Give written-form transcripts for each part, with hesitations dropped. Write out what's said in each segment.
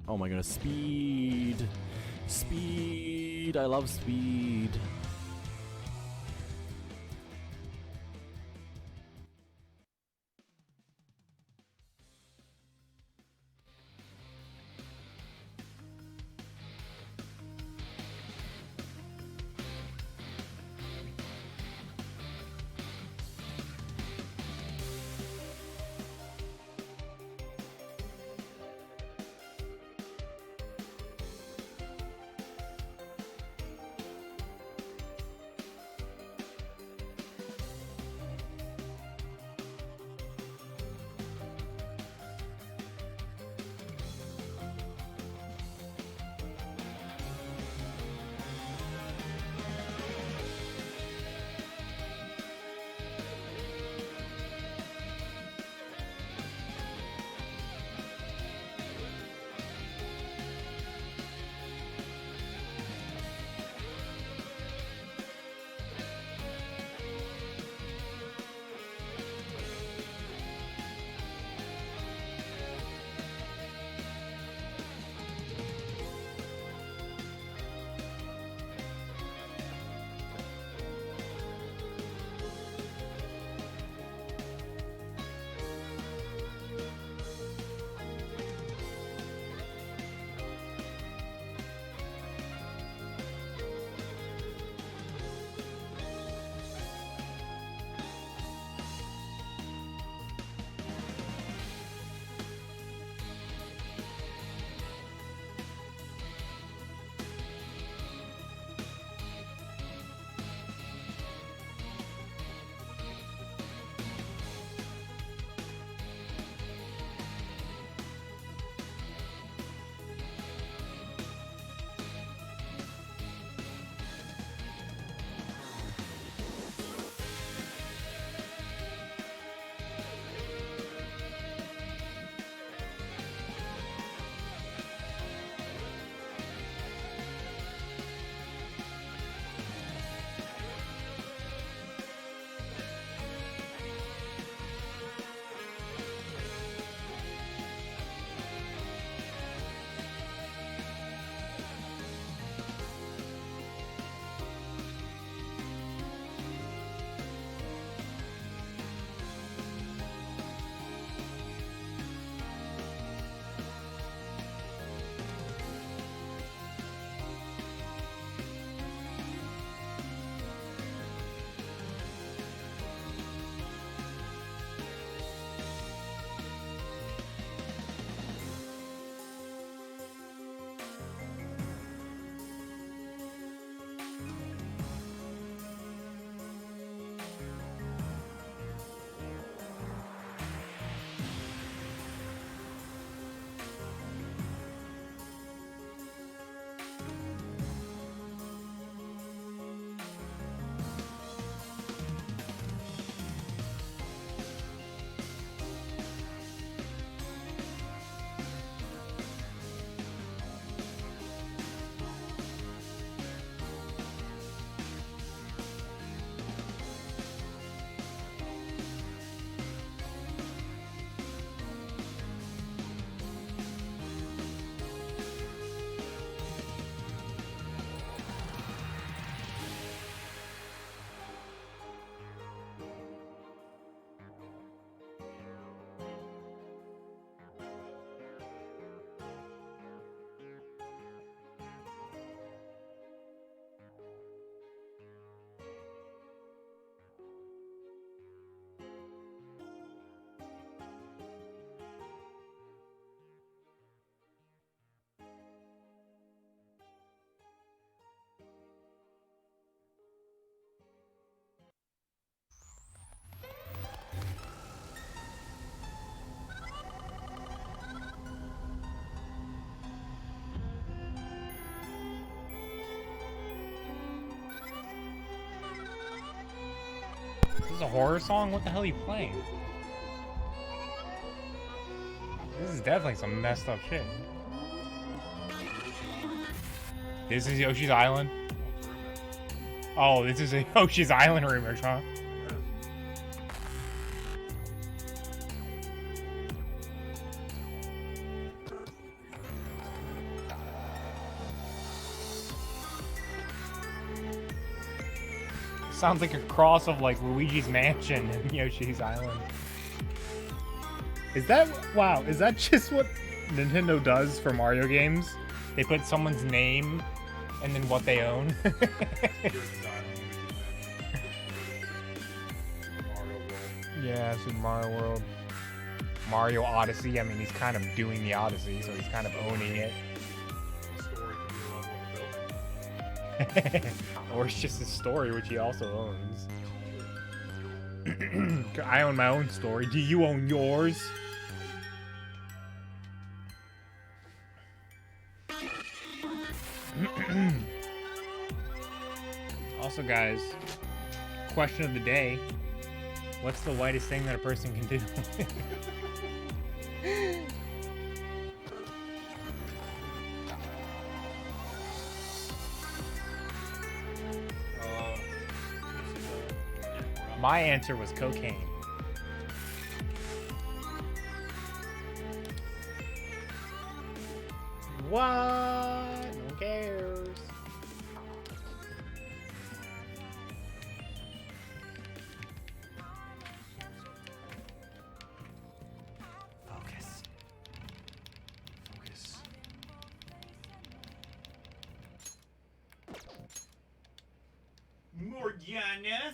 Oh my goodness, speed. Speed. I love speed. This is a horror song? What the hell are you playing? This is definitely some messed up shit. This is Yoshi's Island? Oh, this is a Yoshi's Island remix, huh? Sounds like a cross of like Luigi's Mansion and Yoshi's Island. Is that wow? Is that just what Nintendo does for Mario games? They put someone's name and then what they own. Yeah, Super Mario World. Mario Odyssey. I mean, he's kind of doing the Odyssey, so he's kind of owning it. Or it's just his story, which he also owns. I own my own story. Do you own yours? Also, guys, question of the day. What's the whitest thing that a person can do? My answer was cocaine. What? No one cares. Focus. Focus. Morgana.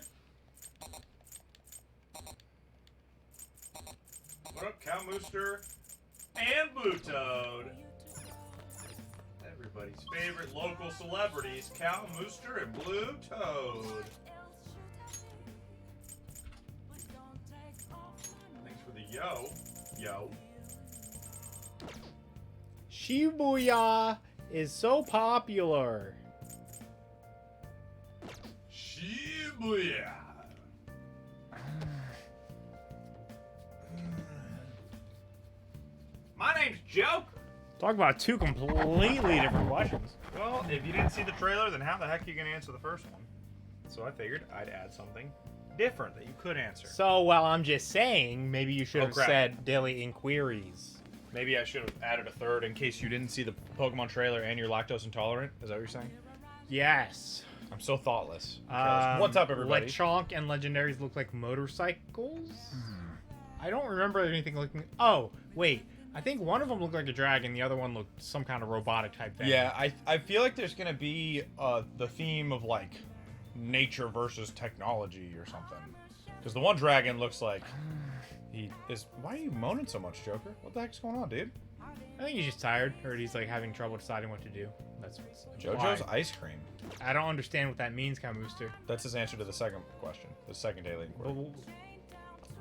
What up, Cow Mooster and Blue Toad? Everybody's favorite local celebrities, Cow Mooster and Blue Toad. Thanks for the yo. Yo. Shibuya is so popular. Shibuya. My name's Joker. Talk about two completely different questions. Well, if you didn't see the trailer, then how the heck are you going to answer the first one? So I figured I'd add something different that you could answer. So, well, I'm just saying, maybe you should have crap. said daily inquiries. Maybe I should have added a third in case you didn't see the Pokemon trailer and you're lactose intolerant. Is that what you're saying? Yes. I'm so thoughtless. What's up, everybody? Lechonk and Legendaries look like motorcycles? I don't remember anything looking... Oh, wait. I think one of them looked like a dragon, the other one looked some kind of robotic type thing. Yeah, I feel like there's gonna be the theme of like nature versus technology or something. Because the one dragon looks like he is. Why are you moaning so much, Joker? What the heck's going on, dude? I think he's just tired, or he's like having trouble deciding what to do. That's what's JoJo's why. ice cream. I don't understand what that means, Kamooster. That's his answer to the second question. The second daily inquiry.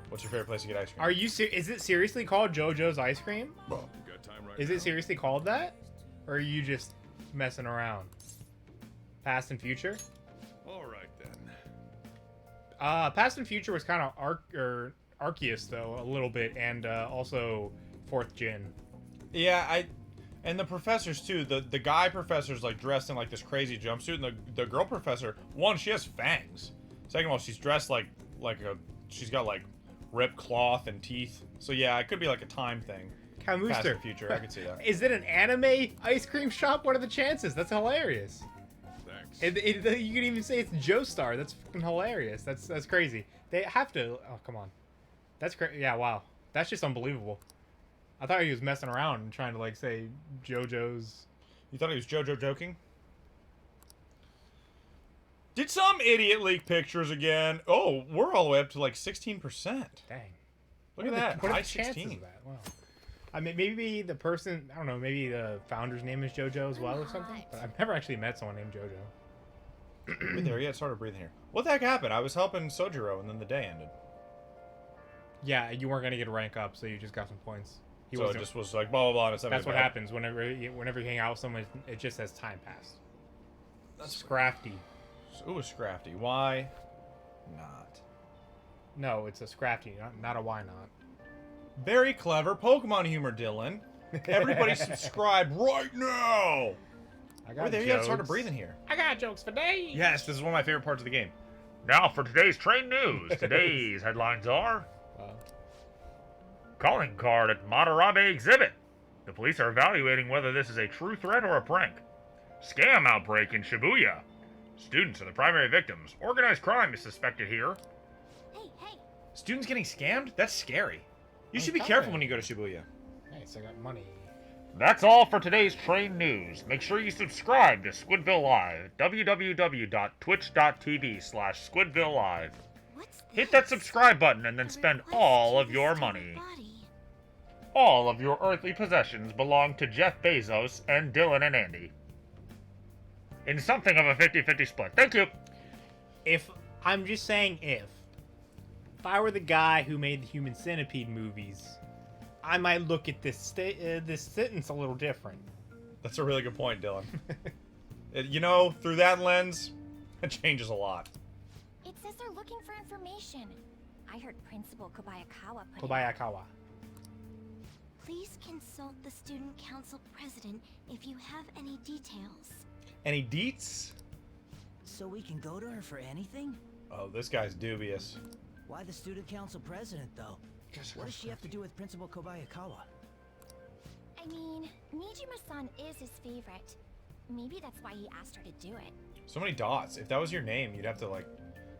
What's your favorite place to get ice cream? Are you is it seriously called JoJo's Ice Cream? Is it seriously called that? Or are you just messing around? Past and Future? Alright then. Past and Future was kind of Arceus, though, a little bit, and also 4th Gen. Yeah, and the professors too. The guy professor's like dressed in like this crazy jumpsuit, and the girl professor, one, she has fangs. Second of all, she's dressed she's got like ripped cloth and teeth. So yeah, it could be like a time thing. Past Kamooster. and future, I could see that. Is it an anime ice cream shop? What are the chances? That's hilarious. Thanks. You can even say it's Joestar. That's fucking hilarious. That's crazy. They have to. Oh, come on. That's crazy. Yeah, wow. That's just unbelievable. I thought he was messing around and trying to like say JoJo's. You thought he was JoJo joking? Did some idiot leak pictures again? Oh, we're all the way up to like 16%. Dang. Look at that. What are High the chances 16. of that? Wow. I mean, maybe the person, I don't know, maybe the founder's name is JoJo as well or something. But I've never actually met someone named JoJo. Wait there, yeah, it started breathing here. What the heck happened? I was helping Sojiro and then the day ended. Yeah, you weren't gonna get a rank up, so you just got some points. So it just was like blah blah blah. And That's what happens whenever you hang out with someone. It just says time passed. That's Scrafty. Ooh, Scrafty. Why not? No, it's a Scrafty, not a why not. Very clever Pokemon humor, Dylan. Everybody subscribe right now. I got Wait there, jokes. yeah, it started breathing here. I got jokes for days. Yes, this is one of my favorite parts of the game. Now for today's train news. Today's headlines are: calling card at Matarabe exhibit. The police are evaluating whether this is a true threat or a prank. Scam outbreak in Shibuya. Students are the primary victims. Organized crime is suspected here. Hey, hey. Students getting scammed? That's scary. You should be Okay. careful when you go to Shibuya. Nice, I got money. That's all for today's train news. Make sure you subscribe to Squidville Live. www.twitch.tv/Squidville Live. What's Hit that this? subscribe button and then spend Request all to of your the money. student body. All of your earthly possessions belong to Jeff Bezos and Dylan and Andy. In something of a 50-50 split. Thank you. If I'm just saying, if I were the guy who made the Human Centipede movies, I might look at this this sentence a little different. That's a really good point, Dylan. You know, through that lens, it changes a lot. It says they're looking for information. I heard Principal Kobayakawa put it. Kobayakawa. Please consult the student council president if you have any details. Any deets? So we can go to her for anything? Oh, this guy's dubious. Why the student council president, though? What does she have to do with Principal Kobayakawa? I mean, Nijima-san is his favorite. Maybe that's why he asked her to do it. So many dots. If that was your name, you'd have to, like,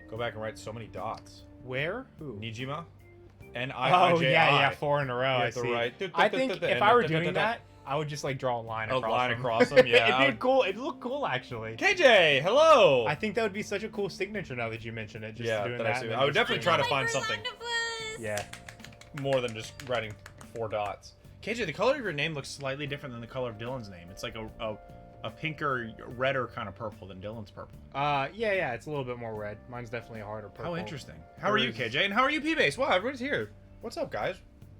go back and write so many dots. Where? Who? Nijima? Oh, N-I-I-J-I. yeah, 4 in a row. You I have to see. write I think if I were doing that, I would just like draw a line A across line them. across them, yeah, I It'd be would- cool. It'd look cool, actually. KJ, hello! I think that would be such a cool signature now that you mention it. Just yeah, doing that that. I see. and then I would just- definitely try to find something Yeah. more than just writing 4 dots. KJ, the color of your name looks slightly different than the color of Dylan's name. It's like a pinker, redder kind of purple than Dylan's purple. Yeah. It's a little bit more red. Mine's definitely a harder purple. How interesting. How are you, KJ? And how are you, P-Base? Wow, everybody's here. What's up, guys?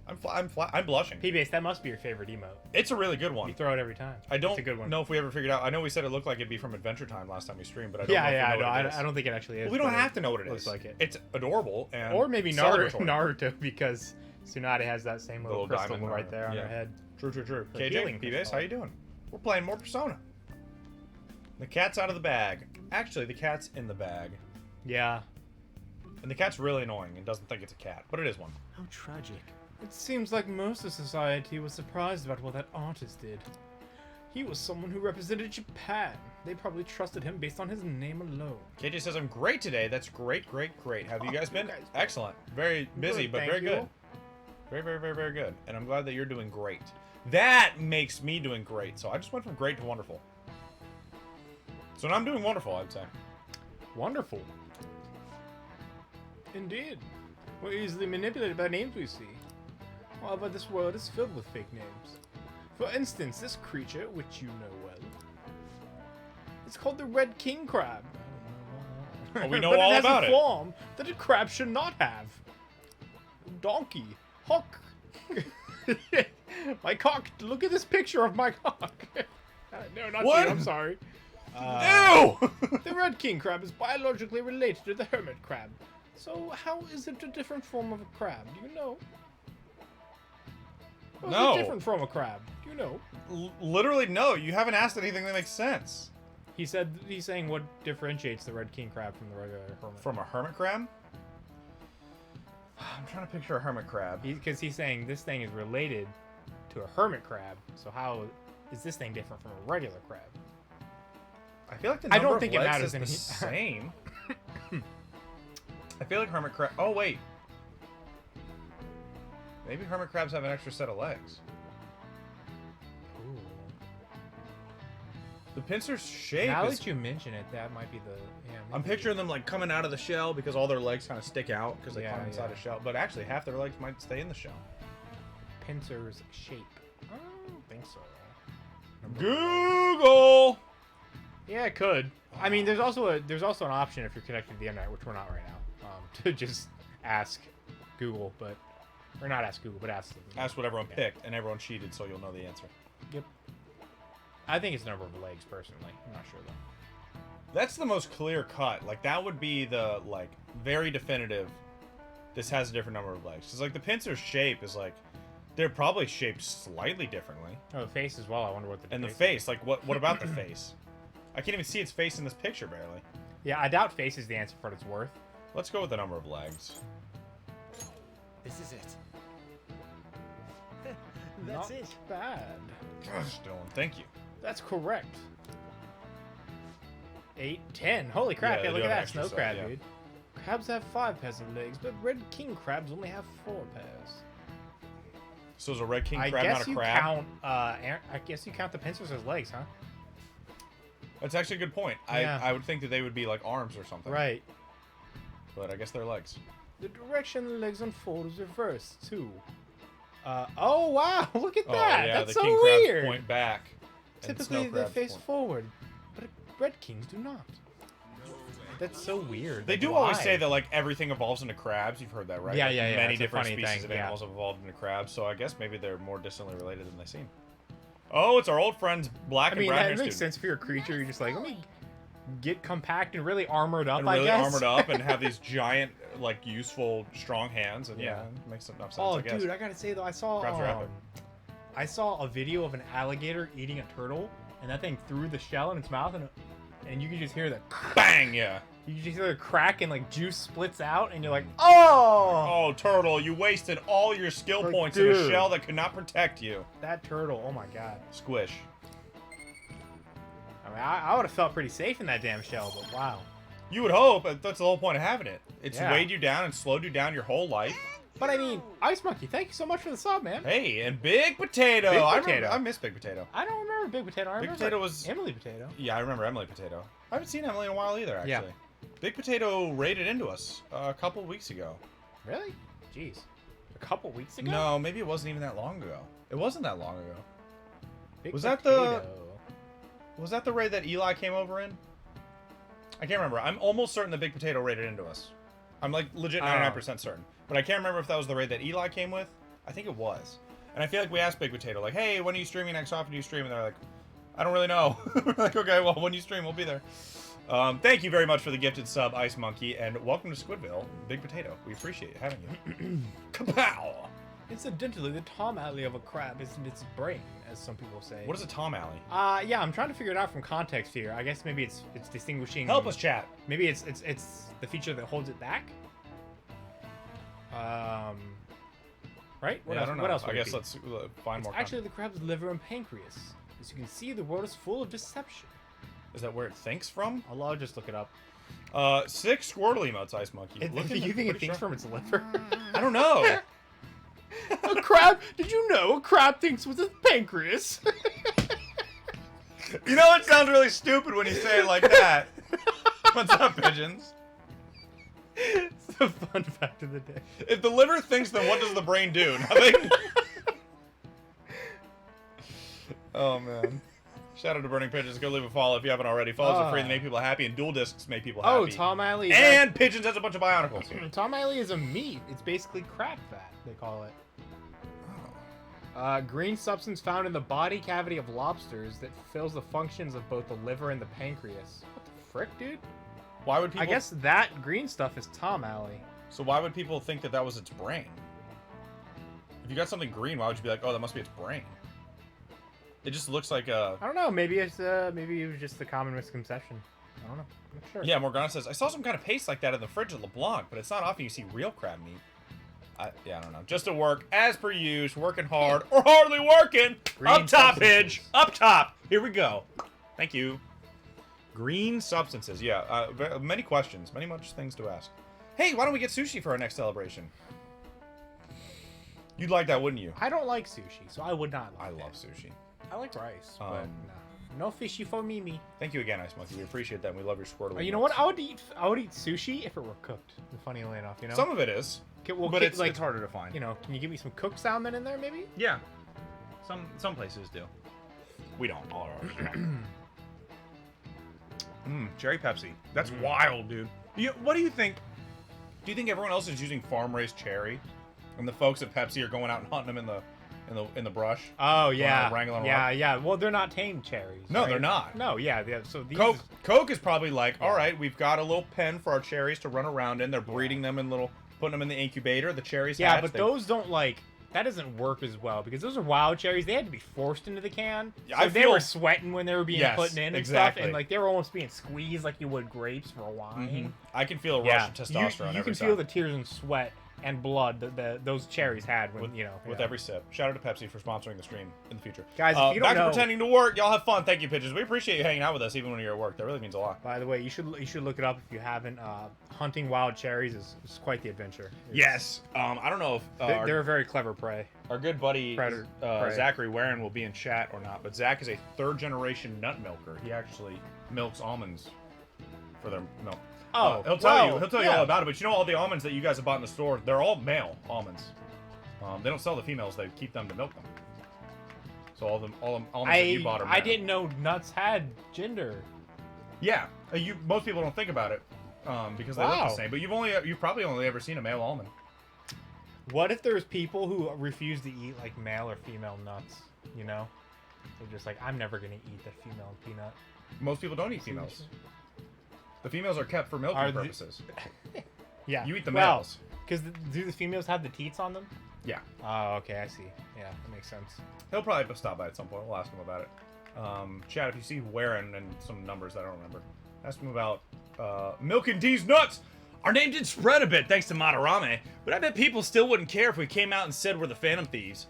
I'm blushing. P-Base, that must be your favorite emote. It's a really good You one. throw it every time. I don't It's a good one. know if we ever figured out. I know we said it looked like it'd be from Adventure Time last time we streamed, but I don't know Yeah, if we know I what know. it is. I don't think it actually is. Well, we don't but have to know what it looks is. like it. It's adorable and Or maybe Naruto, celebratory. Naruto, because Tsunade has that same little, little crystal diamond right Naruto, there on yeah. her head. True. The KJ, healing P-Base, crystal. how you doing? We're playing more Persona. The cat's out of the bag. Actually, the cat's in the bag. Yeah. And the cat's really annoying and doesn't think it's a cat, but it is one. How tragic. It seems like most of society was surprised about what that artist did. He was someone who represented Japan. They probably trusted him based on his name alone. KJ says, I'm great today. That's great. Have you guys been? you guys- Excellent. Very busy, but thank very you. good. Very good. And I'm glad that you're doing great. That makes me doing great. So I just went from great to wonderful. So now I'm doing wonderful, I'd say. Wonderful. Indeed. We're easily manipulated by names we see. However, this world is filled with fake names. For instance, this creature, which you know well, it's called the Red King Crab. Oh, we know but all it has about a it. form that a crab should not have. Donkey. Hawk. My cock. Look at this picture of my cock. No, not What? you. I'm sorry. Ew! The red king crab is biologically related to the hermit crab. So how is it a different form of a crab? Do you know? How is No. it different from a crab? Do you know? Literally, no. You haven't asked anything that makes sense. He's saying what differentiates the red king crab from the regular hermit. From a hermit crab? I'm trying to picture a hermit crab. Because he's saying this thing is related to a hermit crab. So how is this thing different from a regular crab? I feel like the I number don't of think it legs matters is any- the same. I feel like hermit crab. Oh wait, maybe hermit crabs have an extra set of legs. Ooh. The pincer's shape Now is. that you mention it, that might be the. Yeah, I'm maybe. picturing them like coming out of the shell because all their legs kind of stick out because they Yeah, come inside yeah. a shell. But actually, half their legs might stay in the shell. Pincer's shape. I don't think so. Google. Yeah, it could. I mean, there's also an option if you're connected to the internet, which we're not right now, to just ask Google, or not ask Google, but ask them. That's what everyone picked, and everyone cheated, so you'll know the answer. Yep. I think it's number of legs, personally. I'm not sure though. That's the most clear cut. Like that would be the like very definitive. This has a different number of legs. Cause like the pincer's shape is like, they're probably shaped slightly differently. Oh, the face as well. I wonder what the And the face is. face, like what about the face? I can't even see its face in this picture barely. Yeah, I doubt face is the answer for what it's worth. Let's go with the number of legs. This is it. That's Not it. bad. Gosh, Dylan, thank you. That's correct. 8, 10. Holy crap! Yeah, Yeah, they look do at have that extra snow stuff, crab, yeah. dude. Crabs have 5 pairs of legs, but red king crabs only have 4 pairs. So is a red king I crab guess not a you crab? count. I guess you count the pincers as legs, huh? That's actually a good point. Yeah. I would think that they would be like arms or something. Right. But I guess they're legs. The direction the legs unfold is reversed too. Oh wow! Look at Oh that. yeah, That's the so king weird. crabs point back. and Typically, snow they crabs face point. forward, but red kings do not. That's so weird. They Like, do always why? say that like everything evolves into crabs. You've heard that, right? Yeah, Like, yeah, yeah. Many It's a different funny species thing, of yeah. animals have evolved into crabs, so I guess maybe they're more distantly related than they seem. Oh, it's our old friends, black I mean, and brown that hair makes student. sense for your creature. You're just like, let me get compact and really armored up. And I really guess. armored up and have these giant, like, useful, strong hands, and yeah, Yeah. it makes enough sense. Oh, I guess. dude, I gotta say though, I saw Crabs are epic. a video of an alligator eating a turtle, and that thing threw the shell in its mouth, and you could just hear the Bang! Yeah. you just hear the crack and like juice splits out, and you're like, oh, Oh, turtle, you wasted all your skill Like, points in a dude. shell that could not protect you. that turtle, oh my god. Squish. I mean, I would have felt pretty safe in that damn shell, but wow. You would hope, but that's the whole point of having it. It's Yeah. weighed you down and slowed you down your whole life. But I mean, Ice Monkey, thank you so much for the sub, man. Hey, and Big Potato. Big I Potato. I miss Big Potato. I don't remember Big Potato. I Big remember Potato was- Emily Potato. Yeah, I remember Emily Potato. I haven't seen Emily in a while either, actually. Yeah. Big Potato raided into us a couple weeks ago. Really? Jeez. A couple weeks ago? No, maybe it wasn't even that long ago. It wasn't that long ago. Big Was that Potato. Was that the raid that Eli came over in? I can't remember. I'm almost certain that Big Potato raided into us. I'm like legit 99% certain. But I can't remember if that was the raid that Eli came with. I think it was. And I feel like we asked Big Potato, like, hey, when are you streaming next? How often do you stream? And they're like, I don't really know. We're like, okay, well, when you stream, we'll be there. Thank you very much for the gifted sub, Ice Monkey, and welcome to Squidville, Big Potato. We appreciate having you. Kapow! Incidentally, the Tom Alley of a crab isn't its brain, as some people say. What is a Tom Alley? Yeah, I'm trying to figure it out from context here. I guess maybe it's distinguishing. Help us, chat. Maybe it's the feature that holds it back. Right? What Yeah, else, I don't know. What else? I would it guess be? let's find It's more. actually the crab's liver and pancreas. As you can see, the world is full of deception. Is that where it thinks from? I'll just look it up. 6 Squirtle emotes, Ice Monkey. You Looking think it pretty thinks sure. from its liver? I don't know. A crab? Did you know a crab thinks with its pancreas? You know it sounds really stupid when you say it like that. What's up, pigeons? It's a fun fact of the day. If the liver thinks, then what does the brain do? Nothing. Oh man. Shout out to Burning Pigeons. Go leave a follow if you haven't already. Follows are free. They make people happy, and dual discs make people happy. Oh, Tom Alley. is And Pigeons has a bunch of bionicles. Tom Alley is a meat. It's basically crab fat, they call it. Green substance found in the body cavity of lobsters that fulfills the functions of both the liver and the pancreas. What the frick, dude? Why would people? I guess that green stuff is Tom Alley. So why would people think that that was its brain? If you got something green, why would you be like, oh, that must be its brain? It just looks like a. I don't know. Maybe it was just a common misconception. I don't know. I'm not sure. Yeah, Morgana says, I saw some kind of paste like that in the fridge at LeBlanc, but it's not often you see real crab meat. I don't know. Just to work, as per usual, working hard, or hardly working. Green Up top, substances. Pidge. Up top. Here we go. Thank you. Green substances. Yeah, many questions. Many much things to ask. Hey, why don't we get sushi for our next celebration? You'd like that, wouldn't you? I don't like sushi, so I would not like I it. love sushi. I like rice, but Um, no fishy for Mimi. Thank you again, Ice Monkey. We appreciate that, and we love your Squirtle. You know what? I would eat sushi if it were cooked. Funnily enough, you know. Some of it is, Well, but it's like harder to find. you know. Can you give me some cooked salmon in there, maybe? Yeah. Some places do. We don't. All right. Cherry Pepsi. That's wild, dude. What do you think? Do you think everyone else is using farm-raised cherry, and the folks at Pepsi are going out and hunting them in the brush? Oh yeah, wrangling them yeah, yeah. Well, they're not tamed cherries. No, right? they're not. No, yeah. So these. Coke is probably like, all right, we've got a little pen for our cherries to run around in. They're breeding them in putting them in the incubator. The cherries. Yeah, hatch, but they- those don't like. That doesn't work as well because those are wild cherries. They had to be forced into the can. Yeah, So I they feel- were sweating when they were being Yes, put in and exactly. stuff, and like they were almost being squeezed like you would grapes for a wine. I can feel a rush Yeah, of testosterone you every can time. feel the tears and sweat and blood that those cherries had when, you know. With yeah. every sip. Shout out to Pepsi for sponsoring the stream in the future. Guys, if you don't back know- to pretending to work. Y'all have fun. Thank you, Pigeons. We appreciate you hanging out with us even when you're at work. That really means a lot. By the way, you should look it up if you haven't. Hunting wild cherries is quite the adventure. Yes. I don't know if They're a very clever prey. our good buddy Predator. Zachary Warren will be in chat or not, but Zach is a third-generation nut milker. He actually milks almonds for their milk. Oh, he'll tell well, you. He'll tell you all about it. But you know, all the almonds that you guys have bought in the store, they're all male almonds. They don't sell the females; they keep them to milk them. So all the almonds that you bought are male. I didn't know nuts had gender. Yeah, most people don't think about it because they look Wow. the same. But you've probably only ever seen a male almond. What if there's people who refuse to eat like male or female nuts? You know, they're just like, I'm never gonna eat the female peanut. Most people don't eat females. The females are kept for milking Are the- purposes. Yeah, You eat the well, males. Because do the females have the teats on them? Yeah. Oh, okay, I see. Yeah, that makes sense. He'll probably stop by at some point. We'll ask him about it. Chad, if you see Warren and some numbers I don't remember, ask him about Milk and D's nuts. Our name did spread a bit thanks to Madarame, but I bet people still wouldn't care if we came out and said we're the Phantom Thieves.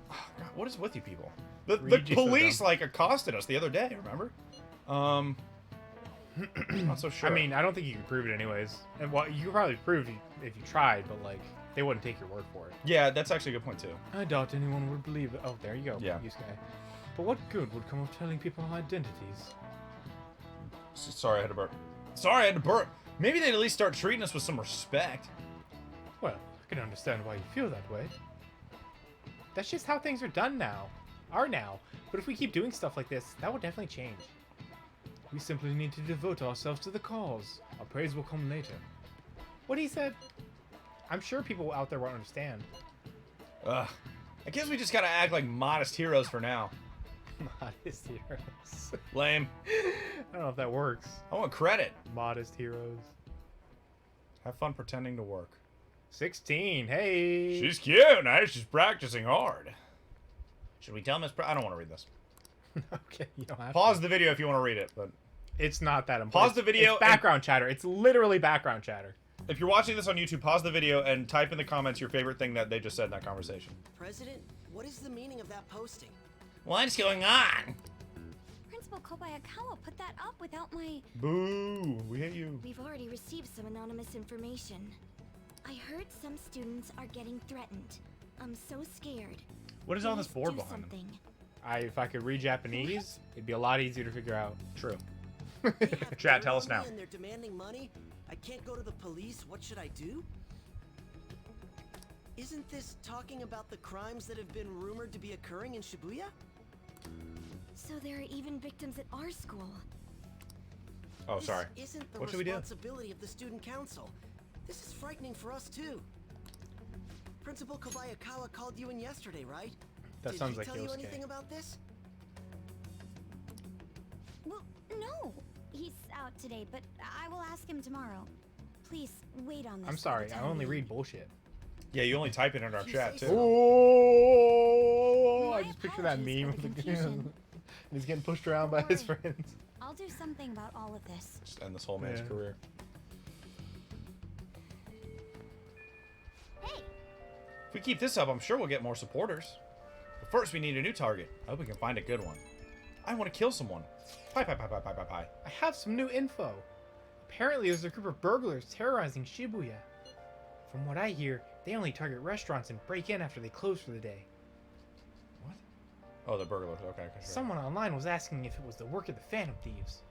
Oh, God, what is with you people? The Regis so police dumb. like accosted us the other day. Remember? Not so sure. I mean, I don't think you can prove it anyways. And well, you could probably prove if you tried, but like they wouldn't take your word for it. yeah, that's actually a good point too. I doubt anyone would believe it. Oh, there you go. Yeah. Use guy. But what good would come of telling people our identities? Sorry, I had to burp. Sorry, I had to burp. Maybe they'd at least start treating us with some respect. Well, I can understand why you feel that way. That's just how things are done now. Are now. But if we keep doing stuff like this, that would definitely change. We simply need to devote ourselves to the cause. Our praise will come later. What he said? I'm sure people out there won't understand. Ugh. I guess we just gotta act like modest heroes for now. Modest heroes. Lame. I don't know if that works. I want credit. Modest heroes. Have fun pretending to work. 16. Hey. She's cute. Now she's practicing hard. Should we tell Miss? I don't want to read this. Okay, you don't have Pause to. the video if you want to read it. But It's not that important. Pause the video It's background chatter. It's literally background chatter. if you're watching this on YouTube, pause the video and type in the comments your favorite thing that they just said in that conversation. President, what is the meaning of that posting? What's going on? Principal Kobayakawa put that up without my... Boo! We hate you. We've already received some anonymous information. I heard some students are getting threatened. I'm so scared. What is on this Please board do behind them? something. If I could read Japanese, it'd be a lot easier to figure out. True. They have Chat, dirt tell on us now. me And they're demanding money. I can't go to the police. What should I do? Isn't this talking about the crimes that have been rumored to be occurring in Shibuya? So there are even victims at our school. Oh, This sorry. isn't the What should we do? responsibility of the student council. This is frightening for us too. Principal Kobayakawa called you in yesterday, right? That Did sounds he like tell you Yosuke. anything about this? Well, no. He's out today, but I will ask him tomorrow. Please wait on this. I'm for sorry, the I time only being. read bullshit. Yeah, you only type it in our If you chat say too. so. Oh, My I just picture that apologies meme for of the the confusion. he's getting pushed around by Don't his worry. friends. I'll do something about all of this. Just end this whole man's Yeah. career. Hey, If we keep this up, I'm sure we'll get more supporters. But first, we need a new target. I hope we can find a good one. I want to kill someone. Pie, pie, pie, pie, pie, pie, pie. I have some new info. Apparently, there's a group of burglars terrorizing Shibuya. From what I hear, they only target restaurants and break in after they close for the day. What? Oh, the burglars. Okay, sure. Someone online was asking if it was the work of the Phantom Thieves.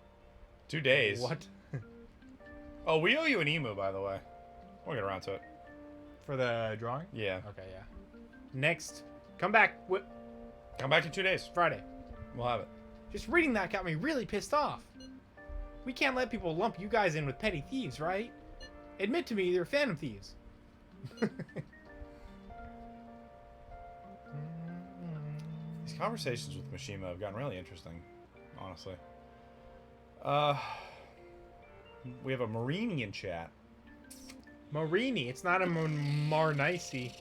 2 days. What? Oh, we owe you an emu, by the way. We'll get around to it. For the drawing? Yeah. Okay, yeah. Next, come back. Come back in 2 days. Friday. We'll have it. Just reading that got me really pissed off. We can't let people lump you guys in with petty thieves, right? Admit to me you're Phantom Thieves. These conversations with Mishima have gotten really interesting, honestly. We have a Marini in chat. Marini, it's not a Marnici.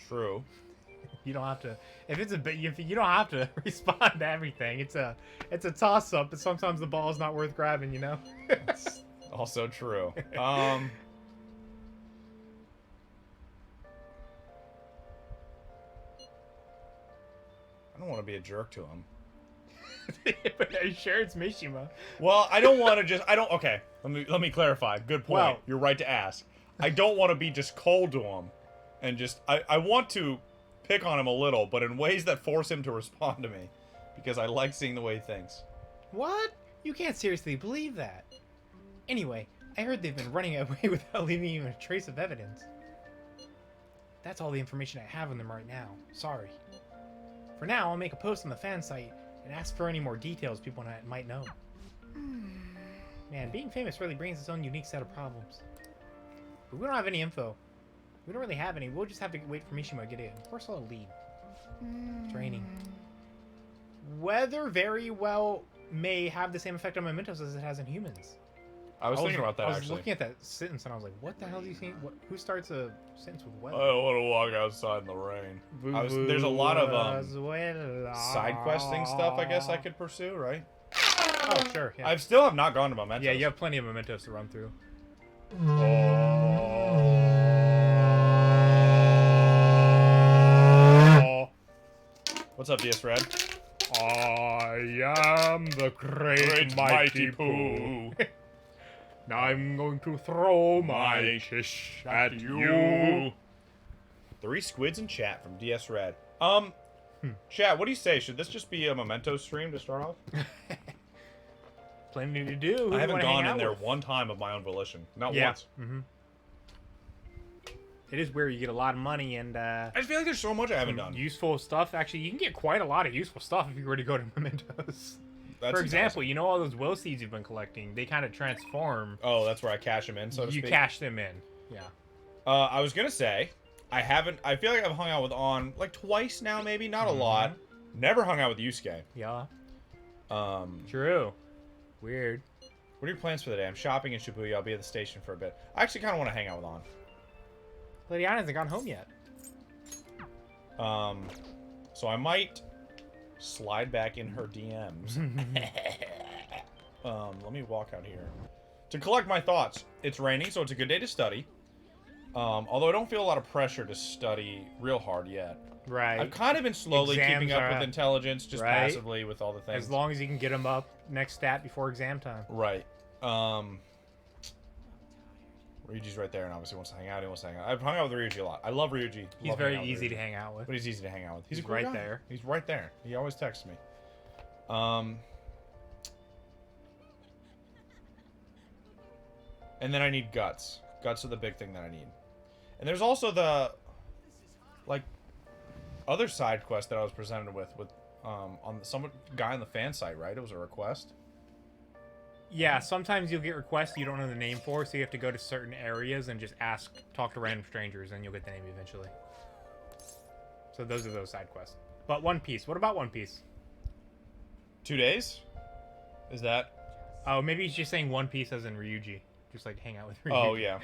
True. You don't have to. If it's you don't have to respond to everything. It's a toss up, but sometimes the ball's not worth grabbing. You know. Also true. I don't want to be a jerk to him. But are you sure it's Mishima? Well, I don't want to just. I don't. Okay, let me clarify. Good point. Well- You're right to ask. I don't want to be just cold to him, and just. I want to pick on him a little, but in ways that force him to respond to me, because I like seeing the way he thinks. What? You can't seriously believe that. Anyway, I heard they've been running away without leaving even a trace of evidence. That's all the information I have on them right now. Sorry. For now, I'll make a post on the fan site and ask for any more details people might know. Man, being famous really brings its own unique set of problems. But we don't have any info. We don't really have any. We'll just have to wait for Mishima to get in. We're still a lead. It's raining. Weather very well may have the same effect on mementos as it has in humans. I was thinking about that I was actually. looking at that sentence and I was like, what the hell is he saying? Who starts a sentence with weather? I don't want to walk outside in the rain. There's a lot of side questing stuff I guess I could pursue, right? Oh, sure. Yeah. I still have not gone to Mementos. Yeah, you have plenty of mementos to run through. What's up, DS Red? I am the great mighty Pooh. Now I'm going to throw my fish at you. 3 squids in chat from DS Red. Chat, what do you say? Should this just be a Memento stream to start off? Plenty to do. Who I do you haven't wanna gone hang in out there with? one time of my own volition. Not Yeah. once. Mm-hmm. It is weird. You get a lot of money and I just feel like there's so much I haven't done. useful stuff. Actually, you can get quite a lot of useful stuff if you were to go to mementos. That's For example, you know all those will seeds you've been collecting? They kind of transform. Oh, that's where I cash them in, so to You speak. cash them in. Yeah. I was gonna say, I feel like I've hung out with On like twice now, maybe not a lot. Never hung out with Yusuke. Yeah. Um, True. Weird. what are your plans for the day? I'm shopping in Shibuya. I'll be at the station for a bit. I actually kind of want to hang out with On. Lady Anna hasn't gone home yet. So I might slide back in her DMs. Let me walk out here to collect my thoughts. It's raining, so it's a good day to study. Although I don't feel a lot of pressure to study real hard yet. Right. I've kind of been slowly Exams keeping up are- with intelligence, just right. passively with all the things. As long as you can get them up next stat before exam time. Right. Ryuji's right there and obviously wants to hang out. He wants to hang out. I've hung out with Ryuji a lot. I love Ryuji. He's Love very hanging out with easy Ryuji. to hang out with. But he's easy to hang out with. He's a He's cool right guy. there. He's right there. He always texts me. And then I need guts. Guts are the big thing that I need. And there's also the like other side quest that I was presented with on some guy on the fan site, right? It was a request. Yeah, sometimes you'll get requests you don't know the name for, so you have to go to certain areas and just talk to random strangers, and you'll get the name eventually. So those are those side quests. But One Piece. What about One Piece? 2 days? Is that? Oh, maybe he's just saying One Piece as in Ryuji. Just like hang out with Ryuji. Oh yeah.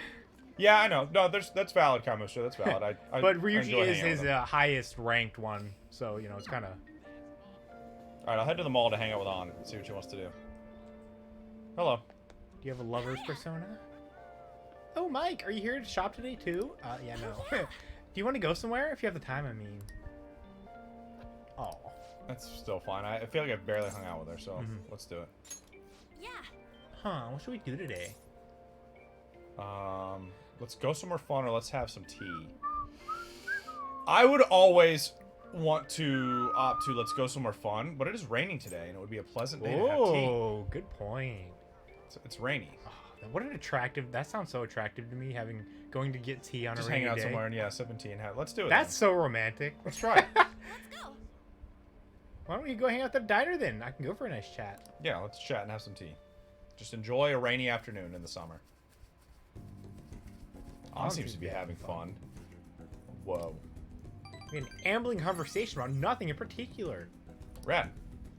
Yeah, I know. No, that's valid, Kamusha. That's valid. I But I Ryuji enjoy is hanging out his with him. highest ranked one, so you know it's kind of. All right, I'll head to the mall to hang out with On. See what she wants to do. Hello. Do you have a lover's persona? Oh, Mike, are you here to shop today too? Yeah, no. Do you want to go somewhere? If you have the time, I mean. Oh. That's still fine. I feel like I barely hung out with her, so let's do it. Yeah. Huh? What should we do today? Let's go somewhere fun or let's have some tea. I would always want to opt to let's go somewhere fun, but it is raining today, and it would be a pleasant day to have tea. Oh, good point. It's rainy. What an attractive. That sounds so attractive to me. Going to get tea on Just a rainy hanging out day. somewhere and sipping tea and let's do it. That's so romantic. Let's try it. Let's go. Why don't we go hang out at the diner then? I can go for a nice chat. Yeah, let's chat and have some tea. Just enjoy a rainy afternoon in the summer. On seems to be having fun. Whoa. We had an ambling conversation about nothing in particular. Rad.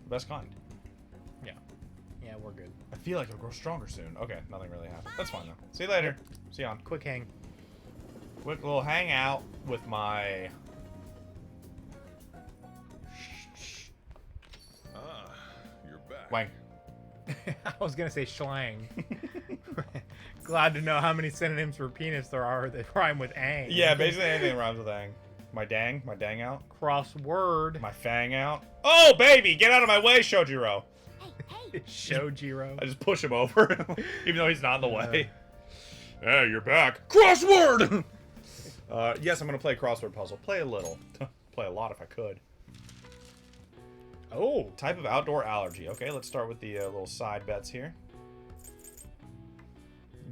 The best kind. Yeah. Yeah, we're good. I feel like it'll grow stronger soon. Okay, nothing really happened. That's fine though. See you later. See you on. Quick hang. Quick little hangout with my... Ah, you're back. Wang. I was gonna say schlang. Glad to know how many synonyms for penis there are that rhyme with ang. Yeah, basically anything rhymes with ang. My dang out. Crossword. My fang out. Oh, baby, get out of my way, Shojiro. Hey, Shojiro. I just push him over, even though he's not in the way. Hey, you're back. Crossword! Yes, I'm going to play a crossword puzzle. Play a little. Play a lot if I could. Oh, type of outdoor allergy. Okay, let's start with the little side bets here.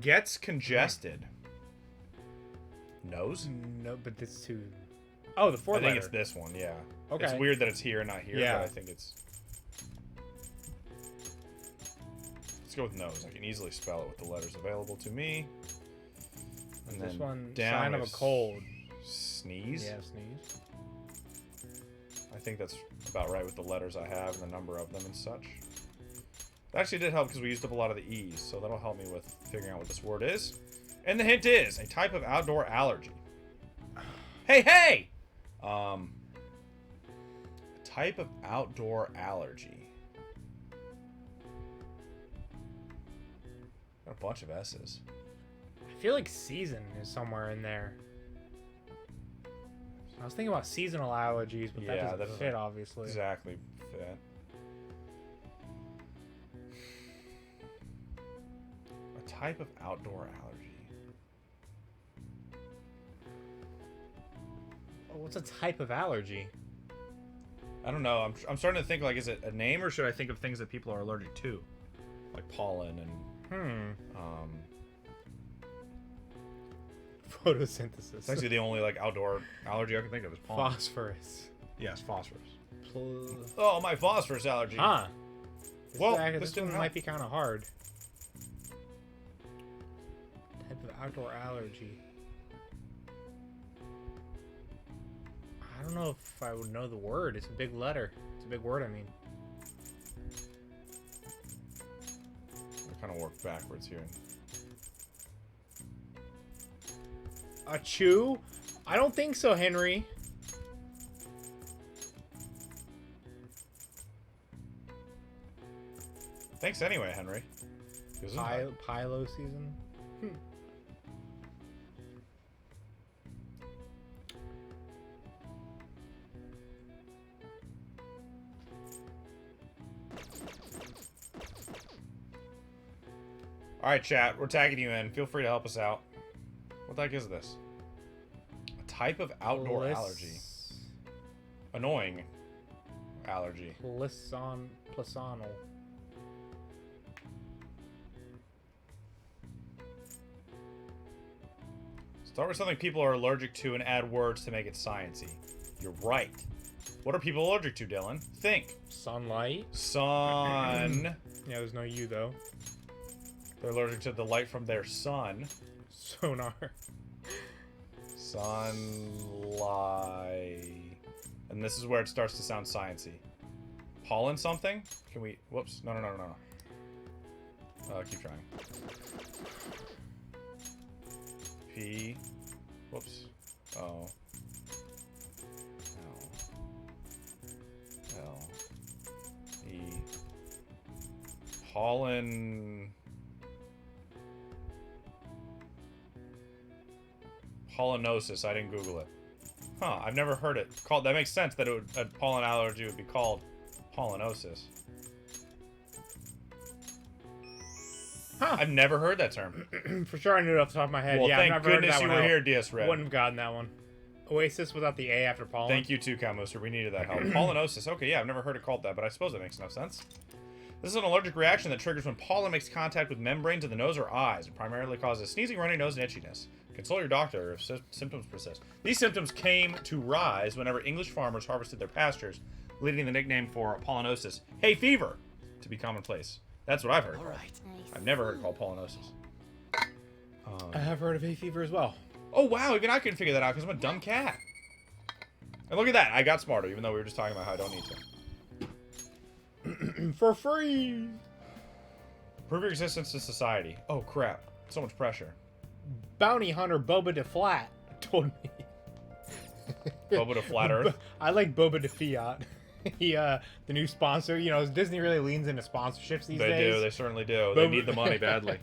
Gets congested. Nose? No, but this too. Oh, the fourth I think letter. it's this one, yeah. Okay. It's weird that it's here and not here, Yeah. but I think it's... Let's go with nose. I can easily spell it with the letters available to me. And This then one, down sign of a is cold. Sneeze? Yeah, sneeze. I think that's about right with the letters I have and the number of them and such. It actually did help because we used up a lot of the E's, so that'll help me with figuring out what this word is. And the hint is a type of outdoor allergy. Hey, hey! A type of outdoor allergy. Got a bunch of S's. I feel like season is somewhere in there. I was thinking about seasonal allergies, but Yeah, that that doesn't fit, obviously. Exactly fit. A type of outdoor allergy. Oh, what's a type of allergy? I don't know. I'm starting to think, like, is it a name or should I think of things that people are allergic to? Like pollen and... Photosynthesis. It's actually the only, like, outdoor allergy I can think of is pollen. Phosphorus. Yes, phosphorus. Pl- Oh, my phosphorus allergy. Huh. Well, this didn't one help. might be kind of hard. Type of outdoor allergy. I don't know if I would know the word. It's a big letter. It's a big word, I mean. I kind of work backwards here. A chew? I don't think so, Henry. Thanks anyway, Henry. Pilo season? Alright, chat. We're tagging you in. Feel free to help us out. What the heck is this? A type of outdoor allergy. Annoying allergy. Plisonal. Start with something people are allergic to and add words to make it sciencey. You're right. What are people allergic to, Dylan? Think. Sunlight? Sun. Yeah, there's no U, though. They're allergic to the light from their sun. Sonar. Sunlight. And this is where it starts to sound sciencey. Pollen something? Can we... Whoops. No. Keep trying. P. Whoops. O. L. L. E. Pollen... Pollenosis. I didn't Google it. Huh, I've never heard it called. That makes sense that a pollen allergy would be called pollenosis. Huh. I've never heard that term. For sure, I knew it off the top of my head. Well, yeah, thank I've never heard goodness that you one were out. here, DS Red. Wouldn't have gotten that one. Oasis without the A after pollen. Thank you too, Calmooser. We needed that help. Pollenosis. Okay, yeah, I've never heard it called that, but I suppose that makes enough sense. This is an allergic reaction that triggers when pollen makes contact with membranes of the nose or eyes. It primarily causes sneezing, runny nose, and itchiness. Consult your doctor if symptoms persist. These symptoms came to rise whenever English farmers harvested their pastures, leading the nickname for pollenosis, hay fever, to be commonplace. That's what I've heard. All right. I've never heard it called pollenosis. I have heard of hay fever as well. Oh, wow, even I couldn't figure that out because I'm a dumb cat. And look at that, I got smarter, even though we were just talking about how I don't need to. For free! Prove your existence to society. Oh, crap. So much pressure. Bounty hunter Boba de Flat told me. Boba to Flat Earth. I like Boba de Fiat. The new sponsor. You know, Disney really leans into sponsorships these They days. do. They certainly do. They need the money badly.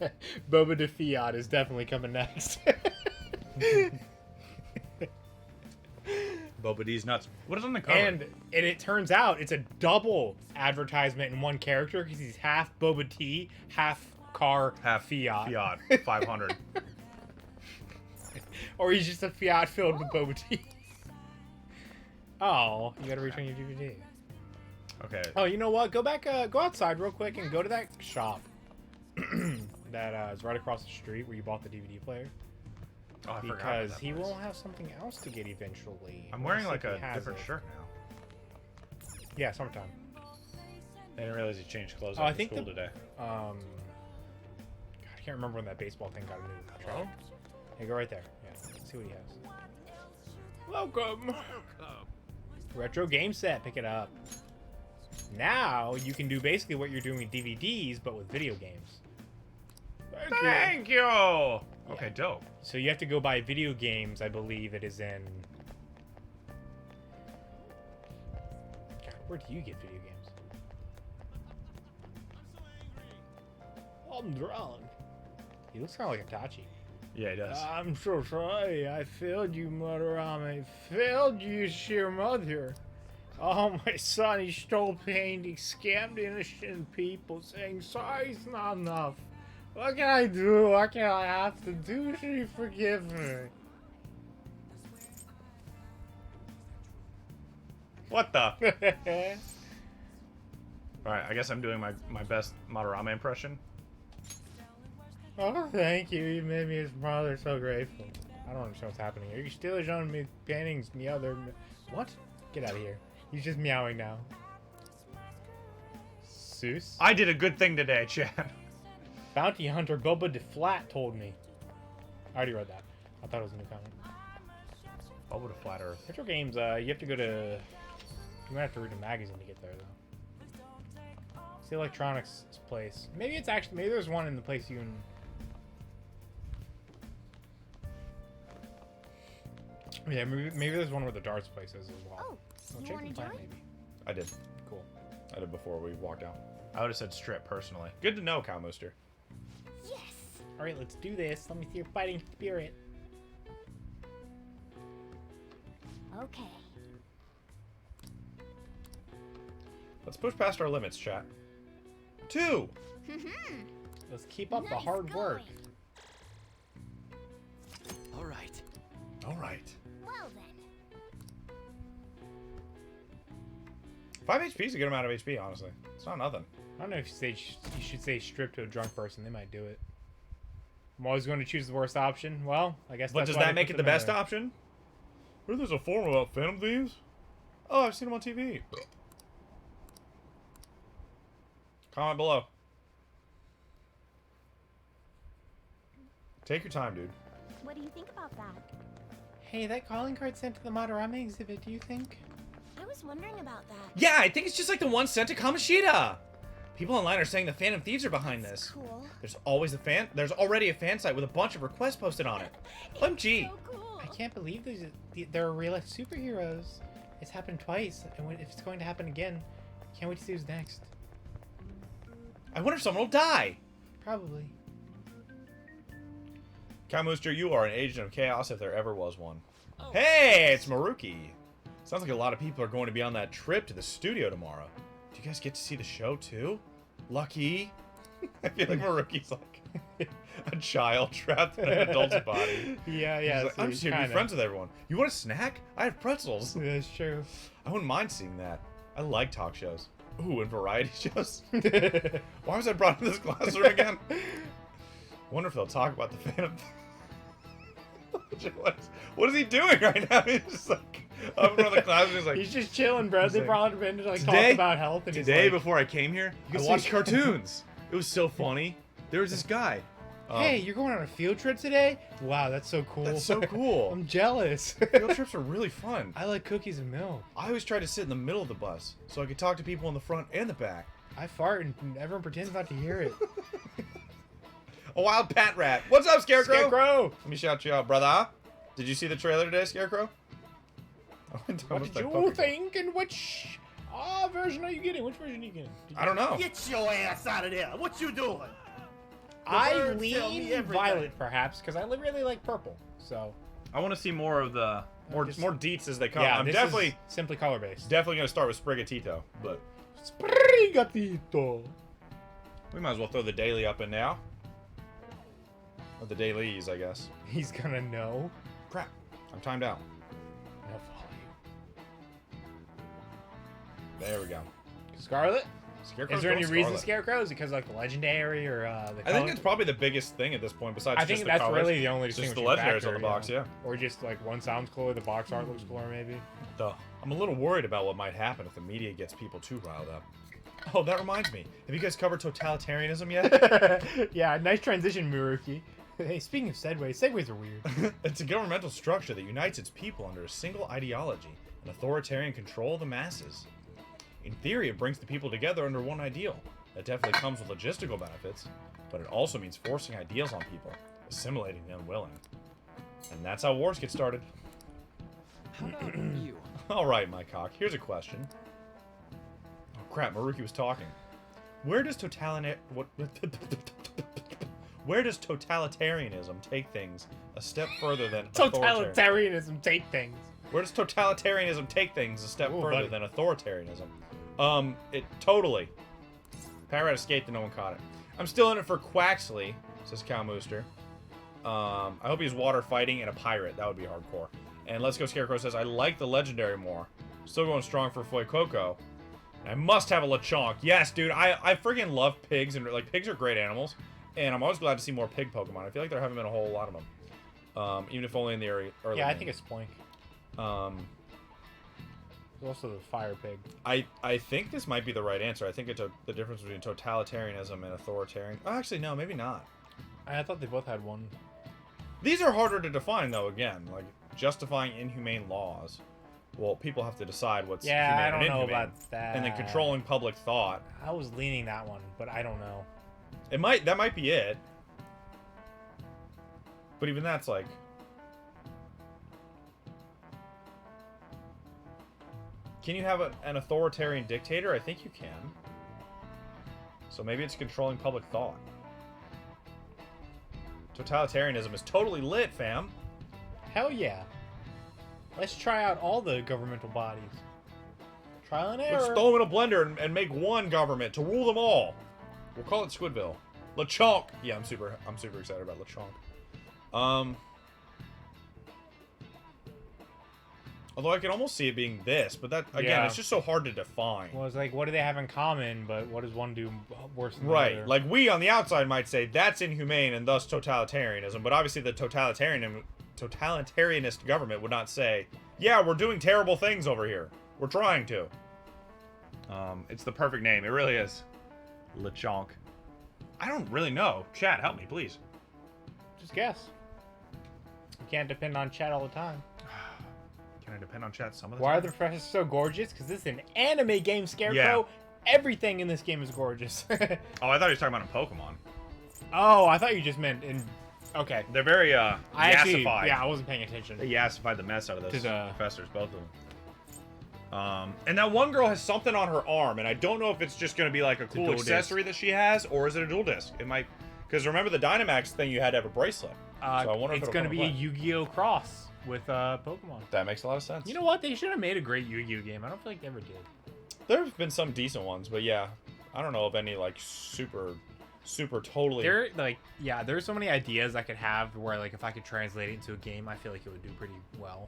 Boba de Fiat is definitely coming next. Boba D's nuts. What is on the cover? And it turns out it's a double advertisement in one character because he's half Boba T, half car, half Fiat. Fiat 500. Or he's just a Fiat filled with Boba Tea. Oh, you gotta return your DVD. Okay. Oh, you know what? Go back, go outside real quick and go to that shop that is right across the street where you bought the DVD player. Oh, I forgot about Because that he place. will have something else to get eventually. I'm wearing Let's like see if a he has different it. shirt now. Yeah, summertime. I didn't realize he changed clothes Oh, I after think school the- today. God, I can't remember when that baseball thing got a new track. Oh? Hey, go right there. Yeah, see what he has. Welcome. Retro game set. Pick it up. Now you can do basically what you're doing with DVDs, but with video games. Thank you. Thank you. Okay, dope. So you have to go buy video games. I believe it is in. God, where do you get video games? I'm drunk. He looks kind of like Itachi. Yeah, he does. I'm so sorry. I failed you, Madarame. Failed you, sheer mother. Oh, my son, he stole paint. He scammed innocent people, saying sorry's not enough. What can I do? What can I have to do? Should you forgive me? What the? Alright, I guess I'm doing my best Madarame impression. Oh, thank you. You made me his brother so grateful. I don't understand what's happening here. You still showing me paintings, meow. What? Get out of here. He's just meowing now. Seuss. I did a good thing today, Chad. Bounty Hunter Boba de Flat told me. I already read that. I thought it was a new comment. Boba to Flat Earth. Retro games, you have to go to... You might have to read a magazine to get there, though. It's the electronics place. Maybe it's actually... Maybe there's one in the place you can... Yeah, maybe there's one where the darts place is as well. Oh, you Jake wanna and Plant, join? maybe. I did. Cool. I did before we walked out. I would have said strip personally. Good to know, Cow Mooster. Yes. Alright, let's do this. Let me see your fighting spirit. Okay. Let's push past our limits, chat. 2! Let's keep up the Nice hard work. going. All right. Alright. Well then. 5 HP is a good amount of HP, honestly. It's not nothing. I don't know if you should say strip to a drunk person. They might do it. I'm always going to choose the worst option. Well, I guess But that's does why that they make put it the them in best there. option? What if there's a forum about Phantom Thieves? Oh, I've seen them on TV. Comment below. Take your time, dude. What do you think about that? Hey, that calling card sent to the Madarame exhibit, do you think? I was wondering about that. Yeah, I think it's just like the one sent to Kamoshida. People online are saying the Phantom Thieves are behind this. Cool. There's already a fan site with a bunch of requests posted on it. OMG. So cool. I can't believe they're real-life superheroes. It's happened twice, and if it's going to happen again, can't wait to see who's next. I wonder if someone will die. Probably. Kamooster, you are an agent of chaos if there ever was one. Hey, it's Maruki. Sounds like a lot of people are going to be on that trip to the studio tomorrow. Do you guys get to see the show too? Lucky. I feel like Maruki's like a child trapped in an adult's body. Yeah, He's like, I'm just here to be friends with everyone. You want a snack? I have pretzels. That's true. I wouldn't mind seeing that. I like talk shows. Ooh, and variety shows. Why was I brought into this classroom again? Wonder if they'll talk about the Phantom. What is he doing right now? He's just like up in front of the class. And he's like, He's just chilling, bro. They like, brought him in to like today- talk about health, and today he's like, before I came here, I watched cartoons. It was so funny. There was this guy. "Hey, you're going on a field trip today? Wow, that's so cool. That's so cool. I'm jealous. Field trips are really fun. I like cookies and milk. I always tried to sit in the middle of the bus so I could talk to people in the front and the back. I fart and everyone pretends not to hear it. A wild pat rat. What's up, Scarecrow? Scarecrow! Let me shout you out, brother. Did you see the trailer today, Scarecrow? What did you think and which version are you getting? Which version are you getting? I don't know. Get your ass out of there! What you doing? I birds tell me lean everything. violet, perhaps, because I really like purple. So I want to see more of the more deets as they come. yeah, I'm this definitely is simply color based. definitely gonna start with Sprigatito, but Sprigatito. we might as well throw the daily up in now. Or the dailies, I guess. He's gonna know. Crap, I'm timed out. He'll follow you. There we go. Scarlet. Scarecrow's Is there any going reason Scarlet. Scarecrow? Is it because like the legendary or the I think color? it's probably the biggest thing at this point, besides I just think the that's colors. really the only It's just the distinguishing legendaries factor, on the box, yeah. Or just like one sounds cooler, the box art looks cooler, maybe. Duh. I'm a little worried about what might happen if the media gets people too riled up. Oh, that reminds me. Have you guys covered totalitarianism yet? Yeah, nice transition, Miruki. Hey, speaking of segues are weird. It's a governmental structure that unites its people under a single ideology, an authoritarian control of the masses. In theory, it brings the people together under one ideal. That definitely comes with logistical benefits, but it also means forcing ideals on people, assimilating the unwilling. And that's how wars get started. How about you? Alright, my cock, here's a question. Oh crap, Maruki was talking. Where does Where does totalitarianism take things a step further than authoritarianism? Totalitarianism take things. Where does totalitarianism take things a step Ooh, further buddy. than authoritarianism? It totally. Pancreas escaped and no one caught it. I'm still in it for Quaxley, says Cow Mooster. I hope he's water fighting and a pirate. That would be hardcore. And Let's Go Scarecrow says, I like the legendary more. Still going strong for Fuecoco. I must have a Lechonk. Yes, dude, I friggin' love pigs, and like pigs are great animals. And I'm always glad to see more pig Pokemon. I feel like there haven't been a whole lot of them. Even if only in the early Yeah, I game. think it's Spoink. There's also the fire pig. I think this might be the right answer. I think it's the difference between totalitarianism and authoritarian. Oh, actually, no, maybe not. I thought they both had one. These are harder to define, though, again. Like, justifying inhumane laws. Well, people have to decide what's Yeah, humane I don't and know inhumane. about that. And then controlling public thought. I was leaning that one, but I don't know. That might be it. But even that's like... Can you have an authoritarian dictator? I think you can. So maybe it's controlling public thought. Totalitarianism is totally lit, fam. Hell yeah. Let's try out all the governmental bodies. Trial and Let's error. throw them in a blender and make one government to rule them all. We'll call it Squidville. Lechonk. Yeah, I'm super excited about Lechonk. Although I can almost see it being this, but that again, Yeah. it's just so hard to define. Well, it's like, what do they have in common, but what does one do worse than the Right. other? Like we on the outside might say that's inhumane and thus totalitarianism, but obviously the totalitarianist government would not say, yeah, we're doing terrible things over here. We're trying to. It's the perfect name. It really is. Lechonk. I don't really know. Chat, help me, please. Just guess. You can't depend on chat all the time. Can I depend on chat some of the Why time? are the professors so gorgeous? Because this is an anime game, Scarecrow. Yeah. Everything in this game is gorgeous. Oh, I thought he was talking about in Pokemon. Oh, I thought you just meant in... Okay. They're very, I actually... yassified. Yeah, I wasn't paying attention. They yassified the mess out of those To the- professors, both of them. And that one girl has something on her arm, and I don't know if it's just going to be like a cool dual disc. accessory that she has, or is it a dual disc? It might... Because remember the Dynamax thing, you had to have a bracelet. So I wonder if it's it'll going to come be a into play. Yu-Gi-Oh! Cross with Pokemon. That makes a lot of sense. You know what? They should have made a great Yu-Gi-Oh! Game. I don't feel like they ever did. There have been some decent ones, but yeah. I don't know of any, like, super totally... There, like, yeah, there's so many ideas I could have where, like, if I could translate it into a game, I feel like it would do pretty well.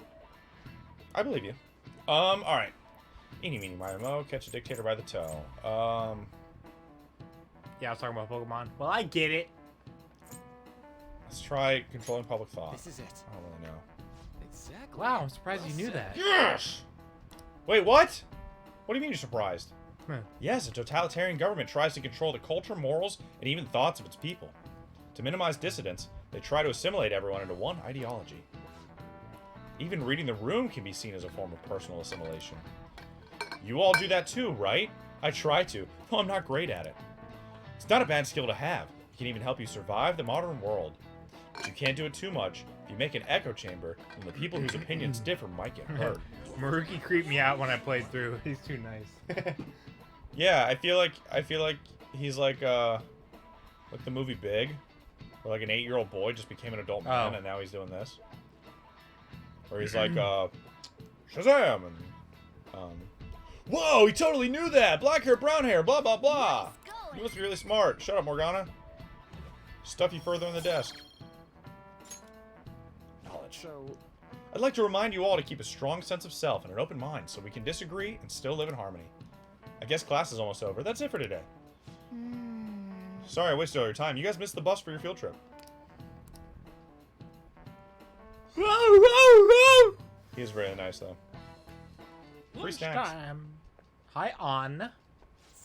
I believe you. Alright. Eeny, meeny, miny, mo, catch a dictator by the toe. Yeah, I was talking about Pokemon. Well, I get it. Let's try controlling public thought. This is it. I don't really know. Exactly. Wow, I'm surprised you knew that. Yes! Wait, what? What do you mean you're surprised? Hmm. Yes, a totalitarian government tries to control the culture, morals, and even thoughts of its people. To minimize dissidents, they try to assimilate everyone into one ideology. Even reading the room can be seen as a form of personal assimilation. You all do that too, right? I try to, though I'm not great at it. It's not a bad skill to have. It can even help you survive the modern world. But you can't do it too much. If If you make an echo chamber, then the people whose opinions differ might get hurt. Maruki creeped me out when I played through. He's too nice. Yeah, I feel like he's like the movie Big, where like an 8-year-old boy just became an adult man and now he's doing this. Or he's like Shazam and whoa, he totally knew that! Black hair, brown hair, blah blah blah. You must be really smart. Shut up, Morgana. Stuff you further in the desk. Knowledge. So, I'd like to remind you all to keep a strong sense of self and an open mind so we can disagree and still live in harmony. I guess class is almost over. That's it for today. Sorry I wasted all your time. You guys missed the bus for your field trip. He is very nice, though. Free snacks. Lunchtime. Hi, on.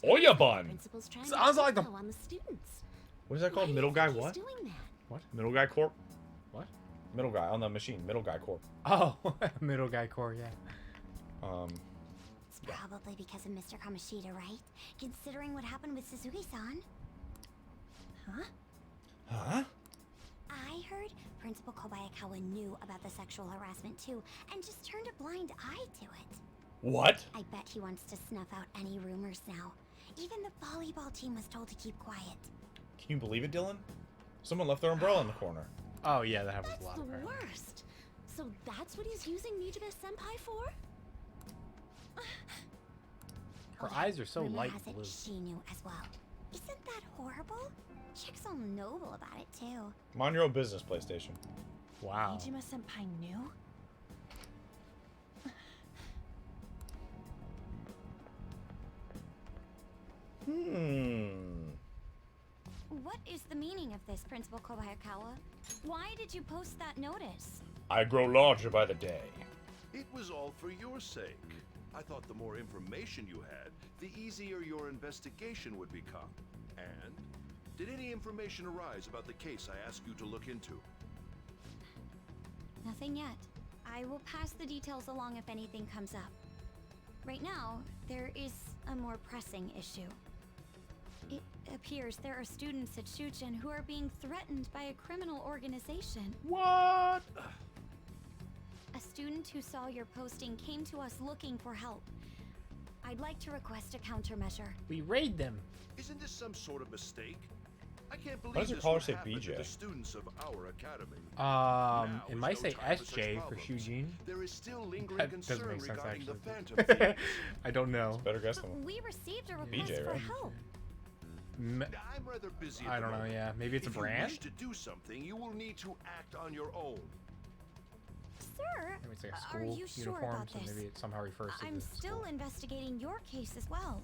Oya bun! Principal's trying Sounds to like the- info on the students. What is that called? Why do Middle you guy think what? he's doing that? What? Middle guy corp? What? Middle guy on the machine. Middle guy corp. Oh, middle guy core, yeah. It's probably because of Mr. Kamoshida, right? Considering what happened with Suzuki-san. Huh? Huh? I heard Principal Kobayakawa knew about the sexual harassment too, and just turned a blind eye to it. What? I bet he wants to snuff out any rumors now. Even the volleyball team was told to keep quiet. Can you believe it, Dylan? Someone left their umbrella in the corner. Oh, yeah, that happens That's a lot. the apparently. worst. So that's what he's using Nijime-senpai for? Her eyes are so Rumor light has it blue. she knew as well. Isn't that horrible? Chick's all noble about it too. Mind your own business, PlayStation. Wow. Nijime-senpai knew? What is the meaning of this, Principal Kobayakawa? Why did you post that notice? I grow larger by the day. It was all for your sake. I thought the more information you had, the easier your investigation would become. And did any information arise about the case I asked you to look into? Nothing yet. I will pass the details along if anything comes up. Right now, there is a more pressing issue. It appears there are students at Shuchen who are being threatened by a criminal organization. What? A student who saw your posting came to us looking for help. I'd like to request a countermeasure. We raid them. Isn't this some sort of mistake? I can't believe does your this caller would say happen to BJ? the students of our academy. It Now might is no say time for such SJ for problems. Shujin. There is still lingering That doesn't concern make sense, regarding the actually. Phantom Thieves. I don't know. Better guess But than we received a request BJ, for right? help. M- I'm rather busy at I the don't know, moment. yeah. Maybe it's a If you brand? wish to do something, you will need to act on your own. Sir, Maybe it's like a are school you sure uniform, about so this? maybe it somehow refers to I'm the still school. investigating your case as well.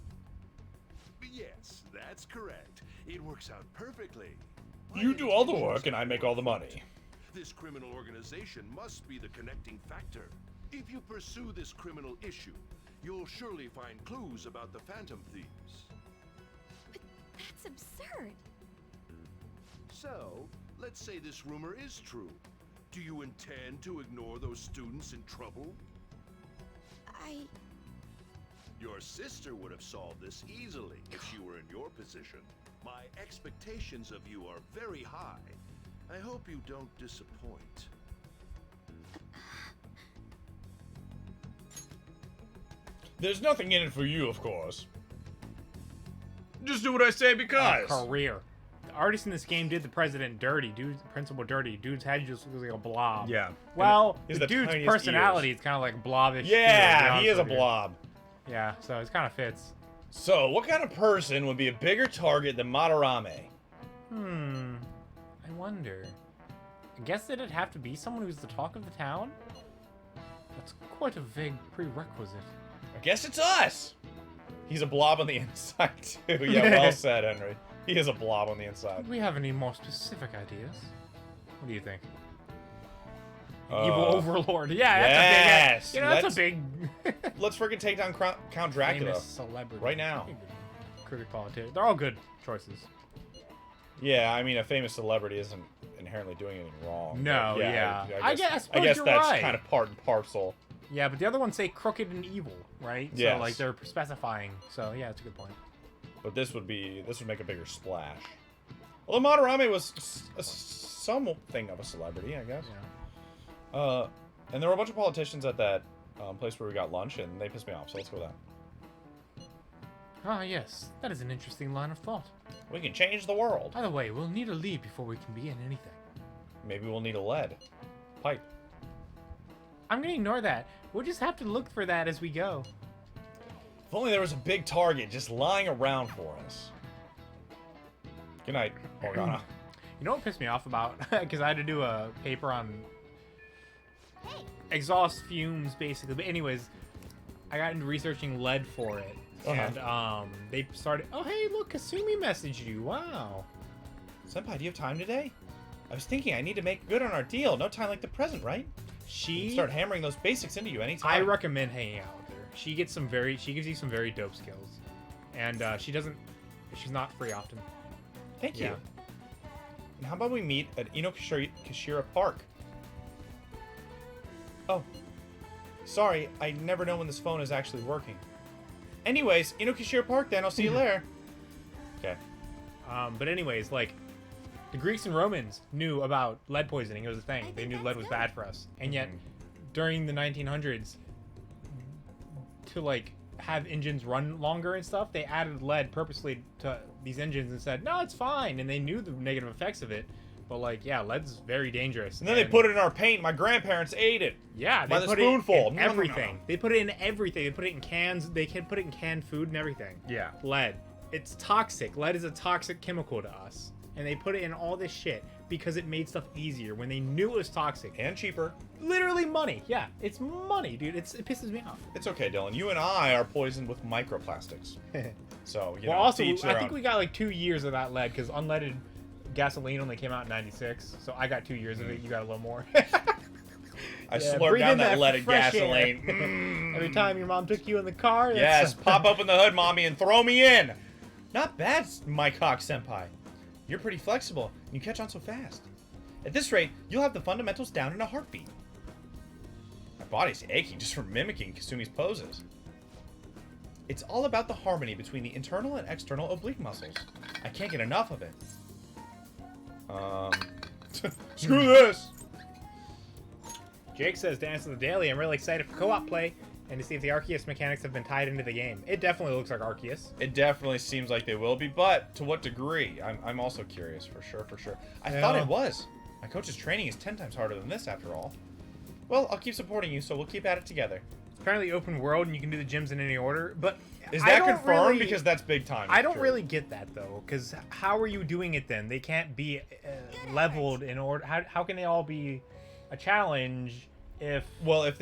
Yes, that's correct. It works out perfectly. You do all the work and I make all the money. This criminal organization must be the connecting factor. If you pursue this criminal issue, you'll surely find clues about the Phantom Thieves. That's absurd. So, let's say this rumor is true. Do you intend to ignore those students in trouble? Your sister would have solved this easily if she were in your position. My expectations of you are very high. I hope you don't disappoint. There's nothing in it for you, of course. Just do what I say because. Career. The artist in this game did the president dirty. Dude's principal dirty. Dude's head just looks like a blob. Yeah. Well, He's the the dude's tiniest personality ears. is kind of like blobbish. Yeah, too, to be he is a honest with you. blob. Yeah, so it kind of fits. So, what kind of person would be a bigger target than Madarame? I wonder. I guess it'd have to be someone who's the talk of the town? That's quite a vague prerequisite. I guess it's us! He's a blob on the inside, too. Yeah, well said, Henry. He is a blob on the inside. Do we have any more specific ideas? What do you think? Evil Overlord. Yeah, yes, that's a big... that's a big... Let's freaking take down Count Dracula. famous celebrity. Right now. Crooked politician. They're all good choices. Yeah, I mean, a famous celebrity isn't inherently doing anything wrong. No, but yeah. I I guess suppose you're that's right. kind of part and parcel. Yeah, but the other ones say crooked and evil, right? Yes. So, like, they're specifying. So, yeah, that's a good point. But this would make a bigger splash. Although Madarame was something of a celebrity, I guess. Yeah. And there were a bunch of politicians at that place where we got lunch, and they pissed me off, so let's go with that. Ah, yes. That is an interesting line of thought. We can change the world. By the way, we'll need a lead before we can begin anything. Maybe we'll need a lead pipe. I'm gonna ignore that. We'll just have to look for that as we go. If only there was a big target just lying around for us. Good night, Morgana. You know what pissed me off about? Because I had to do a paper on exhaust fumes, basically. But anyways, I got into researching lead for it. And they started... Oh, hey, look, Kasumi messaged you. Wow. Senpai, do you have time today? I was thinking I need to make good on our deal. No time like the present, right? She... Start hammering those basics into you anytime. I recommend hanging out with her. She gives you some very dope skills. And she's not free often. Thank you. And how about we meet at Inokashira Park? Oh. Sorry, I never know when this phone is actually working. Anyways, Inokashira Park then. I'll see you there. Okay. But anyways, like, the Greeks and Romans knew about lead poisoning. It was a thing. They knew lead was bad for us. And yet, during the 1900s, to, like, have engines run longer and stuff, they added lead purposely to these engines and said, no, it's fine. And they knew the negative effects of it. But, like, yeah, lead's very dangerous. And then they put it in our paint. My grandparents ate it. Yeah, by they the put spoonful. it in everything. They put it in everything. They put it in cans. They can put it in canned food and everything. Yeah. Lead. It's toxic. Lead is a toxic chemical to us. And they put it in all this shit because it made stuff easier when they knew it was toxic. And cheaper. Literally money. Yeah, it's money, dude. It pisses me off. It's okay, Dylan. You and I are poisoned with microplastics. So, you know, also, to each their I think own. we got like 2 years of that lead because unleaded gasoline only came out in 96. So I got 2 years of it. You got a little more. I slurped down that leaded gasoline. Every time your mom took you in the car. Yes, pop open the hood, mommy, and throw me in. Not bad, my cock senpai. You're pretty flexible, and you catch on so fast. At this rate, you'll have the fundamentals down in a heartbeat. My body's aching just from mimicking Kasumi's poses. It's all about the harmony between the internal and external oblique muscles. I can't get enough of it. Screw this! Jake says, Dance of the Daily, I'm really excited for co-op play and to see if the Arceus mechanics have been tied into the game. It definitely looks like Arceus. It definitely seems like they will be, but to what degree? I'm also curious, for sure. I thought it was. My coach's training is 10 times harder than this, after all. Well, I'll keep supporting you, so we'll keep at it together. It's apparently open world and you can do the gyms in any order, but... Is that confirmed? Because that's big time. I don't really get that, though, because how are you doing it then? They can't be leveled in order... How can they all be a challenge if... Well, if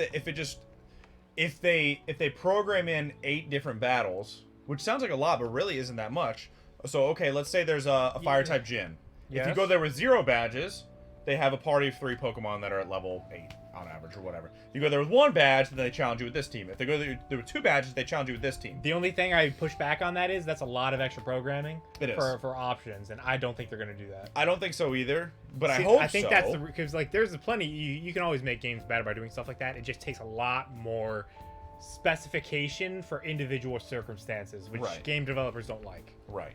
they program in 8 different battles, which sounds like a lot, but really isn't that much. So, okay, let's say there's a fire-type gym. Yes. If you go there with 0 badges, they have a party of 3 Pokemon that are at level 8 on average or whatever. If you go there with 1 badge, then they challenge you with this team. If they go there with 2 badges, they challenge you with this team. The only thing I push back on that is that's a lot of extra programming for options, and I don't think they're going to do that. I don't think so either, but I hope so. I think that's because like there's plenty. You can always make games better by doing stuff like that. It just takes a lot more specification for individual circumstances, which game developers don't like. Right.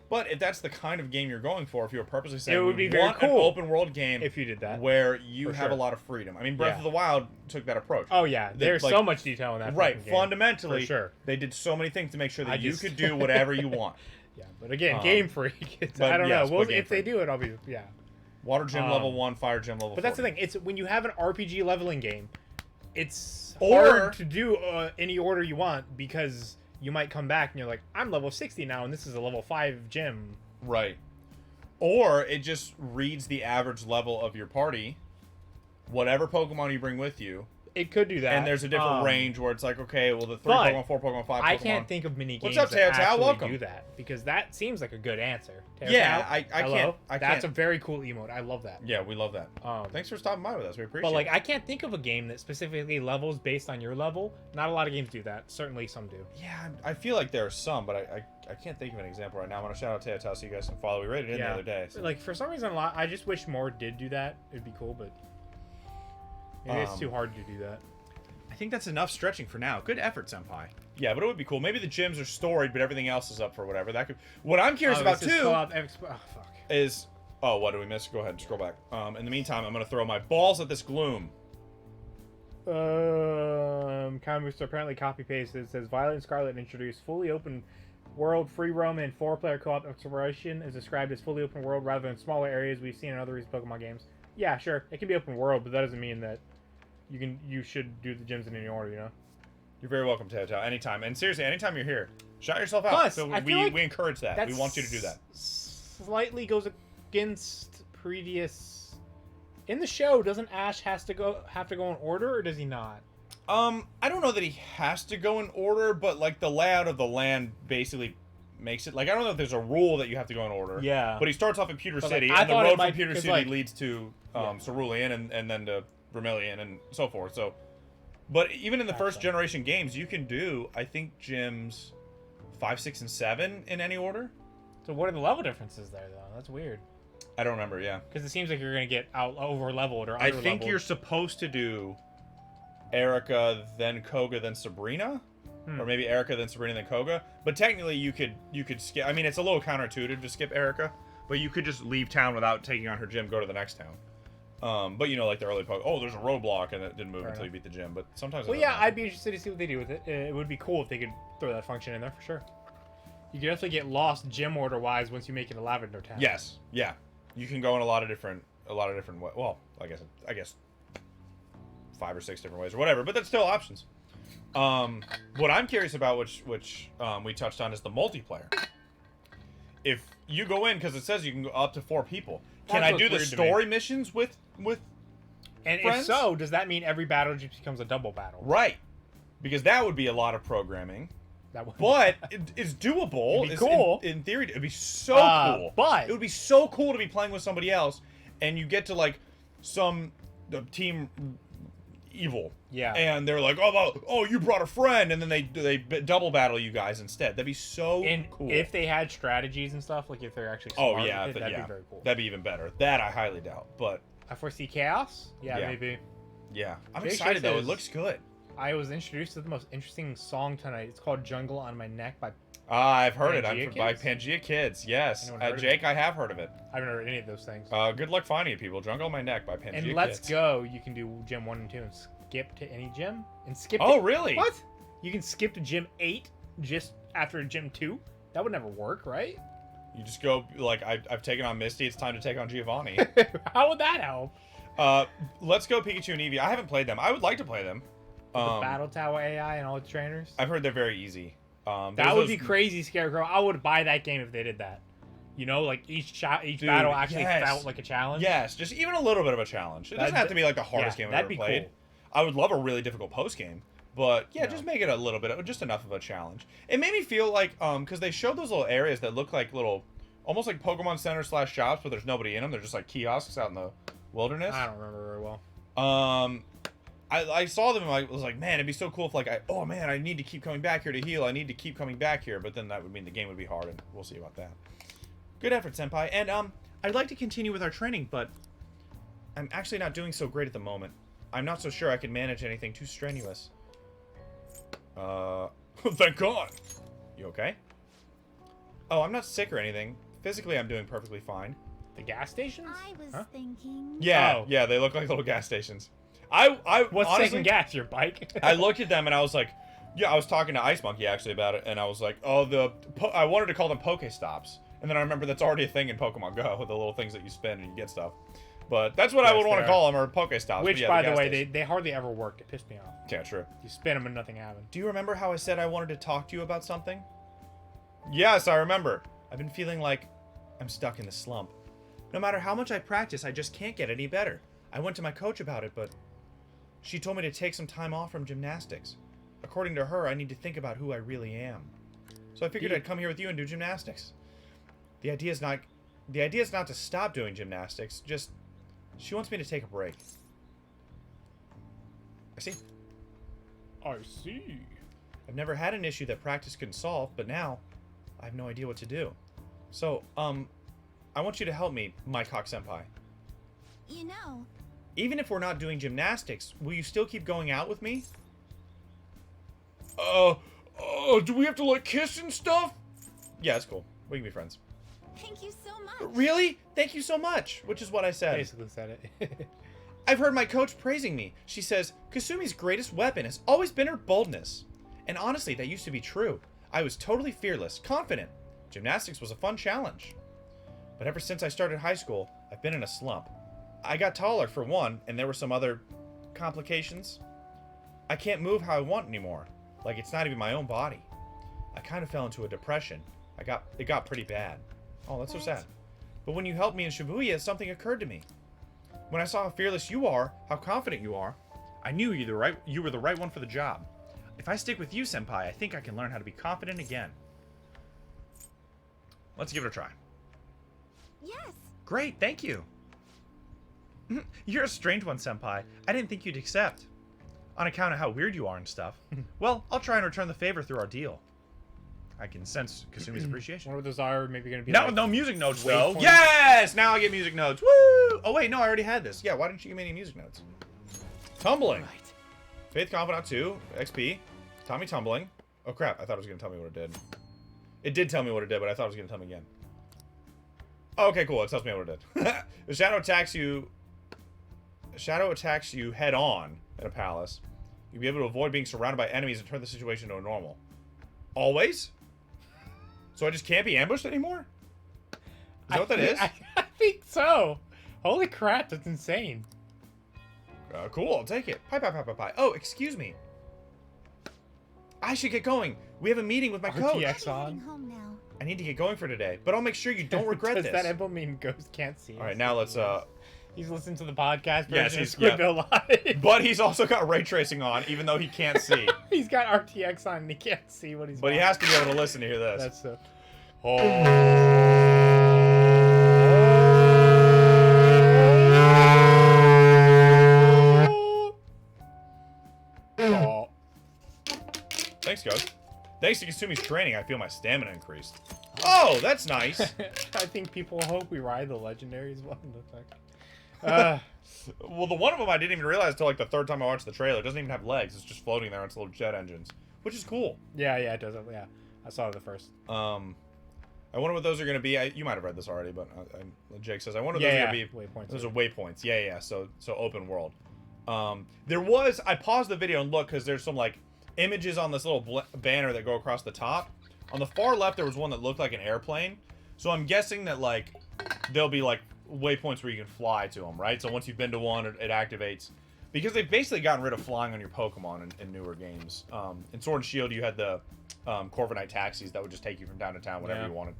But if that's the kind of game you're going for, if you were purposely saying it would be very cool an open world game if you did that, where you have a lot of freedom. I mean, Breath of the Wild took that approach. Oh yeah, there's so much detail in that. Right, game, fundamentally, for sure. They did so many things to make sure that you could do whatever you want. Yeah, but again, Game Freak. I don't know. Well, if they do it, I'll be Water gym level 1, fire gym level 4. But that's the thing. It's when you have an RPG leveling game, it's hard to do any order you want because you might come back and you're like, I'm level 60 now, and this is a level 5 gym. Right. Or it just reads the average level of your party, whatever Pokemon you bring with you. It could do that. And there's a different range where it's like, okay, well, the 3 Pokemon, 4 Pokemon, 5 Pokemon. I can't think of many games that actually welcome. do that because that seems like a good answer. Yeah, I can't. That's a very cool emote. I love that. Yeah, we love that. Thanks for stopping by with us. We appreciate it. But like, I can't think of a game that specifically levels based on your level. Not a lot of games do that. Certainly some do. Yeah, I feel like there are some, but I can't think of an example right now. I want to shout out Teotal so you guys can follow. We rated it the other day. So. Like, for some reason, I just wish more did do that. It'd be cool, but maybe it's too hard to do that. I think that's enough stretching for now. Good effort, Senpai. Yeah, but it would be cool. Maybe the gyms are storied, but everything else is up for whatever. That could. What I'm curious about too is Oh, what did we miss? Go ahead, scroll back. In the meantime, I'm gonna throw my balls at this gloom. Comics are apparently copy pasted. It says Violet and Scarlet introduced fully open world, free roam, and 4-player co-op exploration is described as fully open world rather than smaller areas we've seen in other recent Pokemon games. Yeah, sure, it can be open world, but that doesn't mean that you should do the gyms in any order, you know? You're very welcome, Tao. Anytime. And seriously, anytime you're here, shout yourself out. Plus, So I feel like we encourage that. We want you to do that. Slightly goes against previous. In the show, doesn't Ash have to go in order, or does he not? I don't know that he has to go in order, but like the layout of the land basically makes it like I don't know if there's a rule that you have to go in order. Yeah. But he starts off in Pewter But, City, like, I and the thought it road might- from Pewter 'cause, City like- leads to Yeah. Cerulean and then to Vermilion and so forth. So, but even in the first Gotcha. generation games, you can do I think gyms 5, 6, and 7 in any order. So what are the level differences there, though? That's weird. I don't remember. Yeah. Because it seems like you're gonna get over leveled or I under think you're supposed to do Erica, then Koga, then Sabrina, or maybe Erica, then Sabrina, then Koga. But technically, you could skip. I mean, it's a little counterintuitive to skip Erica, but you could just leave town without taking on her gym, go to the next town. But you know, like the early Pokemon, there's a roadblock, and it didn't move until you beat the gym. But sometimes. Well, yeah, I'd be interested to see what they do with it. It would be cool if they could throw that function in there for sure. You could definitely get lost gym order wise once you make it a Lavender Town. Yes. Yeah. You can go in a lot of different ways. Well, I guess 5 or 6 different ways or whatever, but that's still options. What I'm curious about, which we touched on, is the multiplayer. If you go in, because it says you can go up to 4 people, can That's I do the what's weird to me. story missions with And friends? if so, does that mean every battle just becomes a double battle? Right? Because that would be a lot of programming. That would But it's doable. It'd be It's cool. In theory, it'd be so cool. but- it would be so cool to be playing with somebody else, and you get to like the team evil. Yeah. And they're like, oh, you brought a friend, and then they double battle you guys instead. That'd be so and cool. if they had strategies and stuff, like if they're actually smart oh yeah, with it, that'd yeah, be very cool. that'd be even better. That I highly doubt, but I foresee chaos. Yeah, Yeah. maybe. yeah, I'm Jake excited though. It says- looks good. I was introduced to the most interesting song tonight. It's called "Jungle on My Neck" by. I've heard it. Pangea I'm by Kids? Pangea Kids. Yes, Anyone heard of Jake, I have heard of it. I haven't heard any of those things. Good luck finding it, people. Jungle on My Neck by Pangea And Let's Kids. Go, you can do gym 1 and 2 and skip to any gym and skip. Oh, to, really? What? You can skip to gym 8 just after gym 2. That would never work, right? You just go like I've taken on Misty. It's time to take on Giovanni. How would that help? Let's go Pikachu and Eevee. I haven't played them. I would like to play them. The Battle Tower AI and all the trainers. I've heard they're very easy. That there's would those- be crazy, Scarecrow. I would buy that game if they did that. You know, like each battle actually yes. felt like a challenge. Yes, just even a little bit of a challenge. It doesn't have to be like the hardest game I've that'd ever be played. cool. I would love a really difficult post game, but yeah, just make it a little bit, just enough of a challenge. It made me feel like because they showed those little areas that look like little, almost like Pokemon Center / shops, but there's nobody in them. They're just like kiosks out in the wilderness. I don't remember very well. I saw them and I was like, man, it'd be so cool if like I need to keep coming back here to heal. I need to keep coming back here, but then that would mean the game would be hard, and we'll see about that. Good effort, Senpai. And I'd like to continue with our training, but I'm actually not doing so great at the moment. I'm not so sure I can manage anything too strenuous. Thank God. You okay? Oh, I'm not sick or anything. Physically, I'm doing perfectly fine. The gas stations? I was thinking. Yeah, Oh. yeah, they look like little gas stations. I What's honestly, taking gas? Your bike? I looked at them and I was like, yeah, I was talking to Ice Monkey actually about it, and I was like, oh, I wanted to call them Pokestops, and then I remember that's already a thing in Pokemon Go, the little things that you spin and you get stuff. But that's what I Yes, would want they to are. call them, or Pokestops. Which, but yeah, by the gas way, station. they hardly ever work. It pissed me off. Yeah, true. You spin them and nothing happens. Do you remember how I said I wanted to talk to you about something? Yes, I remember. I've been feeling like I'm stuck in the slump. No matter how much I practice, I just can't get any better. I went to my coach about it, but she told me to take some time off from gymnastics. According to her, I need to think about who I really am. So I figured I'd come here with you and do gymnastics. The idea is not to stop doing gymnastics, just she wants me to take a break. I see. I see. I've never had an issue that practice couldn't solve, but now I have no idea what to do. So, I want you to help me, my cock senpai. You know, Even if we're not doing gymnastics, will you still keep going out with me? Do we have to like kiss and stuff? Yeah, it's cool. We can be friends. Thank you so much. Really? Thank you so much, which is what I said. Basically said it. I've heard my coach praising me. She says, Kasumi's greatest weapon has always been her boldness. And honestly, that used to be true. I was totally fearless, confident. Gymnastics was a fun challenge. But ever since I started high school, I've been in a slump. I got taller, for one, and there were some other complications. I can't move how I want anymore. Like, it's not even my own body. I kind of fell into a depression. It got pretty bad. Oh, that's so sad. But when you helped me in Shibuya, something occurred to me. When I saw how fearless you are, how confident you are, I knew you were the right one for the job. If I stick with you, Senpai, I think I can learn how to be confident again. Let's give it a try. Yes. Great, thank you. You're a strange one, Senpai. I didn't think you'd accept. On account of how weird you are and stuff. Well, I'll try and return the favor through our deal. I can sense Kasumi's appreciation. Wonder what those are. Maybe gonna be Now like with no music notes, though. waypoints. Yes! Now I get music notes. Woo! Oh, wait, no, I already had this. Yeah, why didn't you give me any music notes? Tumbling. Right. Faith Confidant 2, XP. Tommy Tumbling. Oh, crap. I thought it was going to tell me what it did. It did tell me what it did, but I thought it was going to tell me again. Oh, okay, cool. It tells me what it did. The shadow attacks you... Shadow attacks you head on in a palace. You'll be able to avoid being surrounded by enemies and turn the situation to a normal. Always? So I just can't be ambushed anymore? Is that what that is? I think so. Holy crap, that's insane. Cool, I'll take it. Pie. Oh, excuse me. I should get going. We have a meeting with my coach. RTX I'm on. heading home now. I need to get going for today, but I'll make sure you don't regret Does this. that emblem mean Ghost can't see? All right, now let's He's listening to the podcast Yes, version of he's- yeah. Squidbill Live. But he's also got ray tracing on, even though he can't see. He's got RTX on and he can't see what he's But he watching. has to be able to listen to hear this. That's so. Oh. Thanks, Ghost. Thanks to Kasumi's training, I feel my stamina increased. Oh, that's nice. I think people hope we ride the legendaries. What the fuck? Well, the one of them I didn't even realize until like the third time I watched the trailer. It doesn't even have legs. It's just floating there on its little jet engines, which is cool. Yeah, it does. Yeah, I saw it the first. I wonder what those are going to be. You might have read this already, but Jake says I wonder what those are going to be. Waypoints. Those are waypoints. Yeah. So open world. There was. I paused the video and looked because there's some like images on this little banner that go across the top. On the far left, there was one that looked like an airplane. So I'm guessing that like there'll be like waypoints where you can fly to them, right? So once you've been to one, it activates. Because they've basically gotten rid of flying on your Pokemon in newer games. In Sword and Shield, you had the Corviknight taxis that would just take you from town to town whenever you wanted.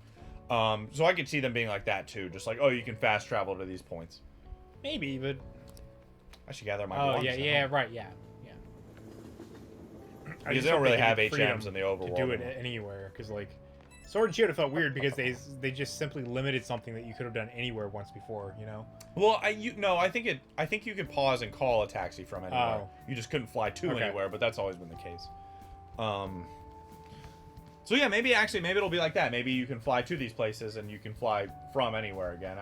So I could see them being like that too. Just like, oh, you can fast travel to these points. Maybe, but I should gather my oh belongings yeah, at home. right, yeah. Because they don't really have HMs in the overworld. To do it anywhere, because like Sword and Shield it felt weird because they just simply limited something that you could have done anywhere once before, you know. Well, I think you could pause and call a taxi from anywhere. Oh. You just couldn't fly to Okay. anywhere, but that's always been the case. So yeah, maybe it'll be like that. Maybe you can fly to these places and you can fly from anywhere again.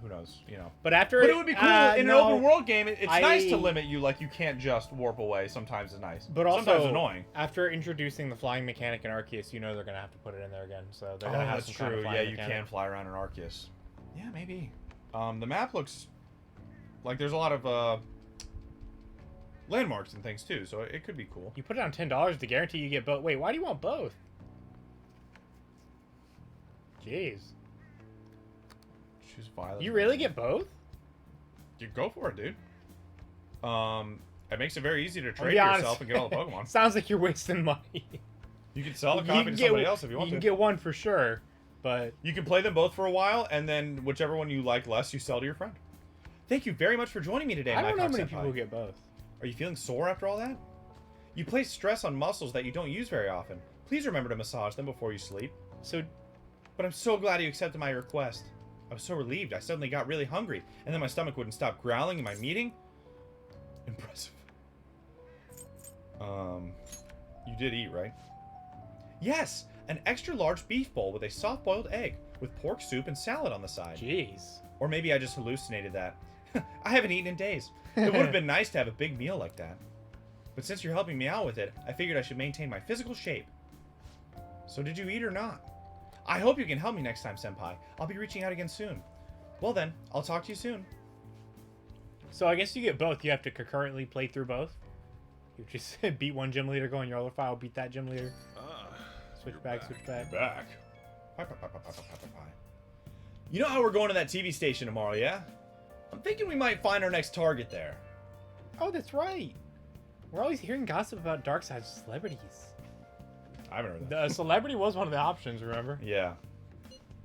Who knows, you know. But after But it would be cool in an open world game. It's nice to I- limit you, like you can't just warp away. Sometimes it's nice, But also, sometimes annoying. after introducing the flying mechanic in Arceus, you know they're gonna have to put it in there again. So they're gonna have that's some kind of true. flying Yeah, you mechanic. can fly around in Arceus. Yeah, maybe. The map looks like there's a lot of landmarks and things too, so it could be cool. You put down $10 to guarantee you get both. Wait, why do you want both? Jeez. Choose Violet. You really get both? You go for it, dude. It makes it very easy to I'll trade be honest. yourself and get all the Pokemon. Sounds like you're wasting money. You can sell a You copy can to get- somebody else if you want You to. can get one for sure, but You can play them both for a while, and then whichever one you like less, you sell to your friend. Thank you very much for joining me today, I don't know how many Mycock people Senpai. get both. Are you feeling sore after all that? You place stress on muscles that you don't use very often. Please remember to massage them before you sleep. So, But I'm so glad you accepted my request. I was so relieved. I suddenly got really hungry, and then my stomach wouldn't stop growling in my meeting. Impressive. You did eat, right? Yes, an extra large beef bowl with a soft-boiled egg, with pork soup and salad on the side. jeez. Or maybe I just hallucinated that. I haven't eaten in days. It would have been nice to have a big meal like that. But since you're helping me out with it, I figured I should maintain my physical shape. So did you eat or not? I hope you can help me next time, Senpai. I'll be reaching out again soon. Well then, I'll talk to you soon. So I guess you get both. You have to concurrently play through both. You just beat one gym leader, go in your other file, beat that gym leader. Switch back, switch back. Back. Pie, pie, pie, pie, pie, pie, pie, pie. You know how we're going to that TV station tomorrow, yeah? I'm thinking we might find our next target there. Oh, that's right. We're always hearing gossip about Darkseid's celebrities. I haven't heard that. The celebrity was one of the options, remember? Yeah.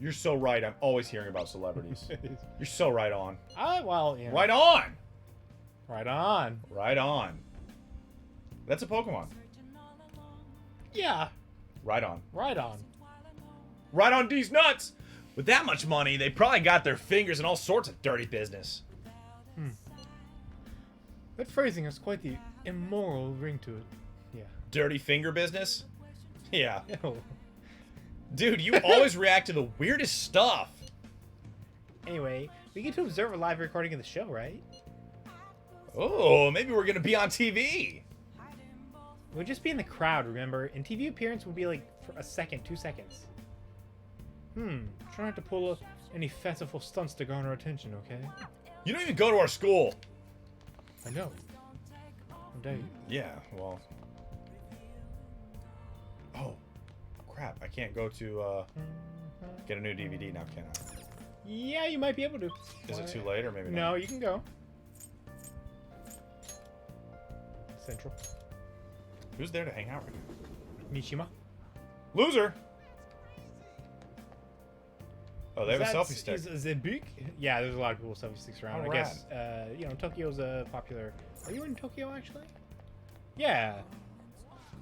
You're so right. I'm always hearing about celebrities. You're so right on. Well, you know. Right on! Right on. Right on. That's a Pokemon. Yeah. Right on. Right on. Right on these nuts! With that much money, they probably got their fingers in all sorts of dirty business. That phrasing has quite the immoral ring to it. Yeah. Dirty finger business? Yeah. Ew. Dude, you always react to the weirdest stuff. Anyway, we get to observe a live recording of the show, right? Oh, maybe we're gonna be on TV. We'll just be in the crowd, remember? And TV appearance will be like for a second, 2 seconds. Try not to pull any fanciful stunts to garner attention, okay? You don't even go to our school. I know. Indeed. Yeah, well. Oh, crap. I can't go to get a new DVD now, can I? Yeah, you might be able to. Is it too late or maybe No, not? you can go. Central. Who's there to hang out right now? Mishima. Loser! Oh, they have a selfie stick. Is it big? Yeah, there's a lot of cool selfie sticks around. Oh, I guess, you know, Tokyo's a popular... Are you in Tokyo, actually? Yeah.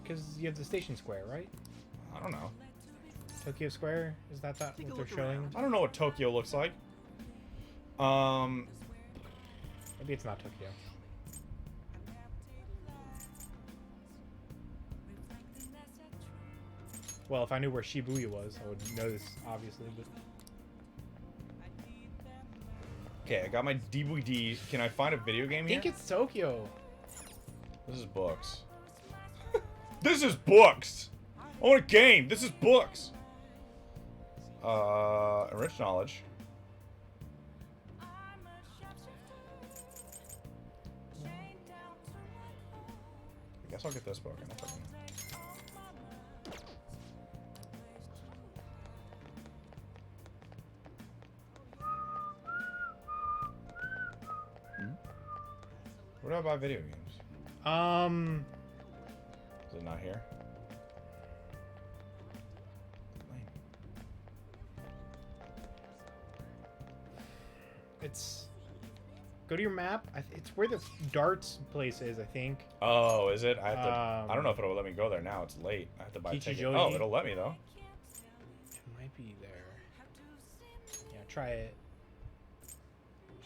Because you have the station square, right? I don't know. Tokyo Square? Is that what they're showing? I don't know what Tokyo looks like. Maybe it's not Tokyo. Well, if I knew where Shibuya was, I would know this, obviously, but... Okay, I got my DVD. Can I find a video game I here? think it's Tokyo. This is books. This is books! I want a game! This is books! Enrich knowledge. I guess I'll get this book. I don't fucking know. Where do I buy video games? Is it not here? It's... Go to your map. It's where the darts place is, I think. Oh, is it? I have to. I don't know if it'll let me go there now. It's late. I have to buy a ticket. Kichijoji. Oh, it'll let me though. It might be there. Yeah, try it.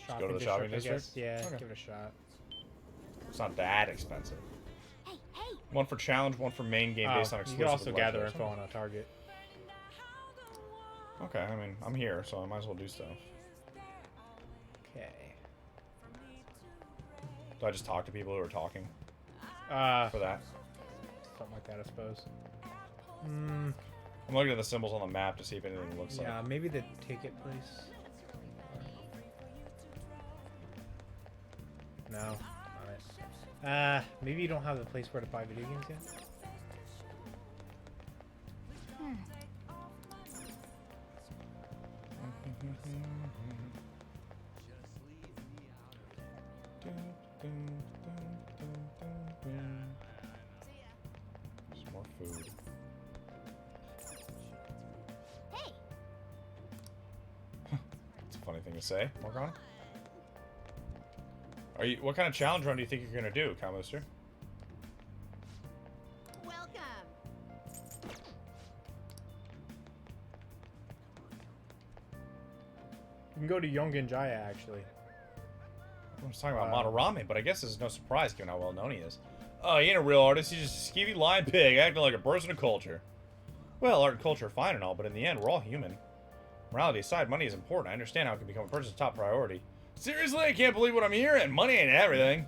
Just go to the shopping I district? guess. Yeah, Okay. give it a shot. It's not that expensive. Hey, hey! One for challenge, one for main game based on You exclusive. can also with gather Legends. info on a target. Okay, I mean, I'm here, so I might as well do stuff. Okay. Do I just talk to people who are talking Something for that? like that, I suppose. I'm looking at the symbols on the map to see if anything looks Yeah, like. maybe the ticket place. No. Alright. Maybe you don't have the place where to buy video games yet? Some more food. Hey! It's a funny thing to say, Morgana. Are you? What kind of challenge run do you think you're gonna do, Kamister? Welcome! You can go to Yongenjaya, actually. I was talking about Madarame, but I guess this is no surprise given how well known he is. Oh, he ain't a real artist. He's just a skeevy lying pig acting like a person of culture. Well, art and culture are fine and all, but in the end, we're all human. Morality aside, money is important. I understand how it can become a person's top priority. Seriously, I can't believe what I'm hearing. Money ain't everything.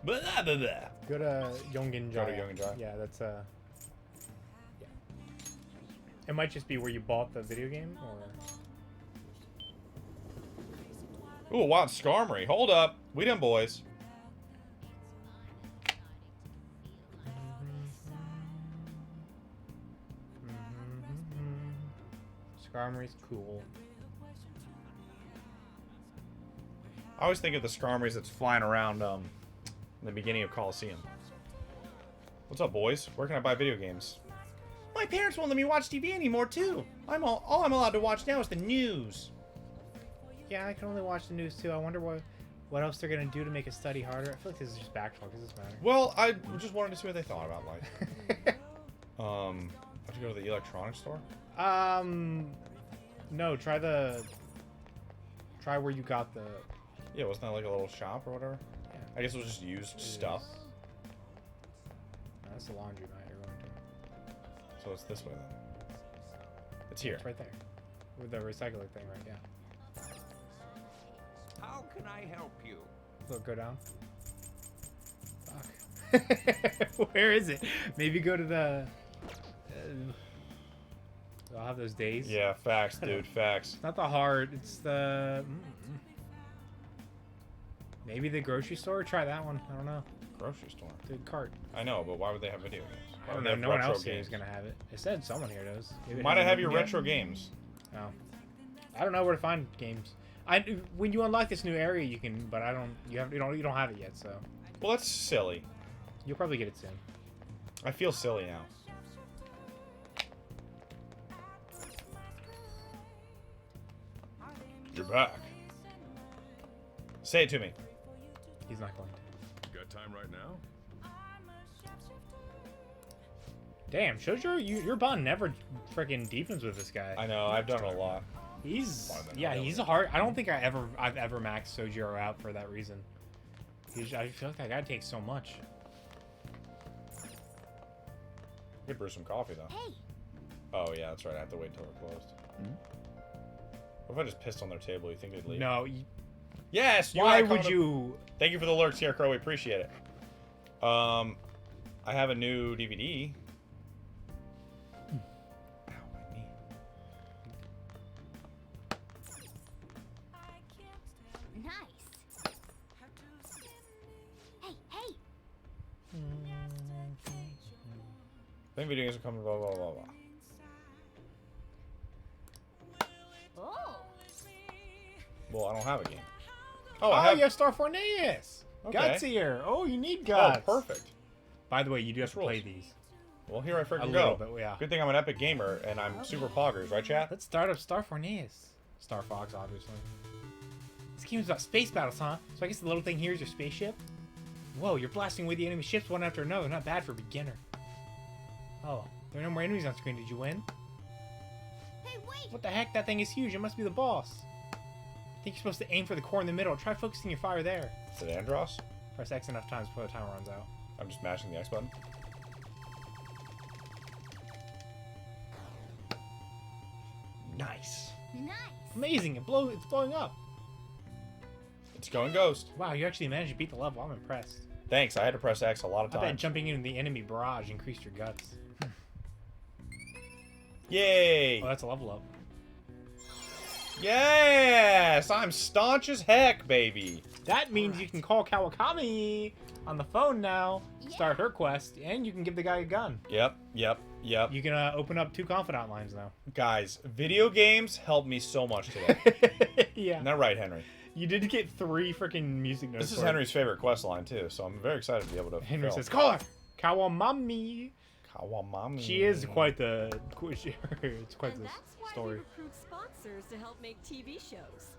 Blah, blah, blah. Go to Yongenjaya. Go to Yongenjaya. Yeah, that's It might just be where you bought the video game, or... Ooh, wow, it's Skarmory. Hold up. We done, boys. Skarmory's cool. I always think of the Skarmories that's flying around in the beginning of Coliseum. What's up, boys? Where can I buy video games? My parents won't let me watch TV anymore, too. All I'm allowed to watch now is the news. Yeah, I can only watch the news too. I wonder what else they're gonna do to make it study harder. I feel like this is just backtalk. Does this matter? Well, I just wanted to see what they thought about life. Have to go to the electronics store? No. Try where you got the. Yeah, wasn't that like a little shop or whatever? Yeah. I guess it was just used stuff. No, that's the laundry mat you're going to. So it's this way then. It's here. It's right there. With the recycler thing, right? Yeah. How can I help you? Look, go down. Fuck. Where is it? Maybe go to the... I'll have those days. Yeah, facts, dude, facts. It's not the heart, it's the... Maybe the grocery store? Try that one. I don't know. Grocery store? The cart. I know, but why would they have video games? I don't know. No one else here is going to have it. It said someone here does. Might I have your retro games? No. I don't know where to find games. When you unlock this new area, you can, but I don't. You don't have it yet, so. Well, that's silly. You'll probably get it soon. I feel silly now. You're back. Say it to me. He's not going to. Got time right now? Damn, Shoujo, your bond never freaking deepens with this guy. I know, I've done it a lot. He's he's a hard. I don't think I've ever maxed Sojiro out for that reason. I feel like that guy takes so much. Give brew some coffee though. Hey. Oh yeah, that's right. I have to wait until they're closed. What if I just pissed on their table? You think they'd leave? No. Yes. Why would you? Thank you for the lurk, Scarecrow. We appreciate it. I have a new DVD. Ow, my knee. Nice. Hey. Think video games are coming. Blah blah blah blah. Oh. Well, I don't have a game. Oh, I have... you have Star Forneus. Okay. Guts here. Oh, you need guts. Oh, perfect. By the way, you do have to Rules. play these. Well, here I freaking A go. little bit, yeah. Good thing I'm an epic gamer and I'm super poggers, right, chat? Let's start up Star Forneus. Star Fox, obviously. This game is about space battles, huh? So I guess the little thing here is your spaceship? Whoa, you're blasting away the enemy ships one after another. Not bad for a beginner. Oh, there are no more enemies on screen. Did you win? Hey, wait. What the heck? That thing is huge. It must be the boss. I think you're supposed to aim for the core in the middle. Try focusing your fire there. Is it Andros? Press X enough times before the timer runs out. I'm just mashing the X button. Nice. Nice. Amazing. It's blowing up. It's going ghost. Wow, you actually managed to beat the level. I'm impressed. Thanks. I had to press X a lot of I bet times. jumping into the enemy barrage increased your guts. Yay! Oh, that's a level up. Yes! I'm staunch as heck, baby. That means you can call Kawakami on the phone now, start her quest, and you can give the guy a gun. Yep. You can open up 2 confidant lines now. Guys, video games helped me so much today. Yeah. Isn't that right, Henry? You did get 3 freaking music notes. This is Henry's favorite quest line, too, so I'm very excited to be able to Henry fulfill. says, call her! Kawamami! Kawamami. She is quite the... It's quite And the that's why story. we recruit sponsors to help make TV shows.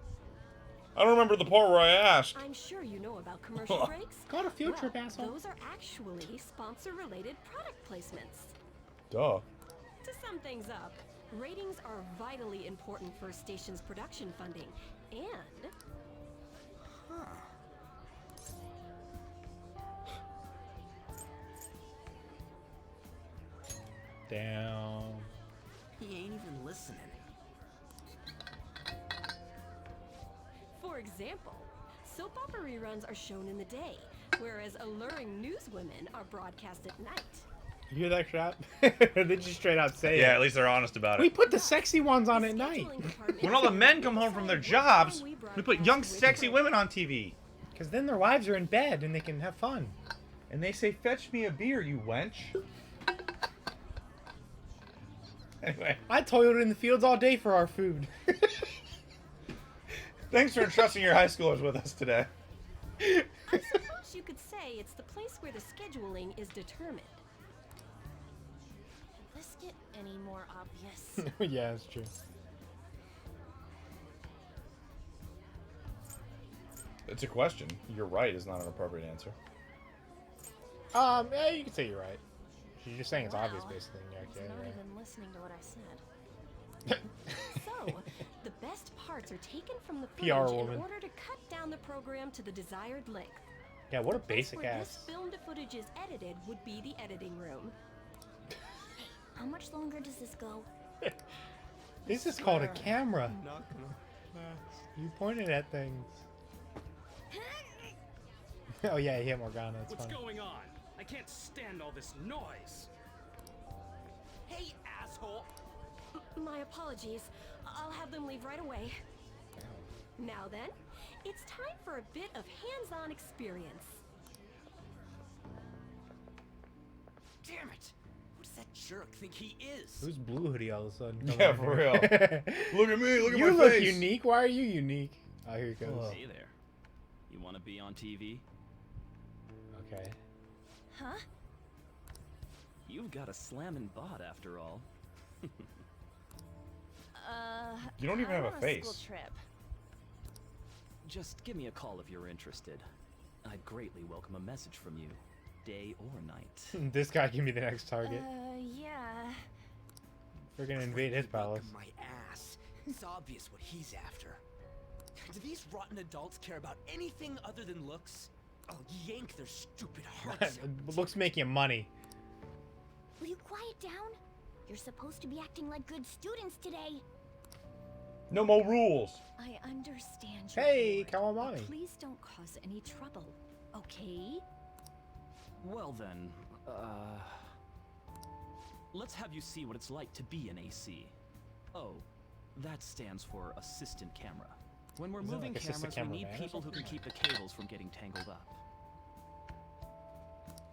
I don't remember the part where I asked. I'm sure you know about commercial breaks. Got a field Well, trip, asshole. those are actually sponsor-related product placements. Duh. To sum things up, ratings are vitally important for a station's production funding, and... Damn. He ain't even listening. For example, soap opera reruns are shown in the day, whereas alluring newswomen are broadcast at night. You hear that crap? They just straight out say Yeah, it. at least they're honest about We it. put the sexy ones on at night. When all the men come home from their jobs, we put young, sexy women on TV. Because then their wives are in bed and they can have fun. And they say, fetch me a beer, you wench. Anyway. I toiled in the fields all day for our food. Thanks for entrusting your high schoolers with us today. I suppose you could say it's the place where the scheduling is determined. Could this get any more obvious? Yeah, that's true. It's a question. You're right is not an appropriate answer. Yeah, you could say you're right. You're just saying it's obvious, basically. I was not Yeah. even listening to what I said. So, the best parts are taken from the PR footage woman. in order to cut down the program to the desired length. Yeah, what a The place basic where ass. this film to footage is edited would be the editing room. How much longer does this go? This is called a camera. I'm not gonna pass. You pointed at things. Oh yeah, he hit Morgana. It's What's funny. going on? I can't stand all this noise. Hey, asshole! My apologies. I'll have them leave right away. Now then, it's time for a bit of hands-on experience. Damn it! Who does that jerk think he is? Who's Blue Hoodie all of a sudden? Yeah, for real. Look at me, look at you my look face. unique. Why are you unique? Oh, here he goes. Hey there. You want to be on TV? Okay. Huh? You've got a slammin' bod after all. You don't even have I'm a on face. School trip. Just give me a call if you're interested. I'd greatly welcome a message from you, day or night. This guy can be the next target. Yeah. We're gonna invade his palace. My ass. It's obvious what he's after. Do these rotten adults care about anything other than looks? I'll yank their stupid hearts out. Looks making money. Will you quiet down? You're supposed to be acting like good students today. No more rules. I understand your Hey, bored, Kawamami. but please don't cause any trouble, okay? Well then, let's have you see what it's like to be an AC. Oh, that stands for assistant camera. When we're Isn't it moving like assistant cameras, we need cameraman or people who can something? keep the cables from getting tangled up.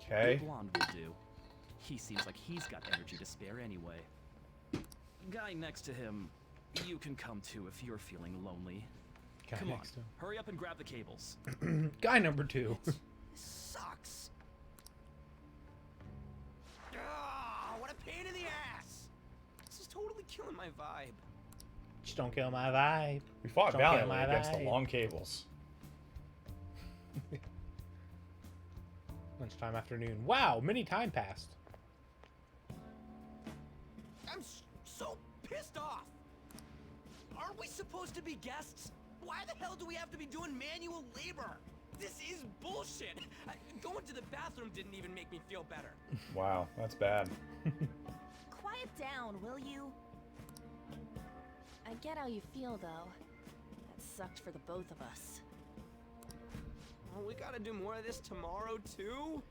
Okay. The blonde will do. He seems like he's got energy to spare anyway. Guy next to him, you can come too if you're feeling lonely. Guy Come on, next to him. hurry up and grab the cables. Guy number 2. This sucks. Ah, what a pain in the ass! This is totally killing my vibe. Just don't kill my vibe. We fought Don't kill valiantly my against the vibe. long cables. Lunchtime afternoon. Wow, many time passed. I'm so pissed off. Aren't we supposed to be guests? Why the hell do we have to be doing manual labor? This is bullshit. Going to the bathroom didn't even make me feel better. Wow, that's bad. Quiet down, will you? I get how you feel, though. That sucked for the both of us. Well, we gotta do more of this tomorrow, too?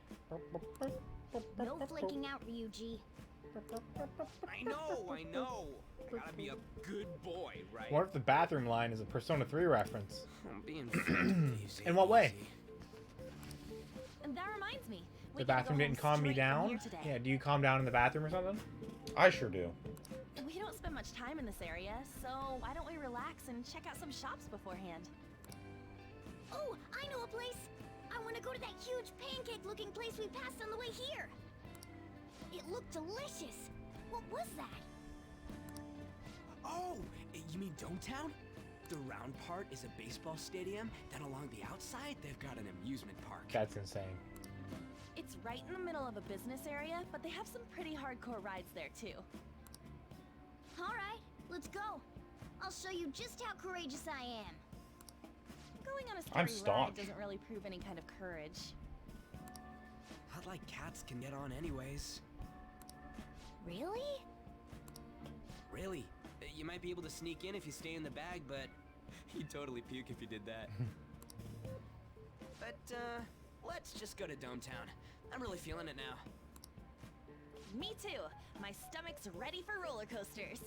No flaking out, Ryuji. I know. I gotta be a good boy, right? What if the bathroom line is a Persona 3 reference? I'm being these In what way? easy. And that reminds me. The bathroom didn't calm me down? Yeah, do you calm down in the bathroom or something? I sure do. We don't spend much time in this area, so why don't we relax and check out some shops beforehand? Oh, I know a place! I want to go to that huge pancake-looking place we passed on the way here! It looked delicious! What was that? Oh, you mean Dometown? The round part is a baseball stadium, then along the outside, they've got an amusement park. That's insane. It's right in the middle of a business area, but they have some pretty hardcore rides there, too. Alright, let's go. I'll show you just how courageous I am. Going on a I'm scary staunch. ride doesn't really prove any kind of courage. Not like cats can get on anyways. Really? Really? You might be able to sneak in if you stay in the bag, but you'd totally puke if you did that. But, let's just go to Dometown. I'm really feeling it now. Me too. My stomach's ready for roller coasters.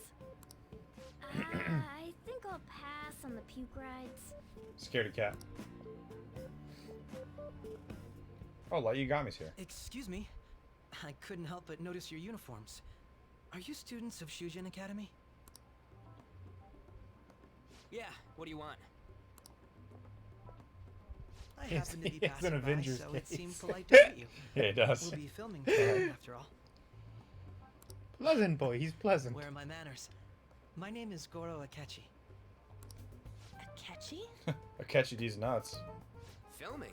I think I'll pass on the puke rides. Scaredy cat. Oh, Light Yagami's here. Excuse me. I couldn't help but notice your uniforms. Are you students of Shujin Academy? Yeah, what do you want? I happen to be It's an passing by, Avengers so it case. seemed polite to meet you. Yeah, he does. We'll be filming together after all. Pleasant boy, he's pleasant. Where are my manners? My name is Goro Akechi. Akechi? Akechi D's nuts. Filming?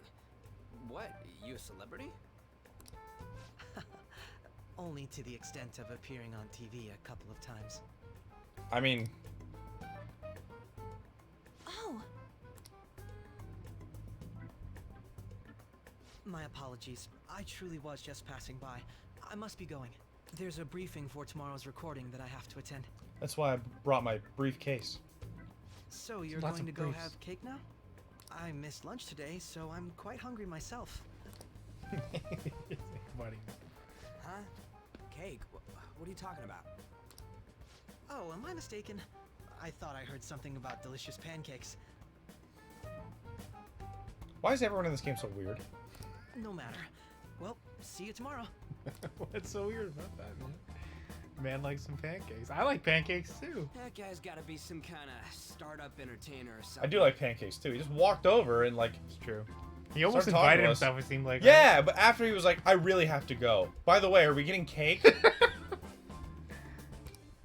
What? You a celebrity? Only to the extent of appearing on TV a couple of times. I mean, Oh, My apologies. I truly was just passing by. I must be going. There's a briefing for tomorrow's recording that I have to attend. that's why I brought my briefcase. So you're Lots going to of go briefs. have cake now? I missed lunch today, so I'm quite hungry myself. Buddy. Huh? Cake? What are you talking about? Oh, am I mistaken? I thought I heard something about delicious pancakes. Why is everyone in this game so weird? No matter. Well, see you tomorrow. What's so weird about that, man? Man likes some pancakes. I like pancakes too. That guy's gotta be some kind of startup entertainer or I something. do like pancakes too. He just walked over and like, It's true. He almost started talking invited to us. himself, it seemed like. yeah, but after he was like, I really have to go. By the way, are we getting cake?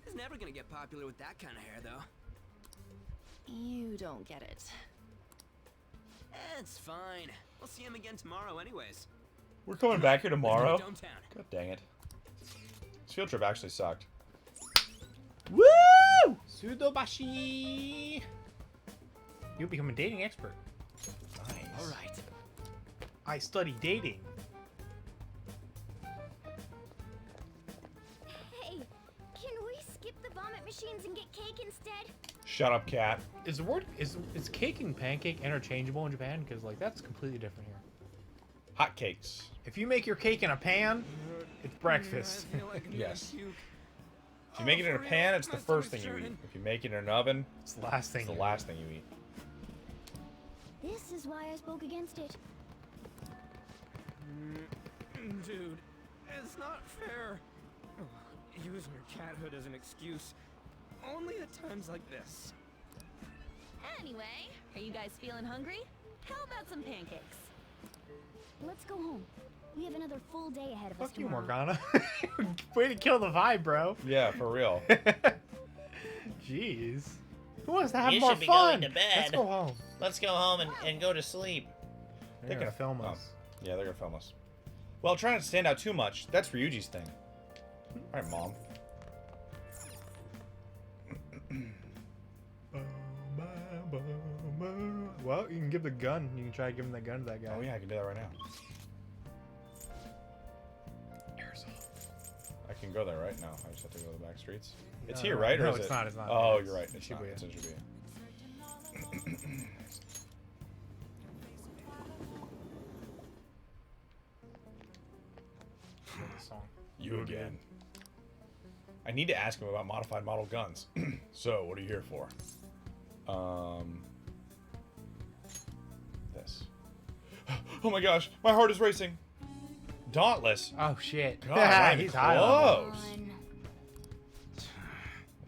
He's never gonna get popular with that kind of hair, though. you don't get it. It's fine. We'll see him again tomorrow anyways. We're coming back here tomorrow. Let's go to Dometown. God dang it. This field trip actually sucked. Woo! Sudobashi! You'll become a dating expert. Nice. All right. I study dating. Hey, can we skip the vomit machines and get cake instead? Shut up, cat. Is the word is cake and pancake interchangeable in Japan? Because like that's completely different here. Hot cakes. If you make your cake in a pan, it's breakfast. I feel like I'm gonna Yes. puke. If you make it in a for real? pan, it's the My first thing stomach's you eat. churning. If you make it in an oven, It's the last thing. it's the you last thing you eat. This is why I spoke against it. Dude, it's not fair. Using your cathood as an excuse. Only at times like this. Anyway, are you guys feeling hungry? How about some pancakes? Let's go home. We have another full day ahead of us Fuck you, tomorrow. Morgana. Way to kill the vibe, bro. Yeah, for real. Jeez. Who wants to have You more should be fun? going to bed. Let's go home. Let's go home and go to sleep. They're gonna film us. Yeah, they're gonna film us. Well, try not to stand out too much. That's Ryuji's thing. All right, Mom. Well, you can give the gun. You can try giving the gun to that guy. Oh yeah, I can do that right now. I can go there right now. I just have to go to the back streets. It's here, right? No, or is it's it? not. It's not. Oh, It's you're right. It's not. Shibuya. It's in Shibuya. The song. You again. I need to ask him about modified model guns. So, what are you here for? This. Oh my gosh, my heart is racing. Dauntless. Oh shit. God, not even he's high level. close.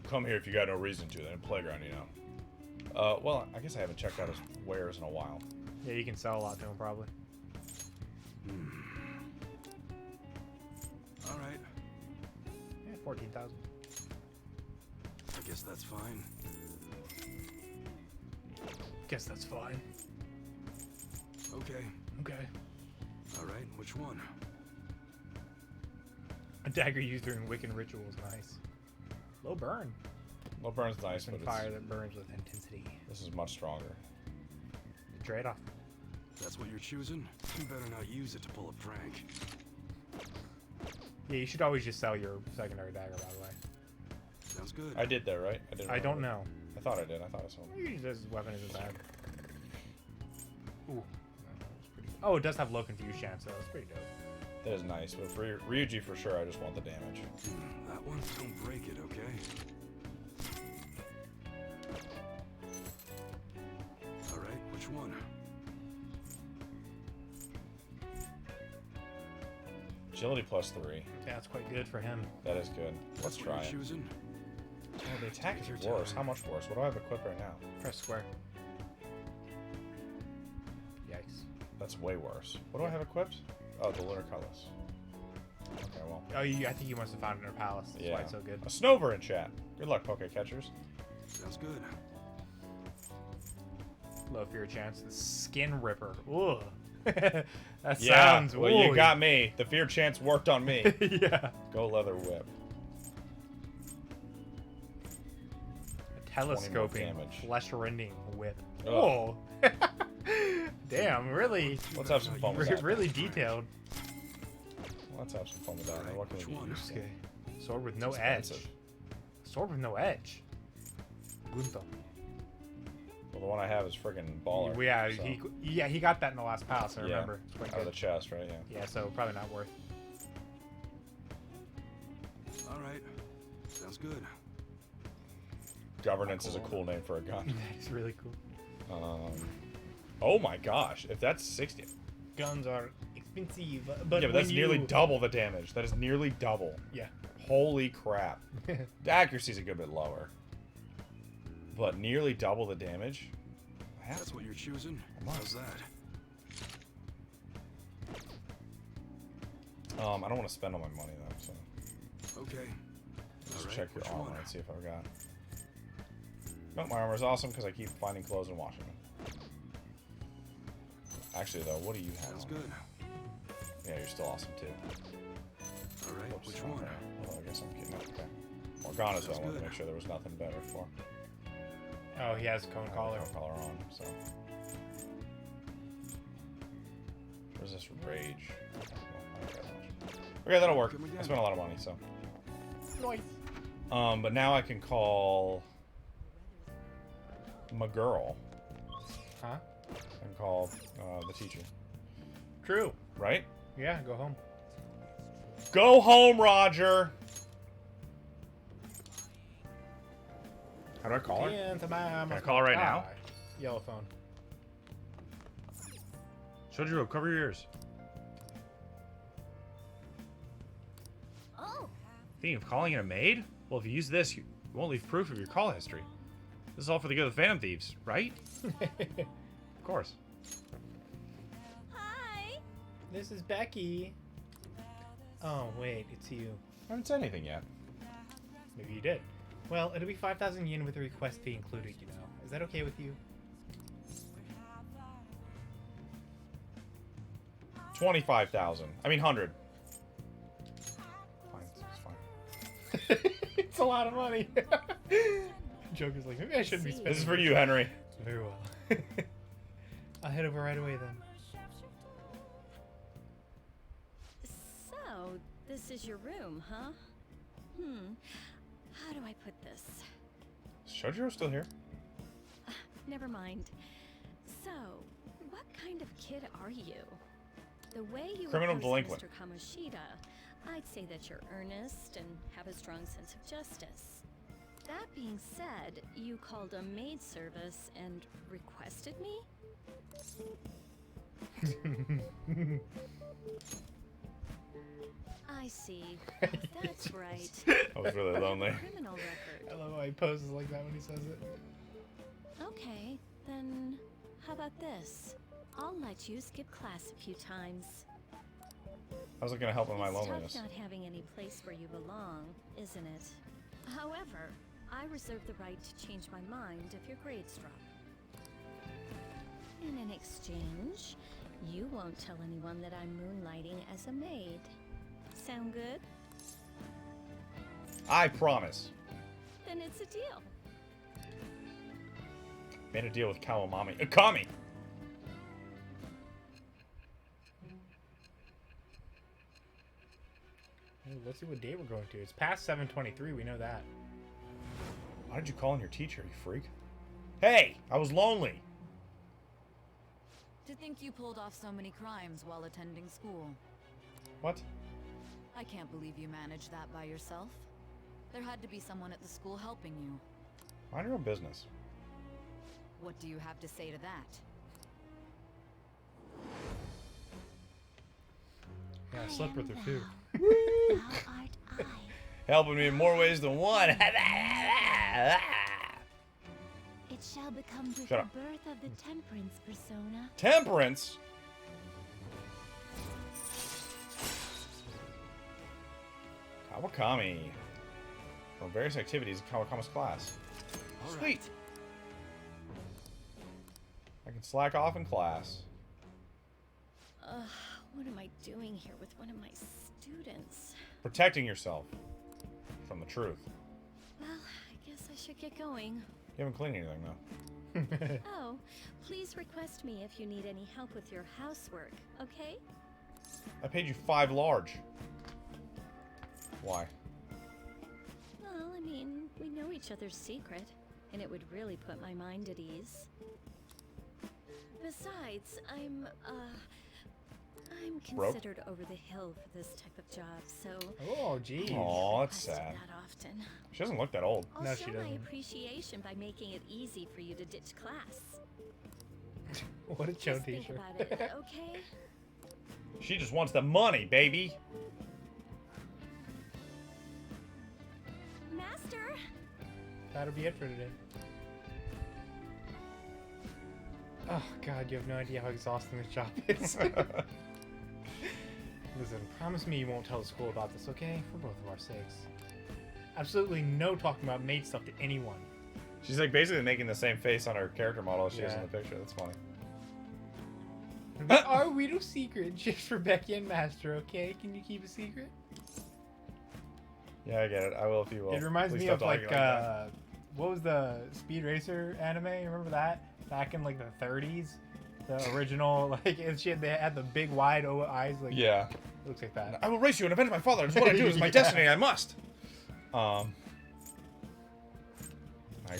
Come here if you got no reason to. Then playground, you know. Well, I guess I haven't checked out his wares in a while. Yeah, you can sell a lot to him probably. All right, Yeah, 14,000. I guess that's fine. Guess that's fine. Okay. Okay. All right, which one? A dagger used during Wiccan ritual is nice. Low burn. Low burn's nice, but And fire that burns with intensity. this is much stronger. Trade off. That's what you're choosing? You better not use it to pull a prank. Yeah, you should always just sell your secondary dagger, by the way. Sounds good. I did that, right? didn't I don't remember. know. I thought I did. I thought I sold. Usually this weapon isn't bad. Ooh. That was pretty- Oh, it does have low confuse chance, so that's pretty dope. That is nice, but for Ryuji for sure, I just want the damage. That one, don't break it, okay? All right, which one? Agility +3. Yeah, that's quite good for him. That is good. Let's What try you're it. choosing? Oh, the attack Take is your worse. time. How much worse? What do I have equipped right now? Press square. Yikes. That's way worse. What do I have equipped? Oh, the Lunar Colors. Okay, well. Oh, I think you must have found it in her palace. That's why it's so good. A Snover in chat. Good luck, Poke Catchers. Sounds good. Low fear chance. The Skin Ripper. Ooh. That Yeah, sounds. well, ooh. you got me. The fear chance worked on me. Yeah. Go Leather Whip. Telescoping, damage. flesh-rending whip. Ugh. Oh, damn! Really? Let's have some fun with that. Really detailed. Let's have some fun with that. What can we do? Okay. Sword with no It's edge. expensive. Sword with no edge. Gunto. Well, the one I have is friggin' baller. Yeah, so. he got that in the last palace. I remember. It's quite Out of the good. chest, right? Yeah. Yeah, so probably not worth. All right, sounds good. Governance is a cool name for a gun. It's really cool. Oh my gosh, if that's 60. Guns are expensive, but Yeah, but that's when nearly you- double the damage. That is nearly double. Yeah. Holy crap. The accuracy's a good bit lower. But nearly double the damage? That's what you're choosing? How's that? I don't want to spend all my money though, so. Okay. Just All right, check your which armor one? and see if I've got. Nope, my armor's awesome because I keep finding clothes and washing them. Actually though, what do you have? Sounds on? good. Yeah, you're still awesome too. All right, Whoops, which okay. one? Well, I guess I'm kidding. Okay. Morgana's Sounds I wanted to good. make sure there was nothing better for. Oh, he has a cone collar. Cone collar on, so. Where's this rage? Okay, that'll work. I spent a lot of money, so. Nice. But now I can call my girl. Huh? I can call the teacher. True. Right? Yeah, go home. Go home, Roger. How do I call her? Can I call her right now? Yellow phone. Shojiro, cover your ears. Oh, Thinking of calling in a maid? Well, if you use this, you won't leave proof of your call history. This is all for the good of the Phantom Thieves, right? Of course. hi. This is Becky. Oh, wait, it's you. I haven't said anything yet. Maybe you did. Well, it'll be 5,000 yen with the request fee included, you know. Is that okay with you? 25,000. I mean, 100. Fine, it's fine. It's a lot of money. Joker's like, maybe I shouldn't be spending This is for you, Henry. Very well. I'll head over right away then. So, this is your room, huh? How do I put this? Is Shojiro still here? Never mind. So, what kind of kid are you? The way you Criminal approach delinquent. Mr. Kamoshida, I'd say that you're earnest and have a strong sense of justice. That being said, you called a maid service and requested me? I see. That's right. I was really lonely. Criminal record. I love how he poses like that when he says it. Okay, then how about this? I'll let you skip class a few times. How's it gonna help with my It's loneliness? tough not having any place where you belong, isn't it? However, I reserve the right to change my mind if your grades drop. And in exchange, you won't tell anyone that I'm moonlighting as a maid. Sound good? I promise. Then it's a deal. Made a deal with Kawamami. Kami! Ooh, let's see what day we're going to. It's past 7:23. We know that. Why did you call in your teacher, you freak? Hey! I was lonely! To think you pulled off so many crimes while attending school. What? I can't believe you managed that by yourself. There had to be someone at the school helping you. Mind your own business. What do you have to say to that? Yeah, I slept with her too. Thou art I. Helping me in more ways than one. It shall become with Shut the up. birth of the temperance persona. Temperance? Kawakami. From various activities in Kawakami's class. Sweet. I can slack off in class. What am I doing here with one of my students? Protecting yourself from the truth. Well, I guess I should get going. You haven't cleaned anything, though. Oh, please request me if you need any help with your housework, okay? I paid you 5 large. Why? Well, I mean, we know each other's secret, and it would really put my mind at ease. Besides, I'm Broke? considered over the hill for this type of job, so Oh, geez. Aw, that's requested sad. that often. She doesn't look that old. I'll No, show she my doesn't. appreciation by making it easy for you to ditch class. What a Joe Just think t-shirt. about it, okay? She just wants the money, baby. Master! That'll be it for today. Oh god, you have no idea how exhausting this job is. Listen, promise me you won't tell the school about this, okay? For both of our sakes. Absolutely no talking about maid stuff to anyone. She's like basically making the same face on her character model as she is in Yeah. the picture. That's funny. But our little secret, just for Becky and Master, okay? Can you keep a secret? Yeah, I get it. I will if you will. It reminds Please me stop of talking like, that. what was the Speed Racer anime? Remember that? Back in like the 30s? The original, like, and shit, they had the big wide eyes. Like, Yeah. It looks like that. I will race you and avenge my father. It's what I do. It's my Yeah. destiny. I must. I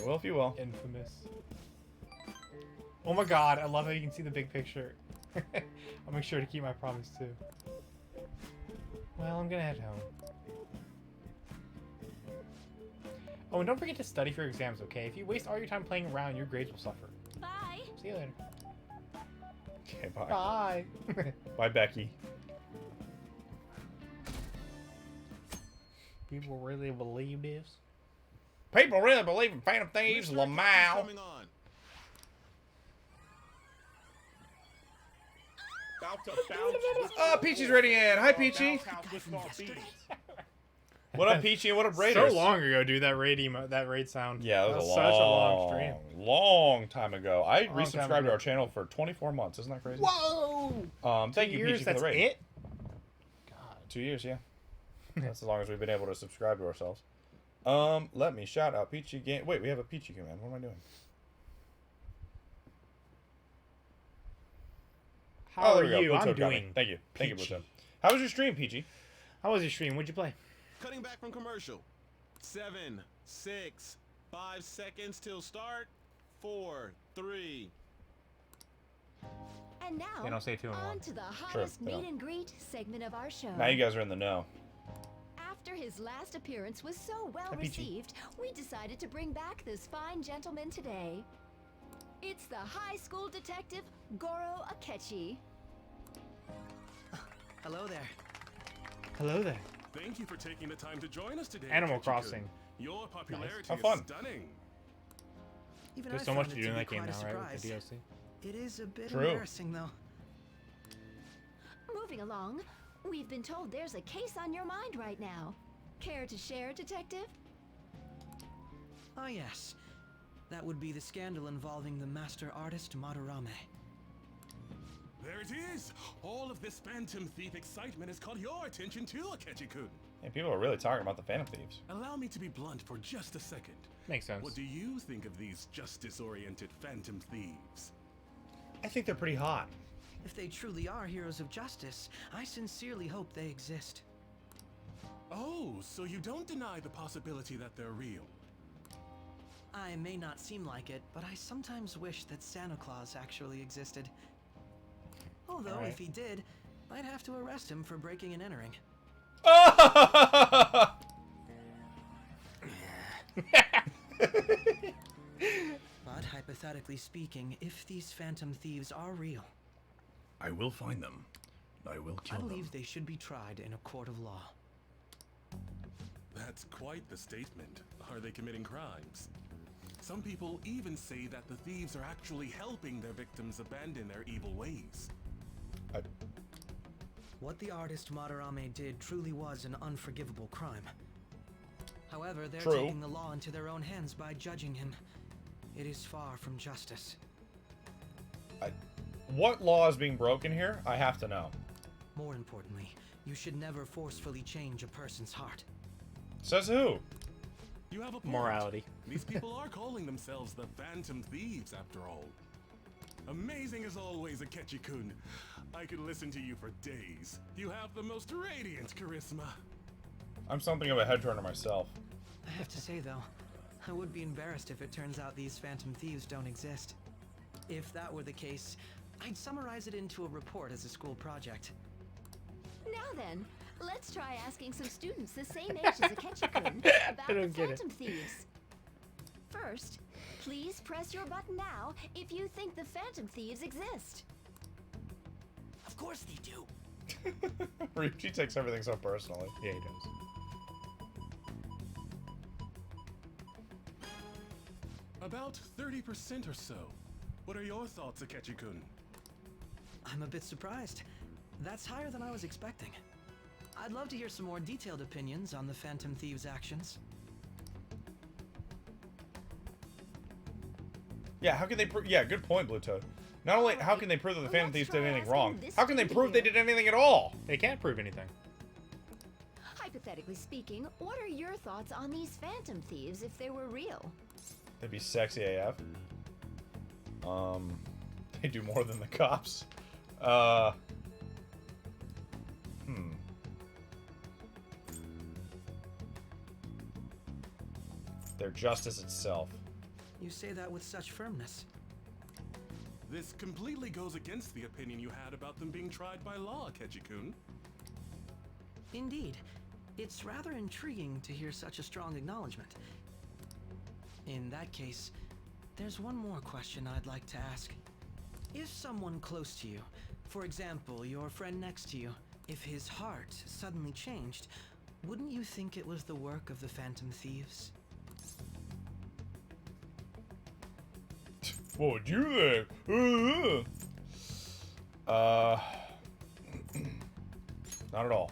will if you will. Infamous. Oh my god, I love how you can see the big picture. I'll make sure to keep my promise too. Well, I'm gonna head home. Oh, and don't forget to study for your exams, okay? If you waste all your time playing around, your grades will suffer. Bye! See you later. Okay, bye. Bye! Bye, Becky. People really believe this? People really believe in Phantom Thieves, Lamau. Peachy's ready in. Hi, Peachy. What up, Peachy? And what up, Raiders? So long ago, dude, that raid sound. Yeah, that was such a long stream. long time ago. I Long time resubscribed ago. to our channel for 24 months. Isn't that crazy? Whoa! Thank 2 you, years, Peachy, for the that's raid. it? 2 years, yeah. That's as long as we've been able to subscribe to ourselves. Let me shout out Peachy game. Wait, we have a Peachy command. What am I doing? How there are we go. you? Bluetooth I'm got me. doing Thank you. Thank you, peachy. Bluetooth. How was your stream, Peachy? How was your stream? What'd you play? Cutting back from commercial. 7, 6, 5 seconds till start. 4, 3. And now, They don't say 2 and 1. on to the hottest they meet don't. and greet segment of our show. Now you guys are in the know. After his last appearance was so well Peachy. received, we decided to bring back this fine gentleman today. It's the high school detective, Goro Akechi. Hello there. Hello there. Thank you for taking the time to join us today. Animal Akechi-kun. Crossing. Your popularity Have is fun. stunning. Even There's I so much found to it do in be that game quite now, a right? With the surprise. DLC. It is a bit True. embarrassing, though. Moving along, we've been told there's a case on your mind right now. Care to share, detective? Ah, yes. That would be the scandal involving the master artist Madarame. There it is. All of this Phantom Thief excitement has caught your attention too, Akechi-kun. And people are really talking about the Phantom Thieves. Allow me to be blunt for just a second. Makes sense. What do you think of these justice-oriented Phantom Thieves? I think they're pretty hot. If they truly are heroes of justice, I sincerely hope they exist. Oh, so you don't deny the possibility that they're real? I may not seem like it, but I sometimes wish that Santa Claus actually existed. Although, Alright. if he did, I'd have to arrest him for breaking and entering. But hypothetically speaking, if these phantom thieves are real, I will find them. I will kill I them. believe they should be tried in a court of law. That's quite the statement. Are they committing crimes? Some people even say that the thieves are actually helping their victims abandon their evil ways. What the artist Madarame did truly was an unforgivable crime. However, they're True. taking the law into their own hands by judging him. It is far from justice. What law is being broken here? I have to know. More importantly, you should never forcefully change a person's heart. Says who? You have a point. Morality. These people are calling themselves the Phantom Thieves, after all. Amazing as always, Akechi-kun. I could listen to you for days. You have the most radiant charisma. I'm something of a head turner myself. I have to say, though, I would be embarrassed if it turns out these phantom thieves don't exist. If that were the case, I'd summarize it into a report as a school project. Now then, let's try asking some students the same age as Akechi-kun about the Phantom Thieves. First, please press your button now if you think the Phantom Thieves exist. Of course they do. Ryuichi takes everything so personally. Yeah, he does. About 30% or so. What are your thoughts, Akechi-kun? I'm a bit surprised. That's higher than I was expecting. I'd love to hear some more detailed opinions on the Phantom Thieves' actions. Yeah, how can they prove? Yeah, good point, Blue Toad. Not only how can they prove that the Phantom Thieves did anything wrong, how can they prove they did anything at all? They can't prove anything. Hypothetically speaking, what are your thoughts on these Phantom Thieves if they were real? They'd be sexy AF. They do more than the cops. They're justice itself. You say that with such firmness. This completely goes against the opinion you had about them being tried by law, Akechi-kun. Indeed. It's rather intriguing to hear such a strong acknowledgement. In that case, there's one more question I'd like to ask. If someone close to you, for example, your friend next to you, if his heart suddenly changed, wouldn't you think it was the work of the Phantom Thieves? What would you think? Not at all.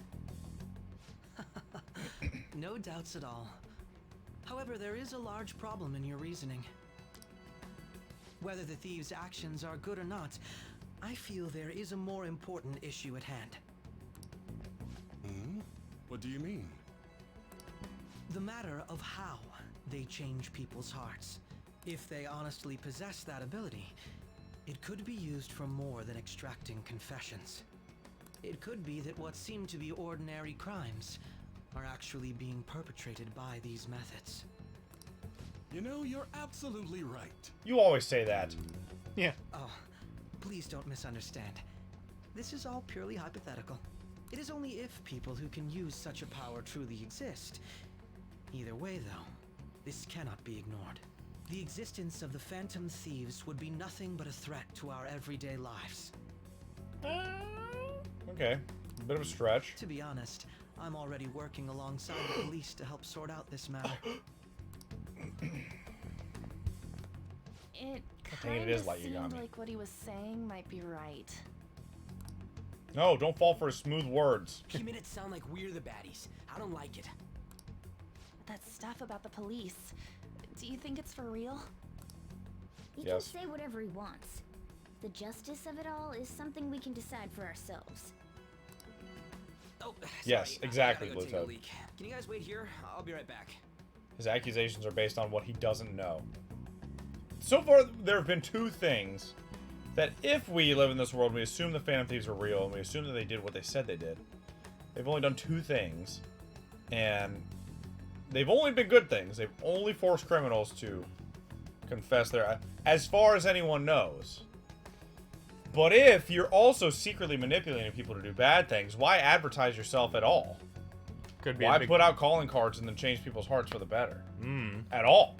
No doubts at all. However, there is a large problem in your reasoning. Whether the thieves' actions are good or not, I feel there is a more important issue at hand. Hmm? What do you mean? The matter of how they change people's hearts. If they honestly possess that ability, it could be used for more than extracting confessions. It could be that what seem to be ordinary crimes are actually being perpetrated by these methods. You know, you're absolutely right. You always say that. Yeah. Oh, please don't misunderstand. This is all purely hypothetical. It is only if people who can use such a power truly exist. Either way, though, this cannot be ignored. The existence of the Phantom Thieves would be nothing but a threat to our everyday lives. Okay, a bit of a stretch. To be honest, I'm already working alongside the police to help sort out this matter. It think it kind is of like you got seemed me. like what he was saying might be right. No, don't fall for his smooth words. You made it sound like we're the baddies. I don't like it. That stuff about the police, do you think it's for real? He Yes. can say whatever he wants. The justice of it all is something we can decide for ourselves. Oh, Yes, sorry, exactly, I gotta go Blue take a Toad. leak. Can you guys wait here? I'll be right back. His accusations are based on what he doesn't know. So far, there have been two things that if we live in this world, we assume the Phantom Thieves are real, and we assume that they did what they said they did. They've only done two things, and they've only been good things. They've only forced criminals to confess their... as far as anyone knows. But if you're also secretly manipulating people to do bad things, why advertise yourself at all? Could be. Why put out calling cards and then change people's hearts for the better? Mm. At all.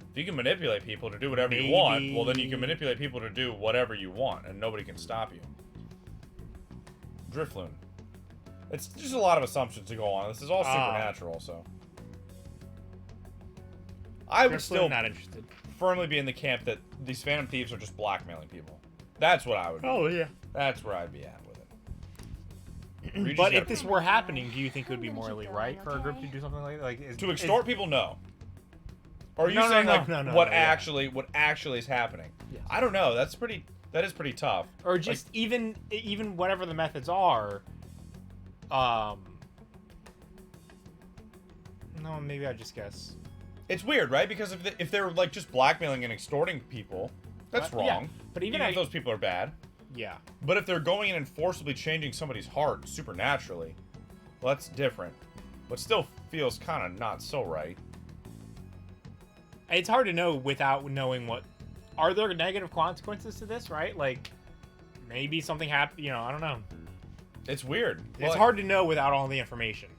If you can manipulate people to do whatever you want, well then you can manipulate people to do whatever you want, and nobody can stop you. Drifloon. It's just a lot of assumptions to go on. This is all supernatural, so. I would still not interested. Firmly be in the camp that these Phantom Thieves are just blackmailing people. That's what I would do. Oh, yeah. That's where I'd be at with it. But if this were happening, do you think it would be morally right for a group to do something like that? To extort people, no. Or are you saying what actually is happening? Yes. I don't know. That is pretty tough. Or just even whatever the methods are. No, maybe I just guess. It's weird, right? Because if they're like just blackmailing and extorting people, that's wrong. Yeah. But even if those people are bad. Yeah. But if they're going in and forcibly changing somebody's heart supernaturally, well, that's different. But still feels kind of not so right. It's hard to know without knowing what. Are there negative consequences to this, right? Like, maybe something happened. I don't know. It's weird. It's hard to know without all the information.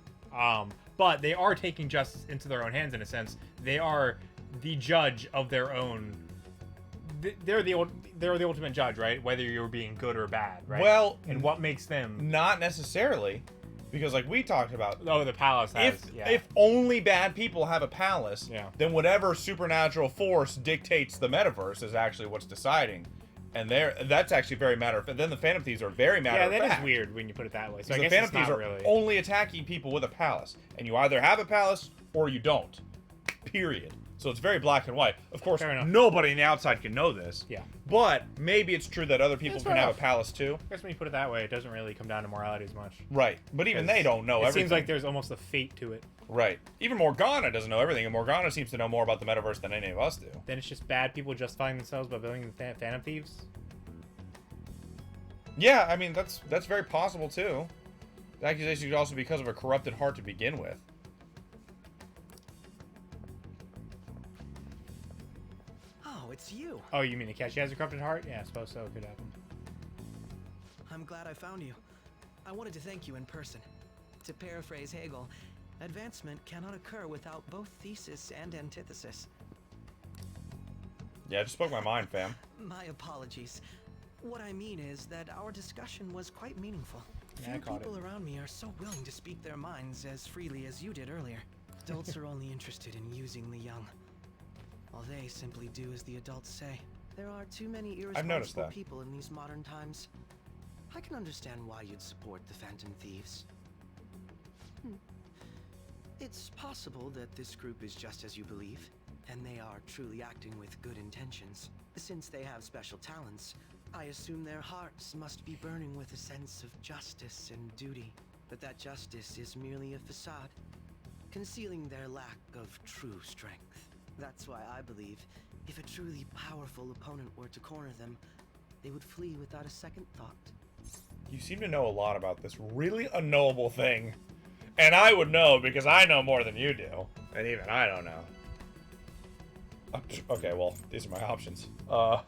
But they are taking justice into their own hands in a sense. They are the judge of their own. They're the ultimate judge, right? Whether you're being good or bad, right? Well, and what makes them not necessarily, because like we talked about. Oh, the palace has. If only bad people have a palace, yeah. Then whatever supernatural force dictates the metaverse is actually what's deciding. And that's actually very matter of fact. Then the Phantom Thieves are very matter of fact. Yeah, that is weird when you put it that way. So I the guess Phantom it's Thieves not are really only attacking people with a palace, and you either have a palace or you don't. Period. So it's very black and white. Of course, nobody on the outside can know this. Yeah. But maybe it's true that other people can have a palace too. I guess when you put it that way, it doesn't really come down to morality as much. Right. But even they don't know everything. It seems like there's almost a fate to it. Right. Even Morgana doesn't know everything, and Morgana seems to know more about the metaverse than any of us do. Then it's just bad people justifying themselves by building the Phantom Thieves? Yeah, I mean, that's very possible too. The accusation could also be because of a corrupted heart to begin with. Oh, it's you. Oh, you mean the cat? She has a corrupted heart? Yeah, I suppose so. It could happen. I'm glad I found you. I wanted to thank you in person. To paraphrase Hegel, advancement cannot occur without both thesis and antithesis. Yeah, I just spoke my mind, fam. My apologies. What I mean is that our discussion was quite meaningful. Yeah, Few people around me are so willing to speak their minds as freely as you did earlier. Adults are only interested in using the young. While they simply do as the adults say. There are too many irresponsible people in these modern times. I can understand why you'd support the Phantom Thieves. It's possible that this group is just as you believe, and they are truly acting with good intentions. Since they have special talents, I assume their hearts must be burning with a sense of justice and duty. But that justice is merely a facade, concealing their lack of true strength. That's why I believe if a truly powerful opponent were to corner them, they would flee without a second thought. You seem to know a lot about this really unknowable thing. And I would know because I know more than you do. And even I don't know. Okay, well, these are my options. So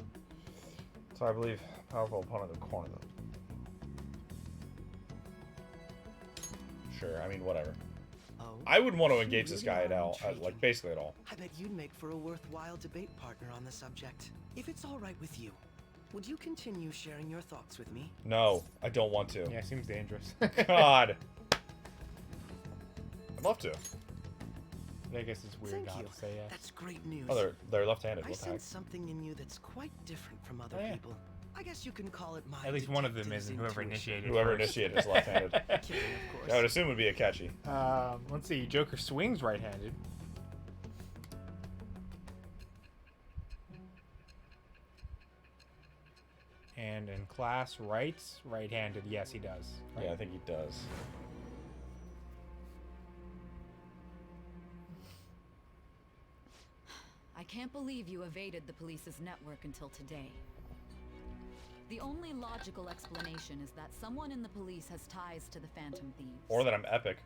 I believe powerful opponent would corner them. Sure, I mean, whatever. I wouldn't want to engage this guy at all, like basically at all. I bet you'd make for a worthwhile debate partner on the subject. If it's all right with you, would you continue sharing your thoughts with me? No, I don't want to. Yeah, it seems dangerous. God. I'd love to. I guess it's weird not to say yes. That's great news. Oh, they're left-handed. I What the heck? sense something in you that's quite different from other people. I guess you can call it my. At least one of them is, and whoever initiated. Whoever initiated is left-handed. Kidding, of course. I would assume it would be a catchy. Let's see. Joker swings right-handed. And in class, writes right-handed. Yes, he does. Right. Yeah, I think he does. I can't believe you evaded the police's network until today. The only logical explanation is that someone in the police has ties to the Phantom Thieves. Or that I'm epic.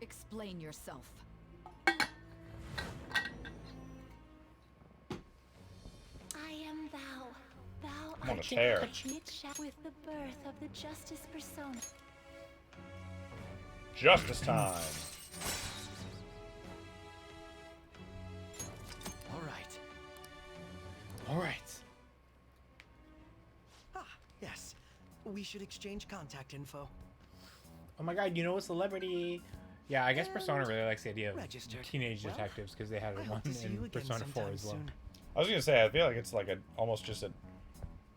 Explain yourself. I am thou. Thou Come on, his hair. With the birth of the Justice persona. Justice time. All right. All right. Ah, yes. We should exchange contact info. Oh my god, you know a celebrity? Yeah, I guess Persona really likes the idea of Registered. teenage Well, detectives because they had I hope one to see you in again Persona 4 sometime as well. soon. I was gonna say, I feel like it's like almost just a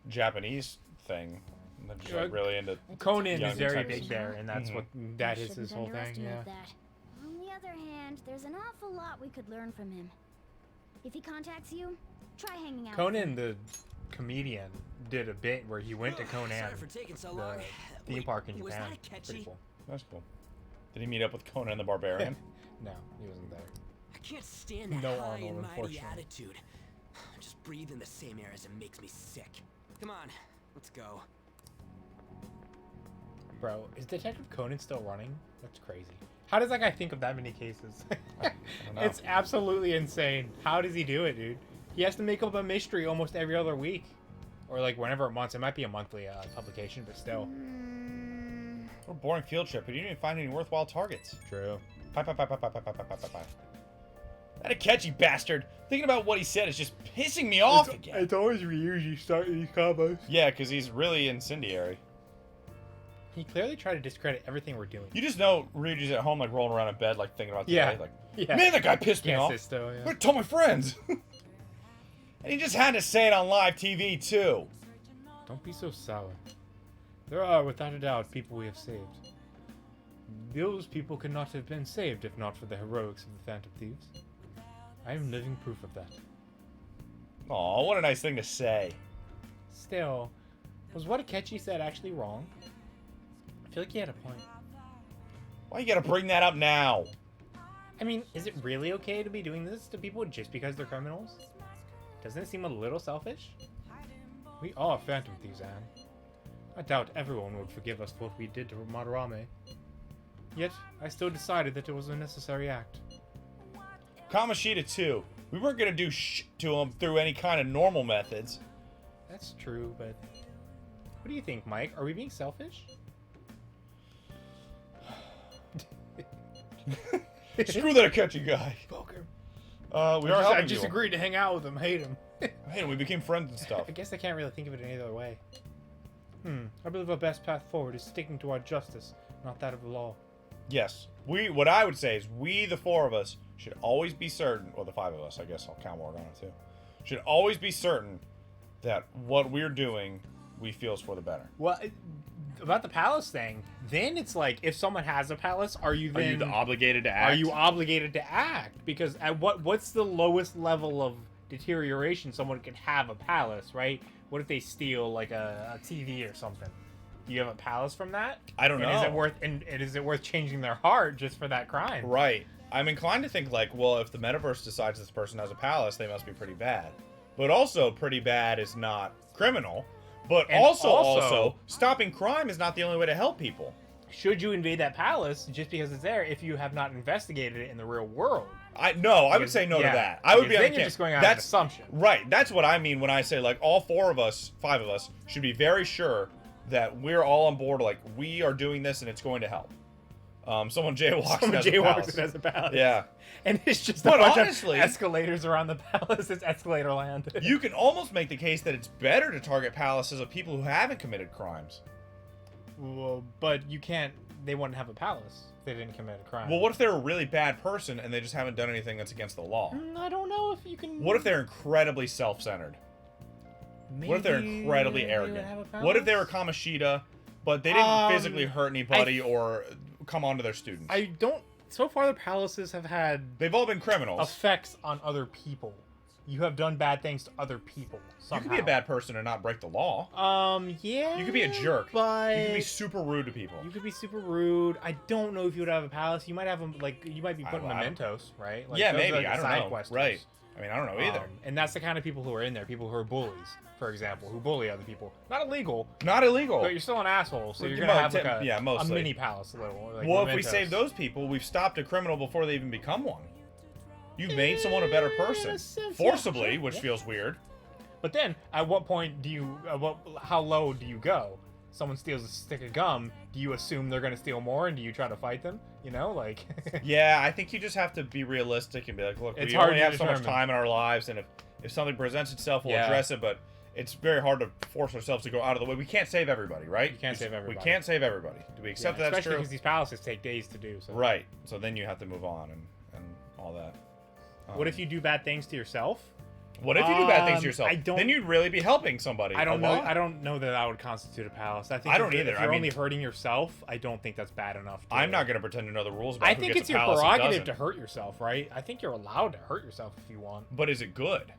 Japanese thing. They're just like really into Conan young is very detectives. big there, and that's what that is his whole thing. Underestimate Yeah. that. On the other hand, there's an awful lot we could learn from him. If he contacts you, try hanging out. Conan the comedian did a bit where he went to Conan, Sorry for taking so long. the theme park in Was Japan. that a catchy? Pretty cool. That's cool. Did he meet up with Conan the Barbarian? No, he wasn't there. I can't stand that No high Arnold, and mighty unfortunately. attitude. Just breathing the same air as it makes me sick. Come on, let's go. Bro, is Detective Conan still running? That's crazy. How does that guy think of that many cases? I don't know. It's absolutely insane. How does he do it, dude? He has to make up a mystery almost every other week. Or like whenever it months. It might be a monthly publication, but still. What a boring field trip, but you didn't even find any worthwhile targets. True. Bye. That Akechi bastard. Thinking about what he said is just pissing me off again. It's always Ryuji starting these combos. Yeah, because he's really incendiary. He clearly tried to discredit everything we're doing. You just know Ryuji's at home, like rolling around in bed, like thinking about the Yeah. day, like, Yeah. man, that guy pissed me Can't off. sit still, yeah. I'm gonna tell my friends. And he just had to say it on live TV too. Don't be so sour. There are, without a doubt, people we have saved. Those people could not have been saved if not for the heroics of the Phantom Thieves. I am living proof of that. Aw, what a nice thing to say. Still, was what Akechi said actually wrong? I feel like he had a point. Why you gotta bring that up now? I mean, is it really okay to be doing this to people just because they're criminals? Doesn't it seem a little selfish? We are Phantom Thieves, Anne. I doubt everyone would forgive us for what we did to Madarame. Yet, I still decided that it was a necessary act. Kamoshida too. We weren't gonna do to him through any kind of normal methods. That's true, but... What do you think, Mike? Are we being selfish? Screw that Akechi guy. Poker. We are helping I just you. agreed to hang out with him, hate him. Hey, we became friends and stuff. I guess I can't really think of it any other way. I believe our best path forward is sticking to our justice, not that of the law. Yes. What I would say is we, the four of us, should always be certain, or the five of us, I guess I'll count Morgana too, should always be certain that what we're doing, we feel is for the better. Well, about the palace thing, then it's like, if someone has a palace, are you obligated to act? Are you obligated to act? Because at what's the lowest level of deterioration someone could have a palace, right? What if they steal like a TV or something? Do you have a palace from that? I don't know. Is it worth changing their heart just for that crime? Right. I'm inclined to think like, well, if the metaverse decides this person has a palace, they must be pretty bad. But also, pretty bad is not criminal. But And also, stopping crime is not the only way to help people. Should you invade that palace just because it's there if you have not investigated it in the real world? I would say no to that. I would be on then the you're camp. just going on an assumption. Right. That's what I mean when I say like all four of us, five of us, should be very sure that we're all on board. Like we are doing this and it's going to help. Someone jaywalks. Someone jaywalks and has a palace. Yeah. And it's just But a bunch honestly, of escalators around the palace. It's escalator land. You can almost make the case that it's better to target palaces of people who haven't committed crimes. Well, but you can't. They wouldn't have a palace if they didn't commit a crime. Well, what if they're a really bad person and they just haven't done anything that's against the law? I don't know if you can. What if they're incredibly self-centered? What if they're incredibly they would arrogant? have a What if they palace? were Kamoshida, but they didn't physically hurt anybody or come on to their students? I don't. So far, the palaces have had. They've all been criminals. Effects on other people. You have done bad things to other people. Somehow. You could be a bad person and not break the law. Yeah. You could be a jerk. But you could be super rude to people. You could be super rude. I don't know if you would have a palace. You might have them like you might be putting mementos, right? Like, yeah, those are, maybe. like, the I don't side know. questers. Right. I mean, I don't know either. And that's the kind of people who are in there. People who are bullies, for example, who bully other people. Not illegal. Not illegal. But you're still an asshole, so you're Well, gonna have like a mostly. mini palace, a little. Like well, if we mementos. save those people, we've stopped a criminal before they even become one. You've made someone a better person. sense, Forcibly, yeah, which yeah. feels weird. But then, at what point do you? How low do you go? Someone steals a stick of gum. Do you assume they're gonna steal more, and do you try to fight them? You know, like. Yeah, I think you just have to be realistic and be like, look, It's we hard only to have so much determine. time in our lives, and if something presents itself, we'll Yeah. address it. But it's very hard to force ourselves to go out of the way. We can't save everybody, right? You can't save everybody. We can't save everybody. Do we accept that that's especially true? because these palaces take days to do. So. Right. So then you have to move on and all that. What if you do bad things to yourself? What if you do bad things to Um, yourself? I don't- Then you'd really be helping somebody. I don't a know. lot. I don't know that that would constitute a palace. I think I don't if, either. If I you're mean- only hurting yourself, I don't think that's bad enough. I'm not going to pretend to know the rules about I who think gets it's a your palace and prerogative doesn't. to hurt yourself, right? I think you're allowed to hurt yourself if you want. But is it good?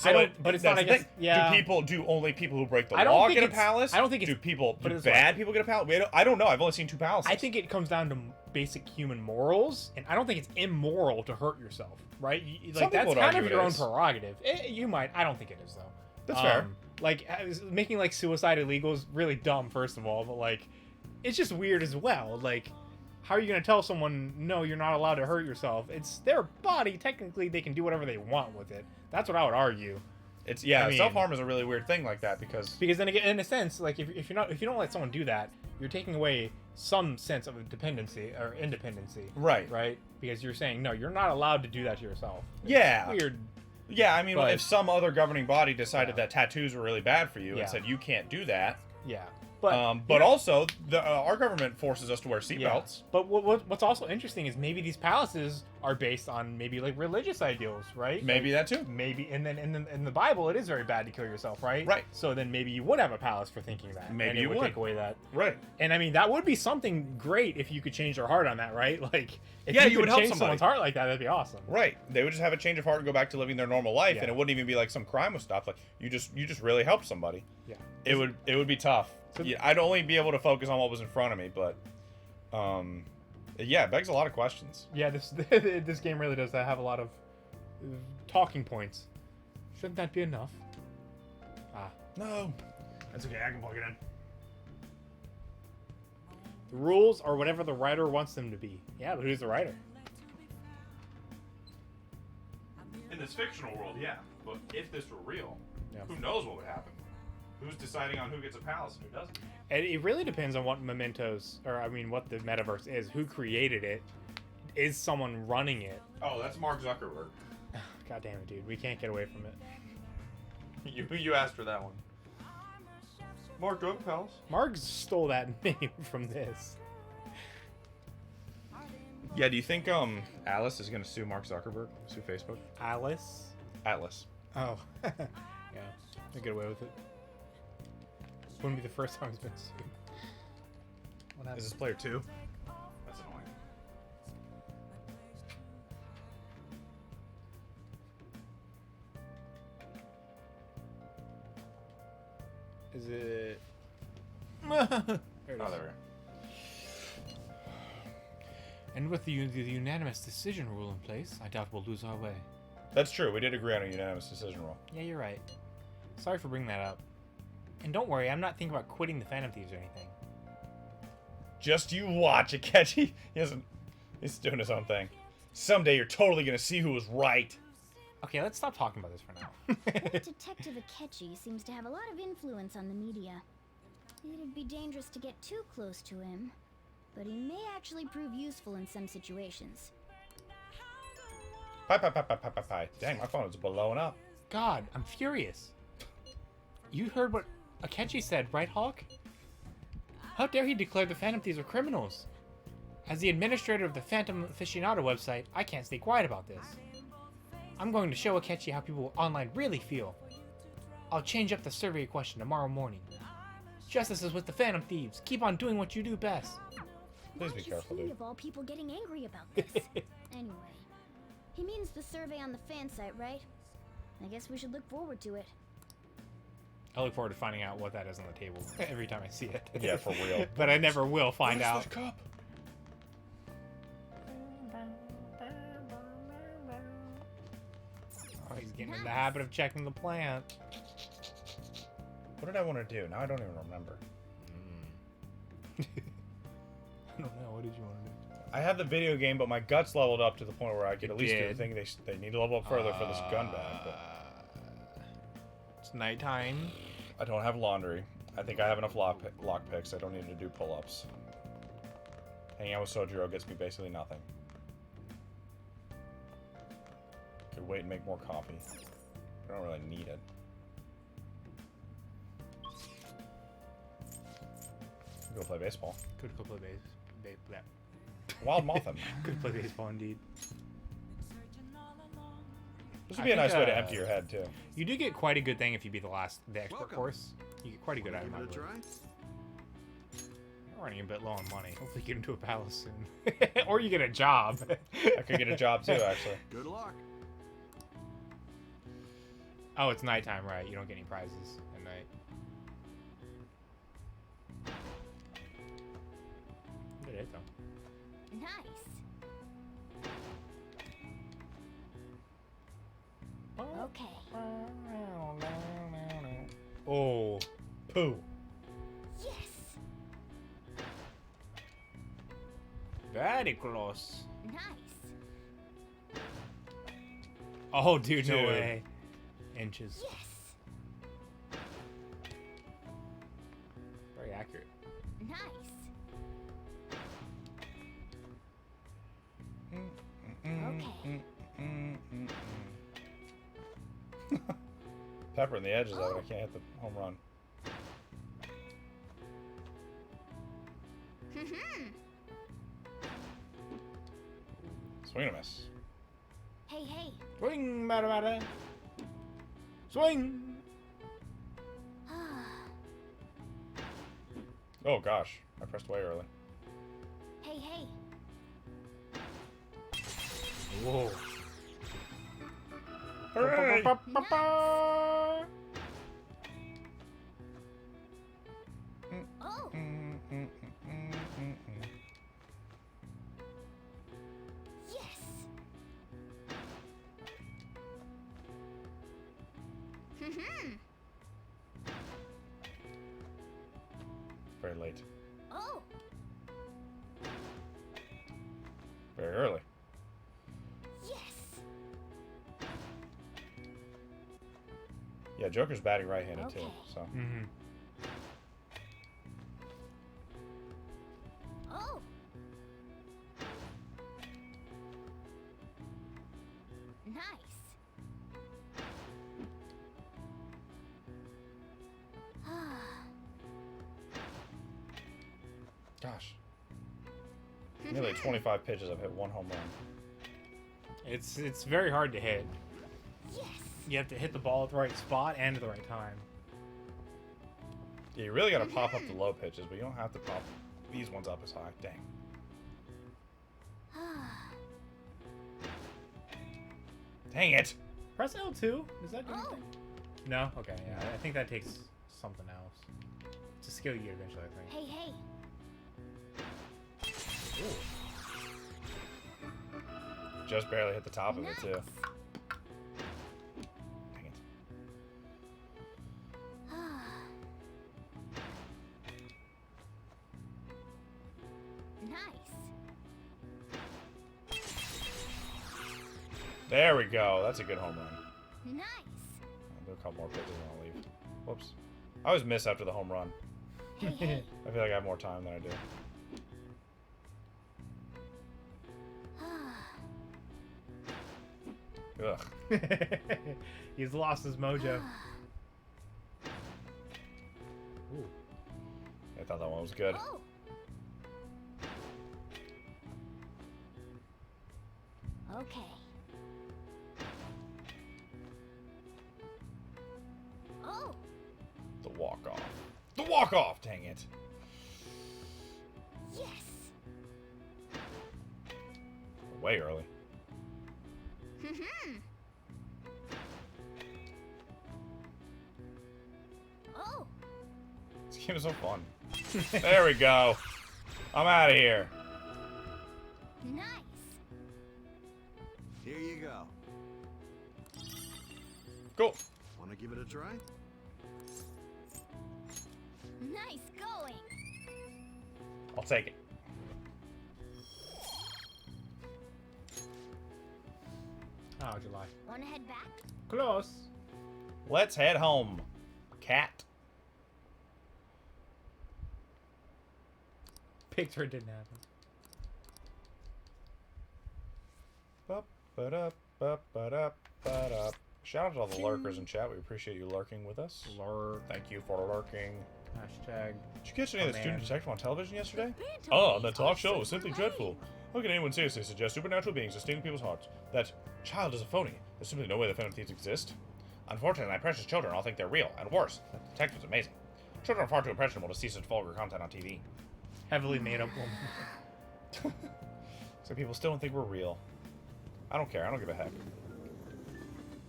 I don't- but it's not, that's I the guess- thing. yeah. Do only people who break the I don't law think get a it's- palace? I don't think it's- Do people, but do it's bad like- people get a palace? I don't know. I've only seen 2 palaces. I think it comes down to basic human morals, and I don't think it's immoral to hurt yourself, right? Some Like that's people would kind of argue your it own is. prerogative. You might. I don't think it is though. That's fair. Like making like suicide illegal is really dumb, first of all, but like it's just weird as well. Like, how are you gonna tell someone no, you're not allowed to hurt yourself? It's their body. Technically, they can do whatever they want with it. That's what I would argue. It's I mean- self-harm is a really weird thing like that because Because then again, in a sense, like if you don't let someone do that, you're taking away some sense of dependency or independency. Right. Right. Because you're saying no, you're not allowed to do that to yourself. It's Yeah. weird. Yeah, I mean, But- if some other governing body decided that tattoos were really bad for you Yeah. and said you can't do that, Yeah. But but also our government forces us to wear seatbelts. But what's also interesting is maybe these palaces are based on maybe like religious ideals, right? Maybe Like, that too. Maybe, and then in the Bible, it is very bad to kill yourself, right? Right. So then maybe you would have a palace for thinking that. Maybe and it you would would. take away that. Right. And I mean, that would be something great if you could change their heart on that, right? Like, if Yeah, you you could would help change somebody. someone's heart like that, that'd be awesome. Right. They would just have a change of heart and go back to living their normal life, Yeah. and it wouldn't even be like some crime was stopped. Like you just really helped somebody. Yeah. It would be tough. So- Yeah, I'd only be able to focus on what was in front of me, but yeah, it begs a lot of questions. Yeah, this game really does have a lot of talking points. Shouldn't that be enough? No. That's okay. I can plug it in. The rules are whatever the writer wants them to be. Yeah, but who's the writer? In this fictional world, yeah. But if this were real, Yeah. who knows what would happen? Who's deciding on who gets a palace and who doesn't? And it really depends on what mementos, or I mean, what the metaverse is. Who created it? Is someone running it? Oh, that's Mark Zuckerberg. God damn it, dude. We can't get away from it. You asked for that one. Mark, do you have a palace? Mark stole that name from this. Yeah, do you think Alice is gonna sue Mark Zuckerberg? Sue Facebook? Alice? Atlas. Oh. Yeah. They get away with it. Wouldn't be the first time he's been sued. What happened? Is this player 2? That's annoying. Is it? There it is. Oh, there we go. And with the unanimous decision rule in place, I doubt we'll lose our way. That's true. We did agree on a unanimous decision rule. Yeah, you're right. Sorry for bringing that up. And don't worry, I'm not thinking about quitting the Phantom Thieves or anything. Just you watch, Akechi. He's doing his own thing. Someday you're totally gonna see who was right. Okay, let's stop talking about this for now. Detective Akechi seems to have a lot of influence on the media. It'd be dangerous to get too close to him, but he may actually prove useful in some situations. Pie. Dang, my phone is blowing up. God, I'm furious. You heard what Akechi said, right, Hawk? How dare he declare the Phantom Thieves are criminals? As the administrator of the Phantom Aficionado website, I can't stay quiet about this. I'm going to show Akechi how people online really feel. I'll change up the survey question tomorrow morning. Justice is with the Phantom Thieves. Keep on doing what you do best. Please be Why careful, is he dude. of all people getting angry about this? Anyway, he means the survey on the fan site, right? I guess we should look forward to it. I look forward to finding out what that is on the table every time I see it. Yeah, for real. But I never will find What is out. this cup? Oh, he's getting in the habit of checking the plant. What did I want to do? Now I don't even remember. I don't know. What did you want to do? I had the video game, but my guts leveled up to the point where I could You at least do the did? thing they need to level up further for this gun bag. But It's nighttime. I don't have laundry. I think I have enough lock picks. I don't need to do pull-ups. Hanging out with Sojiro gets me basically nothing. Could wait and make more coffee. I don't really need it. Go play baseball. Could go play Wild Motham. Could play baseball indeed. This would be a nice way to empty your head too. You do get quite a good thing if you beat the expert course. You get quite a good item. Give it a try? We're running a bit low on money. Hopefully, get into a palace soon, or you get a job. I could get a job too, actually. Good luck. Oh, it's nighttime, right? You don't get any prizes at night. Good hit though. Nice. Okay. Oh, poo. Yes. Very close. Nice. Oh, dude, no Dude. way. Inches. Yes. Very accurate. Nice. Okay. Pepper in the edges of it. I can't hit the home run. Swing and a miss. Hey, hey. Swing, matter. Swing. Oh gosh, I pressed way early. Hey, hey. Whoa. Hooray! Oh. Yes. Very late. Oh. Very early. Yes. Yeah, Joker's batting right-handed too, Okay. so. Mm-hmm. Oh. Nice. Gosh. Nearly 25 pitches. I've hit one home run. It's very hard to hit. Yes. You have to hit the ball at the right spot and at the right time. Yeah, you really gotta pop up the low pitches, but you don't have to pop these ones up as high. Dang. Dang it! Press L2. Does that do Oh. anything? No? Okay, yeah. I think that takes something else. It's a skill you get eventually, I think. Hey, hey. Just barely hit the top of it too. Dang it. Nice. There we go. That's a good home run. Nice. I'll do a couple more pitches and I'll leave. Whoops. I always miss after the home run. Hey, hey. I feel like I have more time than I do. Ugh. He's lost his mojo. Ooh. I thought that one was good. Oh. Okay. Oh. The walk-off. The walk-off! Dang it. Yes. Way early. Oh. This game is so fun. There we go. I'm out of here. Nice. Here you go. Cool. Want to give it a try? Nice going. I'll take it. Oh, July. Wanna head back? Close. Let's head home. Cat. Picture it didn't happen. Ba-ba-da-ba-ba-da-ba-da. Shout out to all the lurkers in chat. We appreciate you lurking with us. Lurk. Thank you for lurking. Hashtag. Did you catch any of the student man. detective on television yesterday? Oh, the talk show was simply dreadful. How can anyone seriously suggest supernatural beings are stealing people's hearts? That child is a phony. There's simply no way the Phantom Thieves exist. Unfortunately, my precious children all think they're real, and worse, the detective's amazing. Children are far too impressionable to see such vulgar content on TV. Heavily made up woman. So people still don't think we're real. I don't care. I don't give a heck.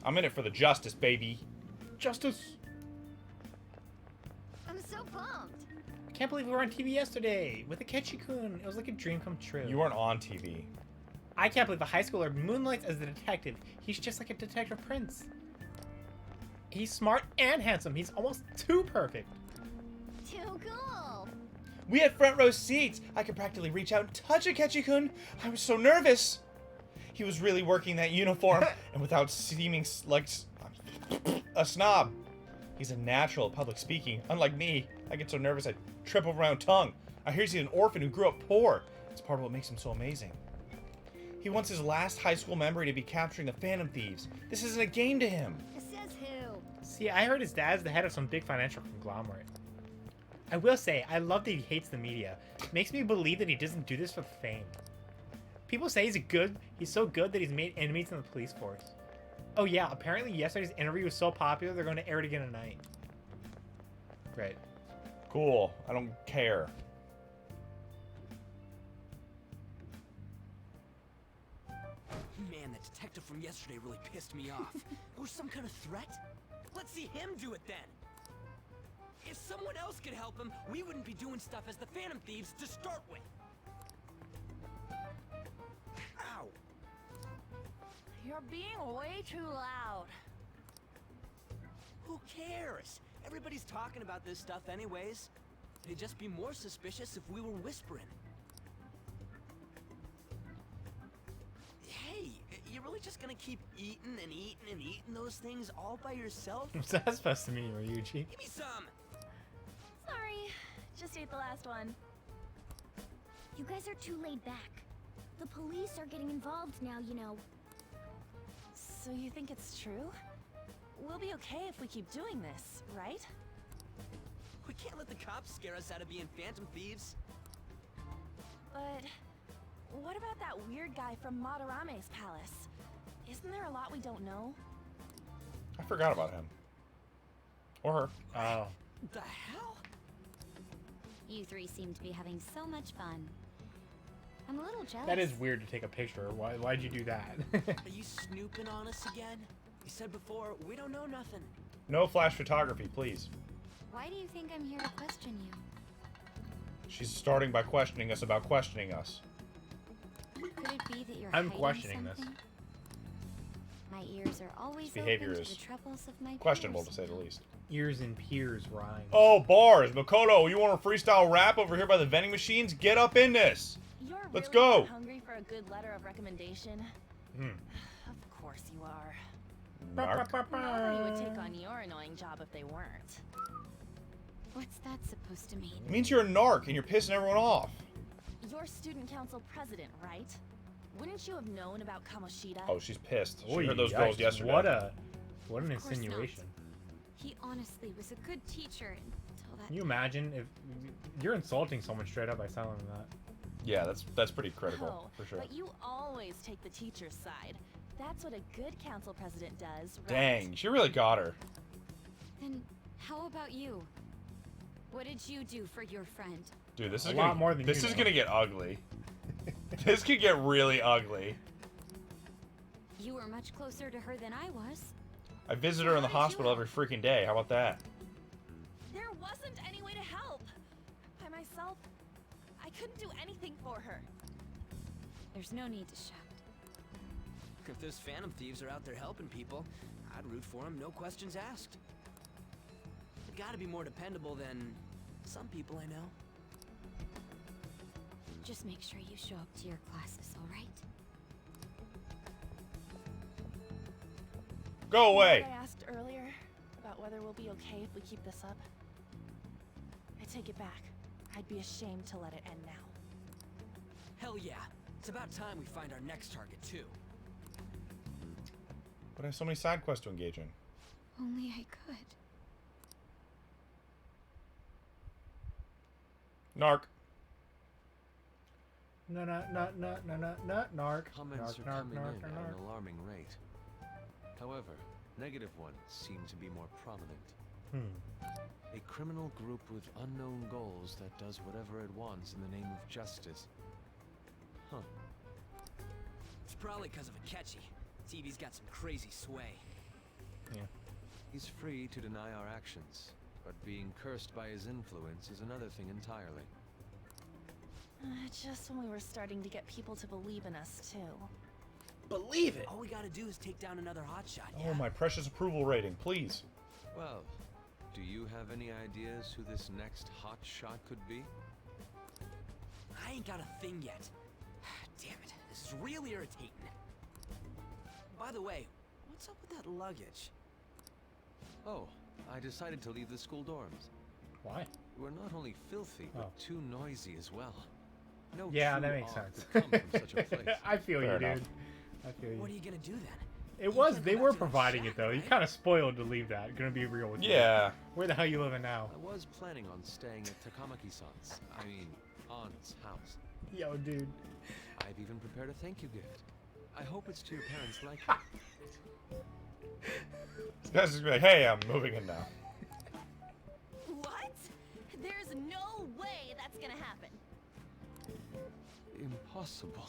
I'm in it for the justice, baby. Justice. I'm so pumped. I can't believe we were on TV yesterday with Akechi-kun. It was like a dream come true. You weren't on TV. I can't believe a high schooler moonlights as a detective. He's just like a detective prince. He's smart and handsome. He's almost too perfect. Too cool. We had front row seats. I could practically reach out and touch Akechi-kun. I was so nervous. He was really working that uniform, and without seeming like a snob. He's a natural at public speaking. Unlike me, I get so nervous I trip over my own tongue. I hear he's an orphan who grew up poor. It's part of what makes him so amazing. He wants his last high school memory to be capturing the Phantom Thieves. This isn't a game to him. Says who? See, I heard his dad's the head of some big financial conglomerate. I will say, I love that he hates the media. It makes me believe that he doesn't do this for fame. People say he's so good that he's made enemies in the police force. Oh yeah, apparently yesterday's interview was so popular they're going to air it again tonight. Great. Cool. I don't care. Man, that detective from yesterday really pissed me off. It was some kind of threat? Let's see him do it then. If someone else could help him, we wouldn't be doing stuff as the Phantom Thieves to start with. Ow. You're being way too loud. Who cares? Everybody's talking about this stuff anyways. They'd just be more suspicious if we were whispering. Hey, you're really just gonna keep eating and eating and eating those things all by yourself? What's that supposed to mean, Ryuji? Give me some! Sorry, just ate the last one. You guys are too laid back. The police are getting involved now, you know. So you think it's true? We'll be okay if we keep doing this, right? We can't let the cops scare us out of being Phantom Thieves. But what about that weird guy from Madarame's palace? Isn't there a lot we don't know? I forgot about him. Or her. Oh. The hell? You three seem to be having so much fun. I'm a little jealous. That is weird to take a picture. Why'd you do that? Are you snooping on us again? You said before, we don't know nothing. No flash photography, please. Why do you think I'm here to question you? She's starting by questioning us about questioning us. Could it be that you're I'm hiding questioning this. something? My ears are always His behavior open is to the troubles of my questionable, peers. to say the least. Ears and peers rhyme. Oh, bars! Makoto, you want a freestyle rap over here by the vending machines? Get up in this! You're Let's really go! not hungry for a good letter of recommendation? Of course you are. Narc. Nobody would take on your annoying job if they weren't. What's that supposed to mean? It means you're a narc and you're pissing everyone off. You're student council president, right? Wouldn't you have known about Kamoshida? Oh, she's pissed. She Oy, heard those yikes. girls yesterday. What an Of course not. insinuation. He honestly was a good teacher until that. Can you imagine if you're insulting someone straight up by telling them that? Yeah, that's pretty critical, Oh, for sure. but you always take the teacher's side. That's what a good council president does, right? Dang, she really got her. Then how about you? What did you do for your friend? Dude, this is A gonna, lot more than this you is know. gonna get ugly. This could get really ugly. You were much closer to her than I was. I visit her in the hospital every freaking day. How about that? There wasn't any way to help. By myself, I couldn't do anything for her. There's no need to shout. If those Phantom Thieves are out there helping people, I'd root for them, no questions asked. They've got to be more dependable than some people I know. Just make sure you show up to your classes, all right? Go away. What I asked earlier, we keep this up. I take it back. I'd be ashamed to let it end now. Hell yeah. It's about time we find our next target, too. But I have so many side quests to engage in. Only I could. Narc. No, narc. Comments Narc, are narc, coming narc, in at narc. an alarming rate. However, negative ones seem to be more prominent. A criminal group with unknown goals that does whatever it wants in the name of justice. Huh. It's probably because of Akechi. TV's got some crazy sway. Yeah. He's free to deny our actions, but being cursed by his influence is another thing entirely. Just when we were starting to get people to believe in us, too. Believe it! All we gotta do is take down another hotshot, Oh, my precious approval rating, please. Well, do you have any ideas who this next hot shot could be? I ain't got a thing yet. Damn it, this is real irritating. By the way, what's up with that luggage? Oh, I decided to leave the school dorms. Why? We're not only filthy, but too noisy as well. No Yeah, true that makes art sense. could come from such a place. I feel Fair you, enough. dude. I feel you. What are you gonna do then? It was, they were providing it though. You kind of spoiled to leave that. Gonna be real with you. Yeah. Where the hell you living now? I was planning on staying at Takamaki-san's. I mean, aunt's house. Yo, dude. I've even prepared a thank you gift. I hope it's to your parents' liking. This guy's just gonna be like, hey, I'm moving in now. What? There's no way that's gonna happen. Impossible.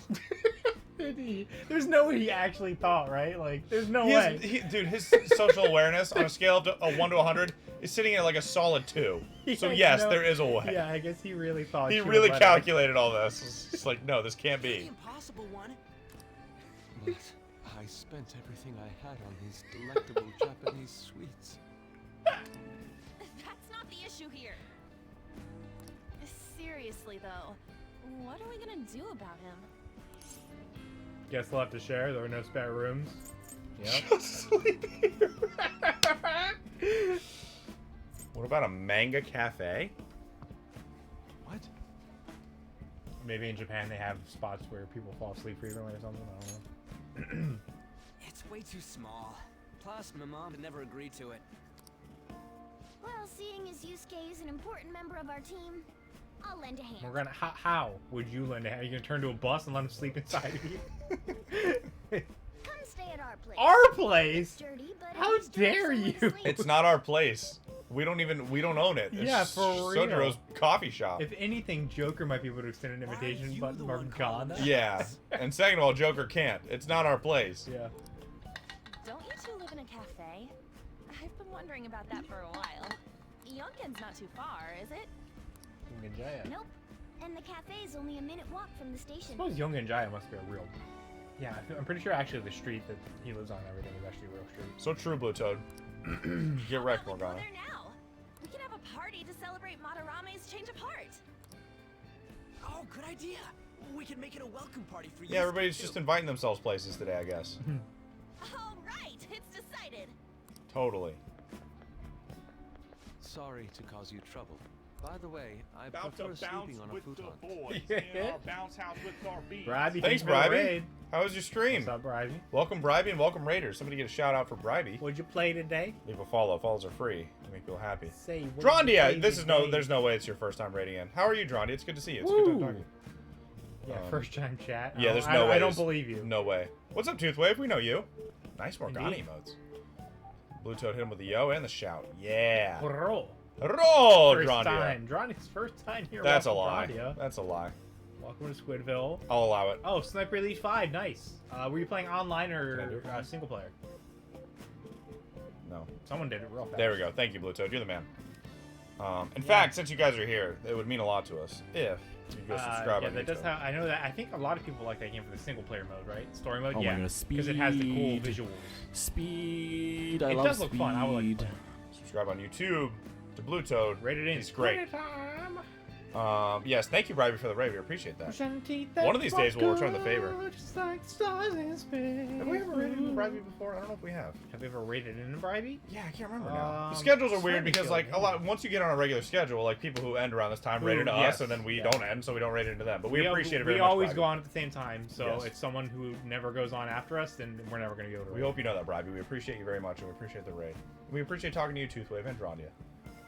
There's no way he actually thought, right? Like, there's no way. Dude, his social awareness on a scale of 1 to 100 is sitting at like a solid 2. So yes, there is a way. Yeah, I guess he really thought. He she would really let calculated all this. It's just like, no, this can't The be. impossible one. But I spent everything I had on these delectable Japanese sweets. That's not the issue here. Seriously, though, what are we gonna do about him? Guess we'll have to share. There are no spare rooms. Yep. Just sleep here. What about a manga cafe? What? Maybe in Japan they have spots where people fall asleep frequently or something. I don't know. It's way too small. Plus, my mom had never agreed to it. Well, seeing as Yusuke is an important member of our team, I'll lend a hand. We're gonna. How would you lend a hand? Are you gonna turn to a bus and let him sleep inside of you? Come stay at our place. Our place? It's dirty, but How dare you? It's not our place. We don't own it. It's Yeah, for real. Sojiro's coffee shop. If anything, Joker might be able to extend an invitation, but Morgana. Yeah. And second of all, Joker can't. It's not our place. Yeah. Don't you two live in a cafe? I've been wondering about that for a while. Yonken's not too far, is it? Jaya. Nope. And the cafe's only a minute walk from the I station. suppose Young and Jaya must be a real. Yeah, I'm pretty sure actually the street that he lives on and everything is actually a real street. So true, Blue Toad. Get wrecked, Morgana. There now. We can have a party to celebrate Madarame's change of heart. Oh, good idea. We can make it a welcome party for you. Yeah, everybody's just inviting themselves places today, I guess. All right, it's decided. Totally. Sorry to cause you trouble. By the way, I About to prefer bounce sleeping on a with futon. the boys in our bounce house with our bees. Bribey, Thanks, for the Bribey. raid. How was your stream? What's up, Bribey? Welcome, Bribey, and welcome, Raiders. Somebody get a shout out for Bribey. What'd you play today? Leave a follow. Follows are free. They make people happy. Say what'd you play Drondia, today? there's no way it's your first time raiding in. How are you, Drondia? It's good to see you. It's good to talk to you. Yeah, first time chat. Yeah, Oh, there's no way. I don't believe you. No way. What's up, Toothwave? We know you. Nice Morgana Indeed. emotes. Blue Toad hit him with the yo and the shout. Yeah. Roll. Roll, First Drondia. time. Drondia's first time here. That's a Welcome, lie. Drondia. That's a lie. Welcome to Squidville. I'll allow it. Oh, Sniper Elite 5. Nice. Were you playing online or single player? No. Someone did it real fast. There we go. Thank you, Blue Toad. You're the man. In fact, since you guys are here, it would mean a lot to us if you go subscribe yeah, on that YouTube. does have, I know that. I think a lot of people like that game for the single player mode, right? Story mode, Oh my yeah. goodness, Because it has the cool speed. visuals. Speed. It does look fun. I would like to play. Subscribe on YouTube to Blue Toad. Rated in. He's great. Story time. Yes, thank you, Bribey, for the raid. We appreciate that. One of these days we'll return the favor. Just like stars in space. Have we ever rated in Bribey before? I don't know if we have. Have we ever rated in Bribey? Yeah, I can't remember now. The schedules are weird because, like, once you get on a regular schedule, like, people who end around this time rate into us, and then we don't end, so we don't rate into them. But we appreciate it very much. We always Bribey. go on at the same time, so it's someone who never goes on after us, then we're never going to be able to We hope you know that, Bribey. We appreciate you very much, and we appreciate the raid. We appreciate talking to you, Toothwave, and Drondia.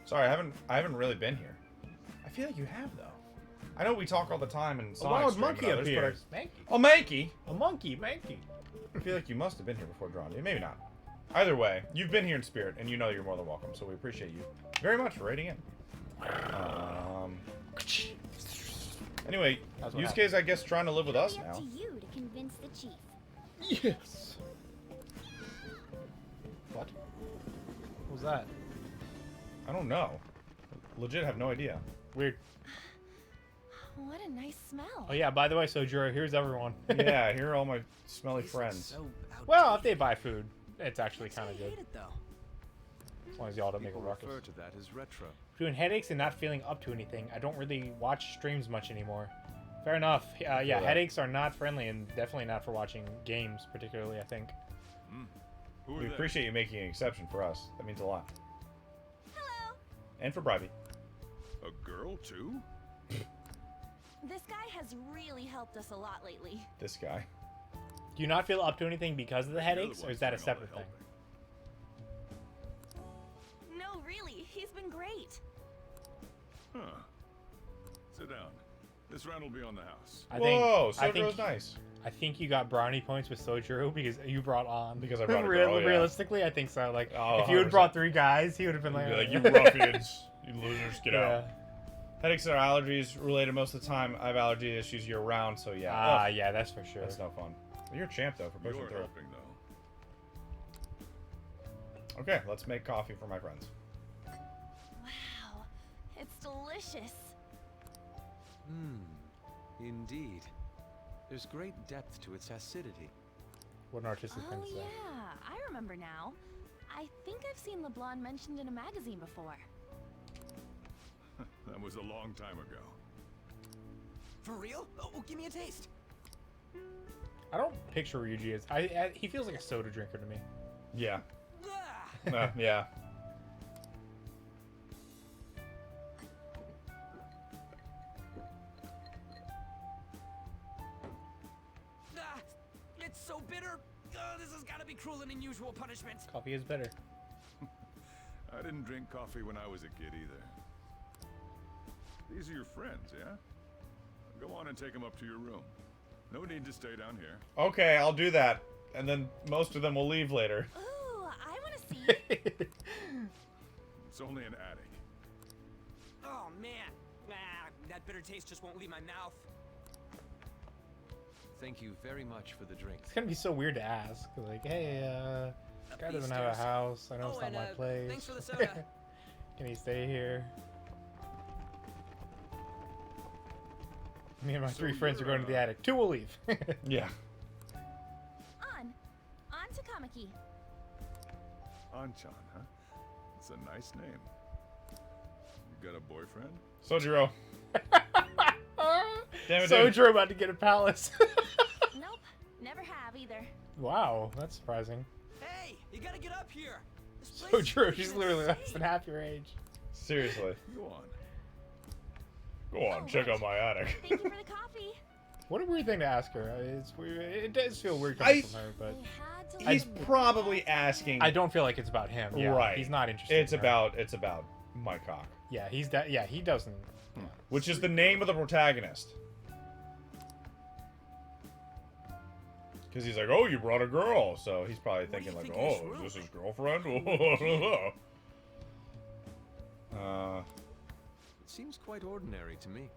Sorry, I haven't really been here. I feel like you have, though. I know we talk all the time in Sonic wild Stream monkey and up others, here. but Mankey. Oh, Mankey! A monkey, Mankey. I feel like you must have been here before, Drondia. Maybe not. Either way, you've been here in spirit, and you know you're more than welcome, so we appreciate you very much for raiding in. Anyway, Yusuke's, I guess, trying to live with us now. Up to you to convince the chief. Yes. What? What was that? I don't know. Legit have no idea. Weird. What a nice smell. Oh yeah, by the way, Sojuro, here's everyone. Yeah, here are all my smelly friends. So Well, if they buy food, it's actually kind of good. hate it though. As long as y'all don't make a People ruckus. refer to that as retro. Between headaches and not feeling up to anything, I don't really watch streams much anymore. Fair enough. Yeah, that. headaches are not friendly and definitely not for watching games, particularly, I think. We appreciate you making an exception for us. That means a lot. Hello. And for Bribey. A girl, too? This guy has really helped us a lot lately. This guy. Do you not feel up to anything because of the headaches, or is that a separate thing? No, really, he's been great. Huh. Sit down. This round will be on the house. Whoa, Sojuro's nice. I think you got brownie points with Sojuro because you brought on. Because I brought a girl, yeah. Realistically, I think so. Like, Oh, if you had 100%. brought 3 guys, he would have been You'd like, be like, you ruffians, you losers, get Yeah. out. Headaches are allergies related most of the time. I have allergy issues year round, so yeah. Ah, yeah, that's for sure. That's no fun. Well, you're a champ though for pushing You're through. helping, though. Okay, let's make coffee for my friends. Wow, it's delicious. Indeed. There's great depth to its acidity. What an artistic thing Oh to say. yeah, I remember now. I think I've seen LeBlanc mentioned in a magazine before. That was a long time ago. For real? Oh, give me a taste. I don't picture Ryuji as... he feels like a soda drinker to me. Yeah. Ah. Yeah. Ah, it's so bitter. This has got to be cruel and unusual punishment. Coffee is better. I didn't drink coffee when I was a kid either. These are your friends, yeah? Go on and take them up to your room. No need to stay down here. Okay, I'll do that. And then most of them will leave later. Ooh, I want to see. It's only an attic. Oh man, that bitter taste just won't leave my mouth. Thank you very much for the drink. It's gonna be so weird to ask. Like, hey, this guy doesn't have a house. I know it's not my place. Thanks for the soda. Can he stay here? Me and my 3 friends are going to the attic. 2 will leave. Yeah. On to Kamiki. Anchan, huh? It's a nice name. You got a boyfriend? Sojuro. Damn it, dude. Sojuro about to get a palace. Nope, never have either. Wow, that's surprising. Hey, you gotta get up here. Sojuro, she's literally less than half your age. Seriously. Go on. Go on, check out my attic. Thank you for the coffee. What a weird thing to ask her. It's weird. It does feel weird coming from her, but He's probably asking. I don't feel like it's about him. Yeah, right. He's not interested. It's in her. about my cock. Yeah, he doesn't. Which is the name of the protagonist. Because he's like, oh, you brought a girl. So he's probably thinking like, oh, is this his girlfriend? It seems quite ordinary to me.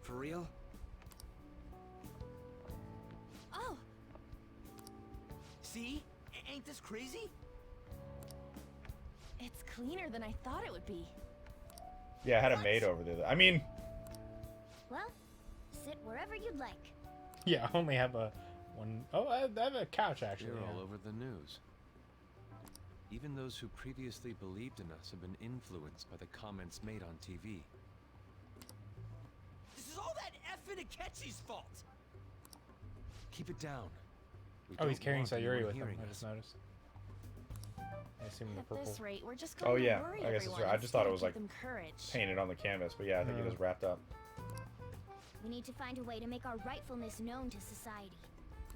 For real? Oh, See? Ain't this crazy? it's cleaner than I thought it would be. Yeah, I had a maid over there. I mean, Well, sit wherever you'd like. Yeah, I only have a one. Oh, I have a couch actually. You're yeah. all over the news. Even those who previously believed in us have been influenced by the comments made on TV. This is all that effing Akechi's fault. Keep it down. We Oh, he's don't carrying want anyone Sayuri with him. hearing I us. just noticed. I assume the At purple. this rate, we're just going Oh to yeah, worry I guess that's everyone right. I just thought it was instead like of give them courage. painted on the canvas, but yeah, I think it is wrapped up. We need to find a way to make our rightfulness known to society.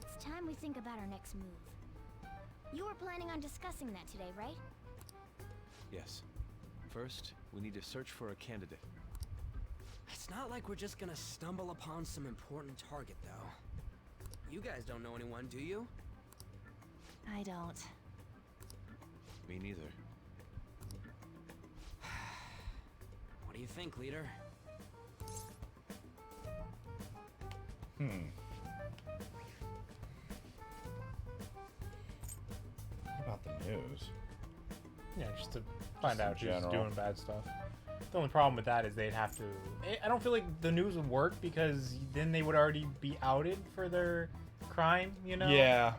It's time we think about our next move. You were planning on discussing that today, right? Yes. First, we need to search for a candidate. It's not like we're just gonna stumble upon some important target, though. You guys don't know anyone, do you? I don't. Me neither. What do you think, leader? What about the news? Yeah, just to find Just in out who's general. doing bad stuff. The only problem with that is they'd have to... I don't feel like the news would work because then they would already be outed for their crime, you know? Yeah.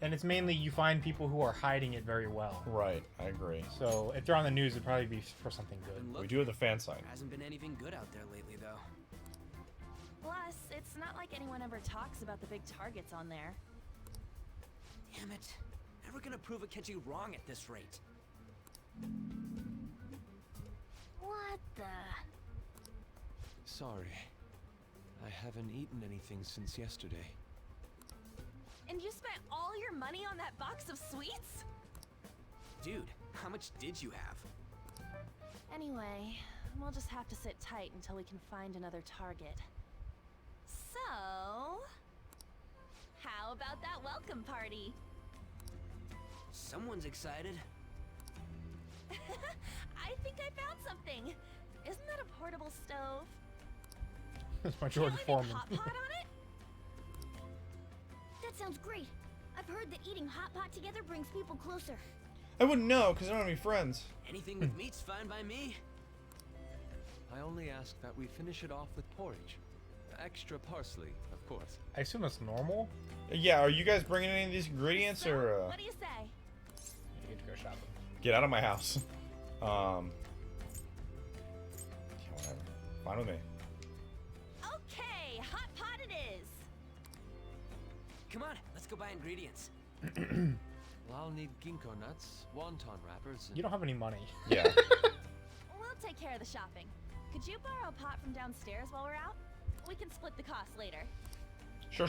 And it's mainly you find people who are hiding it very well. Right, I agree. So if they're on the news, it'd probably be for something good. We do have the fan site. Hasn't been anything good out there lately, though. Plus, it's not like anyone ever talks about the big targets on there. Damn it. Never gonna prove Akechi wrong at this rate. What the? Sorry. I haven't eaten anything since yesterday. And you spent all your money on that box of sweets? Dude, how much did you have? Anyway, we'll just have to sit tight until we can find another target. So, how about that welcome party? Someone's excited. I think I found something. Isn't that a portable stove? That's my George Foreman. Hot pot on it? That sounds great. I've heard that eating hot pot together brings people closer. I wouldn't know because I don't have any friends. Anything with meat's fine by me. I only ask that we finish it off with porridge. Extra parsley, of course. I assume that's normal. Yeah, are you guys bringing any of these ingredients or? What do you say? You get to go shopping. Get out of my house. Yeah, whatever. Fine with me. Okay, hot pot it is. Come on, let's go buy ingredients. Well, I'll need ginkgo nuts, wonton wrappers. You don't have any money. Yeah. We'll take care of the shopping. Could you borrow a pot from downstairs while we're out? We can split the cost later. Sure.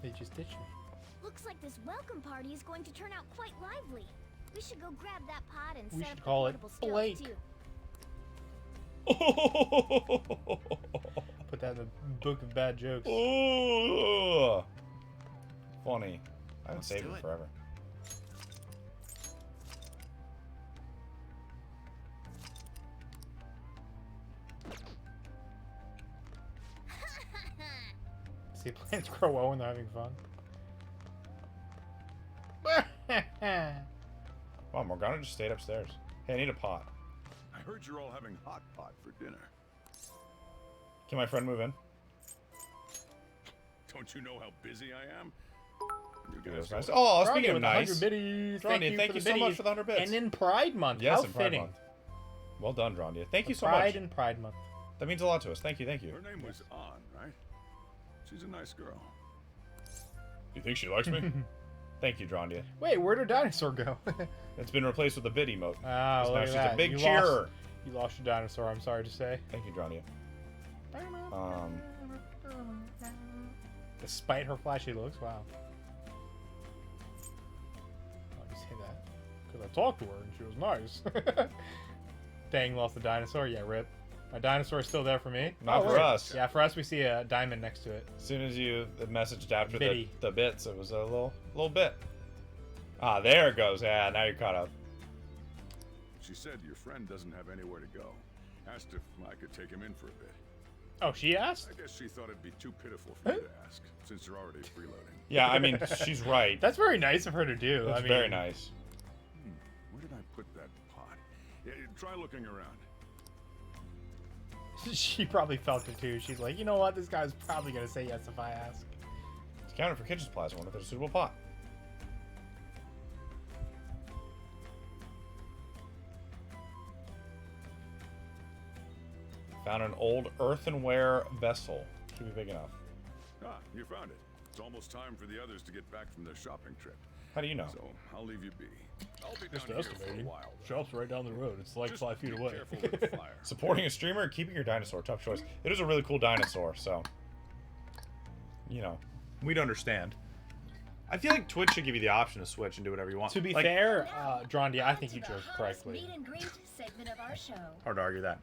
They just ditched me. Looks like this welcome party is going to turn out quite lively. We should go grab that pot and We set should up call the it portable stove Blake. too. Put that in the book of bad jokes. Ooh. Funny. I haven't Let's saved do it it. forever. See plants grow well when they're having fun. Wow, Morgana just stayed upstairs. Hey, I need a pot. I heard you're all having hot pot for dinner. Can my friend move in? Don't you know how busy I am? You That guys was nice. go- Oh, Ronnie speaking of with 100 nice. biddies. Drondia, thank you for so the much biddies. for the 100 bits. And in Pride Month. Yes, How in Pride fitting. Month. Well done, Drondia. Thank you so Pride much. and Pride Month. That means a lot to us. Thank you. Her name was An, right? She's a nice girl. You think she likes me? Thank you, Drondia. Wait, where'd her dinosaur go? It's been replaced with a bid emote. Ah, 'Cause look now at she's that. a big You cheerer. You lost your dinosaur, I'm sorry to say. Thank you, Drondia. Despite her flashy looks, wow. Why'd you say that? Because I talked to her and she was nice. Dang, lost the dinosaur? Yeah, rip. My dinosaur is still there for me. Not for wait. us. Yeah, for us we see a diamond next to it. As soon as you messaged after Biddy. the bits, it was a little bit. Ah, there it goes. Yeah, now you're caught up. She said your friend doesn't have anywhere to go. Asked if I could take him in for a bit. Oh, she asked? I guess she thought it'd be too pitiful for you to ask, since you're already freeloading. Yeah, I mean, she's right. That's very nice of her to do. That's I mean, very nice. Where did I put that pot? Yeah, try looking around. She probably felt it too. She's like, you know what? This guy's probably going to say yes if I ask. It's counted for kitchen supplies. I wonder if there's a suitable pot. Found an old earthenware vessel. Should be big enough. Ah, you found it. It's almost time for the others to get back from their shopping trip. How do you know? So I'll leave you be. I'll be Just down here for a estimating. while. Shop's right down the road. It's like Just 5 feet be away. careful with the fire. Supporting a streamer or keeping your dinosaur? Tough choice. It is a really cool dinosaur, so... You know, we'd understand. I feel like Twitch should give you the option to switch and do whatever you want. To be Like, fair, Drondi, I think you chose correctly. Meet and greet segment of our show. hard to argue that.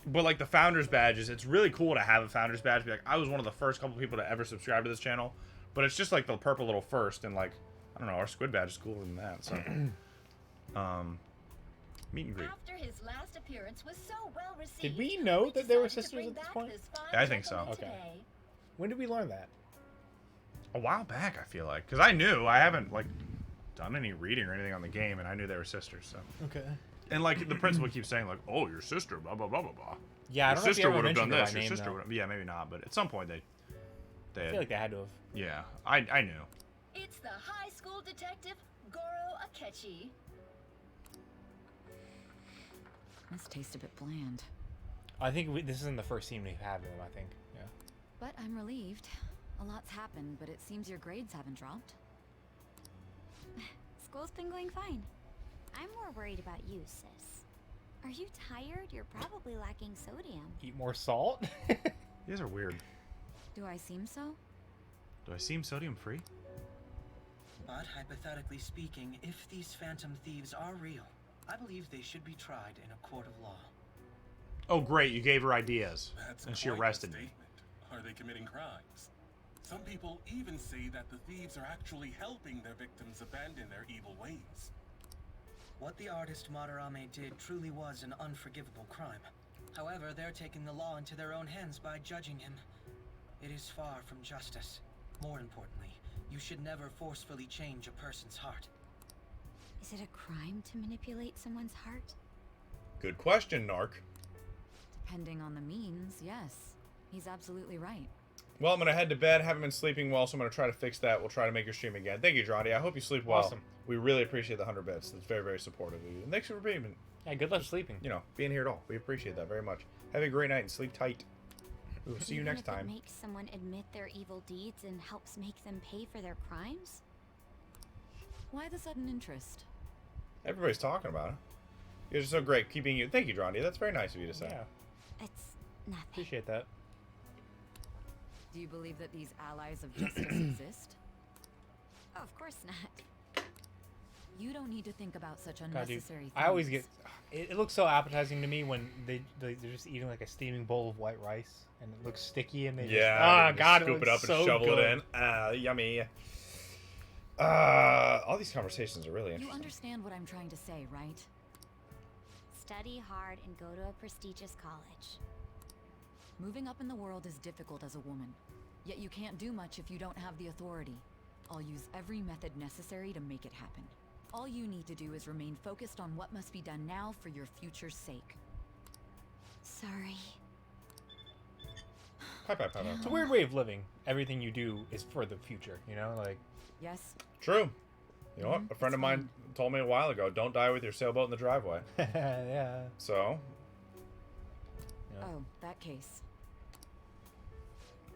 But like the founders badges, it's really cool to have a founders badge. Be like, I was one of the first couple people to ever subscribe to this channel, but it's just like the purple little first, and like I don't know, our squid badge is cooler than that. So, meet and greet. After his last appearance was so well received. Did we know that they were sisters at this point? Yeah, I think so. Okay. When did we learn that? A while back, I feel like, because I knew I haven't like done any reading or anything on the game, and I knew they were sisters. So. Okay. And like the principal keeps saying like, "Oh, your sister, blah blah blah blah blah." Yeah, I don't know if your sister you ever would have done mentioned this. her by Your name, sister though. would have. Yeah, maybe not, but at some point they I feel like they had to have. Yeah, I knew. It's the high school detective Goro Akechi. This tastes a bit bland. I think this isn't the first scene we've had with him, I think. Yeah. But I'm relieved. A lot's happened, but it seems your grades haven't dropped. School's been going fine. I'm more worried about you, sis. Are you tired? You're probably lacking sodium. Eat more salt? You guys are weird. Do I seem so? Do I seem sodium free? But hypothetically speaking, if these phantom thieves are real, I believe they should be tried in a court of law. Oh, great! You gave her ideas, That's and she quite the arrested me. statement. Are they committing crimes? Some people even say that the thieves are actually helping their victims abandon their evil ways. What the artist Madarame did truly was an unforgivable crime. However, they're taking the law into their own hands by judging him. It is far from justice. More importantly, you should never forcefully change a person's heart. Is it a crime to manipulate someone's heart? Good question, Narc. Depending on the means, yes. He's absolutely right. Well, I'm gonna head to bed. Haven't been sleeping well, so I'm gonna try to fix that. We'll try to make your stream again. Thank you, Drondi. I hope you sleep well. Awesome. We really appreciate the 100 bits. That's very, very supportive of you. And thanks for being, Yeah, good luck sleeping. you know, being here at all. We appreciate that very much. Have a great night and sleep tight. We will see you Even next if time. It makes someone admit their evil deeds and helps make them pay for their crimes? Why the sudden interest? Everybody's talking about it. You're so great keeping you. Thank you, Drondi. That's very nice of you to say. Yeah, It's nothing. appreciate that. Do you believe that these allies of justice exist? Oh, of course not. You don't need to think about such God, dude, unnecessary things. I always get. It looks so appetizing to me when they're just eating like a steaming bowl of white rice and it looks sticky and they Yeah. just, God, scoop it up and so shovel good. it in. Yummy. All these conversations are really You interesting. understand what I'm trying to say, right? Study hard and go to a prestigious college. Moving up in the world is difficult as a woman. Yet you can't do much if you don't have the authority. I'll use every method necessary to make it happen. All you need to do is remain focused on what must be done now for your future's sake. Sorry. It's a weird way of living. Everything you do is for the future, you know? Like, Yes? True. You know what? A friend of mine told me a while ago, don't die with your sailboat in the driveway. yeah. So, Oh, that case.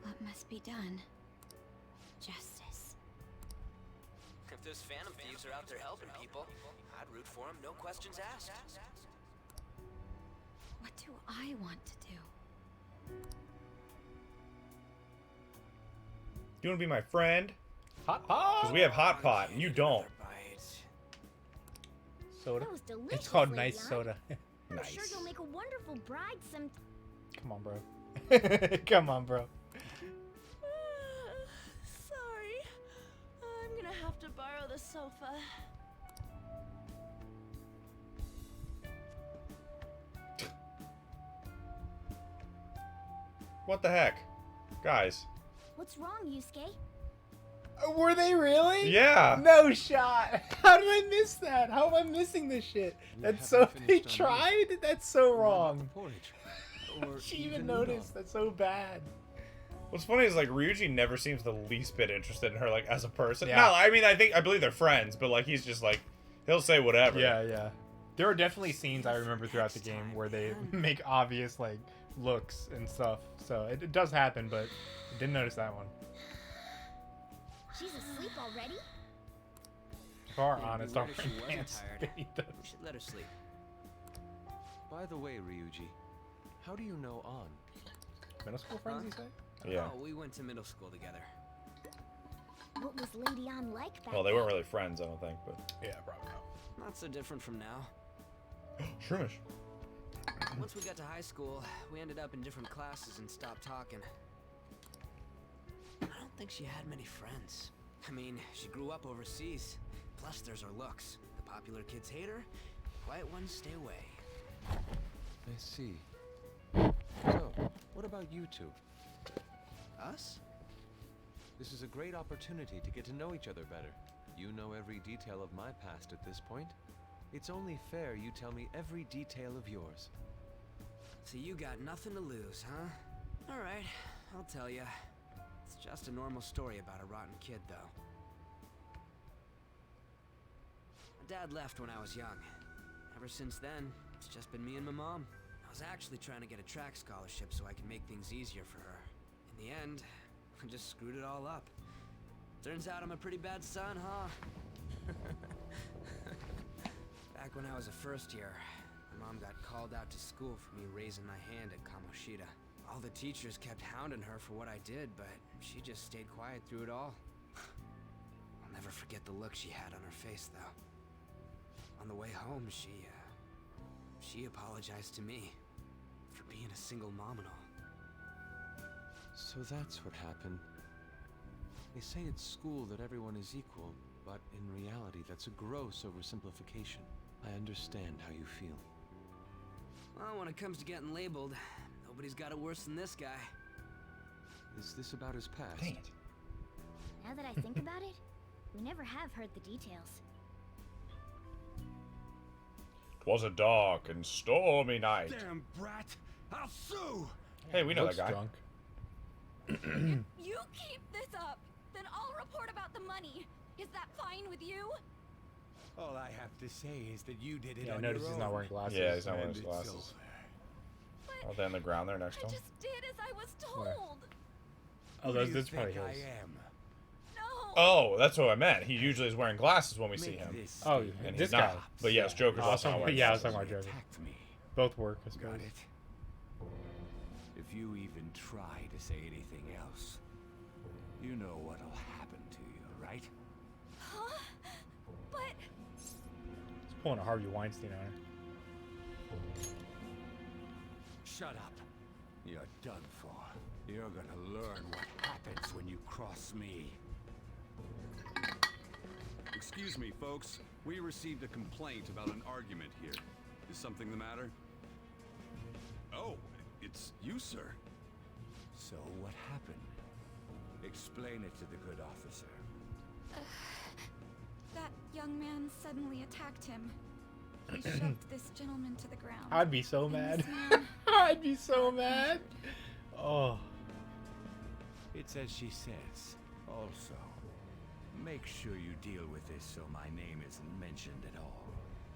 What must be done? Justice. If those phantom thieves are out there helping people, I'd root for them, no questions asked. What do I want to do? you want to be my friend? Hot pot? Because we have hot pot and you don't. Soda. That was delicious, It's called Lady nice Aunt. soda. I'm sure you'll make a wonderful bride some. Come on, bro. Come on, bro. Sorry. I'm gonna have to borrow the sofa. What the heck? Guys. What's wrong, Yusuke? Were they really? Yeah. No shot. How did I miss that? How am I missing this shit? That's so. They tried? That's so wrong. She even noticed. That's so bad. What's funny is like Ryuji never seems the least bit interested in her like as a person. Yeah. No, I mean I believe they're friends, but like he's just like he'll say whatever. Yeah, yeah. There are definitely scenes I remember throughout the game where they make obvious like looks and stuff. So it does happen, but I didn't notice that one. She's asleep already? If our It'd be honest, weird our if she wasn't pants. tired. We should let her sleep. By the way, Ryuji, how do you know An? Middle school friends, you say? Yeah. Oh, we went to middle school together. What was Lady Ann like back Well, they weren't really friends, I don't think, but yeah, probably Not so different from now. Shroomish. Once we got to high school, we ended up in different classes and stopped talking. I don't think she had many friends. I mean, she grew up overseas. Plus, there's her looks. The popular kids hate her. Quiet ones stay away. I see. So, what about you two? Us? This is a great opportunity to get to know each other better. You know every detail of my past at this point. It's only fair you tell me every detail of yours. So you got nothing to lose, huh? All right, I'll tell you. It's just a normal story about a rotten kid, though. My dad left when I was young. Ever since then, it's just been me and my mom. I was actually trying to get a track scholarship so I could make things easier for her. In the end, I just screwed it all up. Turns out I'm a pretty bad son, huh? Back when I was a first year, my mom got called out to school for me raising my hand at Kamoshida. All the teachers kept hounding her for what I did, but she just stayed quiet through it all. I'll never forget the look she had on her face, though. On the way home, she apologized to me for being a single mom and all. So that's what happened. They say at school that everyone is equal, but in reality that's a gross oversimplification. I understand how you feel. Well, when it comes to getting labeled, nobody's got it worse than this guy. Is this about his past? Dang it. Now that I think about it, we never have heard the details. 'Twas a dark and stormy night. Damn brat! I'll sue! Hey, we know Looks that guy. drunk. You keep this up, then I'll report about the money. Is that fine with you? All I have to say is that you did it Yeah, I on noticed your he's own. not wearing glasses. Yeah, he's not wearing And his it's glasses. over. Oh, they're on the ground there next to I him. just did as I was Where? told. Oh, Who do you that's probably think I his. am? No. Oh, that's what I meant. He usually is wearing glasses when we see Make him. this Oh, statement. And this he's not. guy. But yes, Joker's Oh, also not wearing yeah, I was glasses. talking about Joker. Attacked me. Both work, I suppose. Got it? If you even try to say anything else, you know what'll happen to you, right? Huh? But He's pulling a Harvey Weinstein on her. Shut up. You're done for. You're gonna learn what happens when you cross me. Excuse me, folks. We received a complaint about an argument here. Is something the matter? Oh, it's you, sir. So what happened? Explain it to the good officer. that young man suddenly attacked him. He shoved this gentleman to the ground. I'd be so And mad. this man- I'd be so mad. Oh. It's as she says. Also, make sure you deal with this so my name isn't mentioned at all.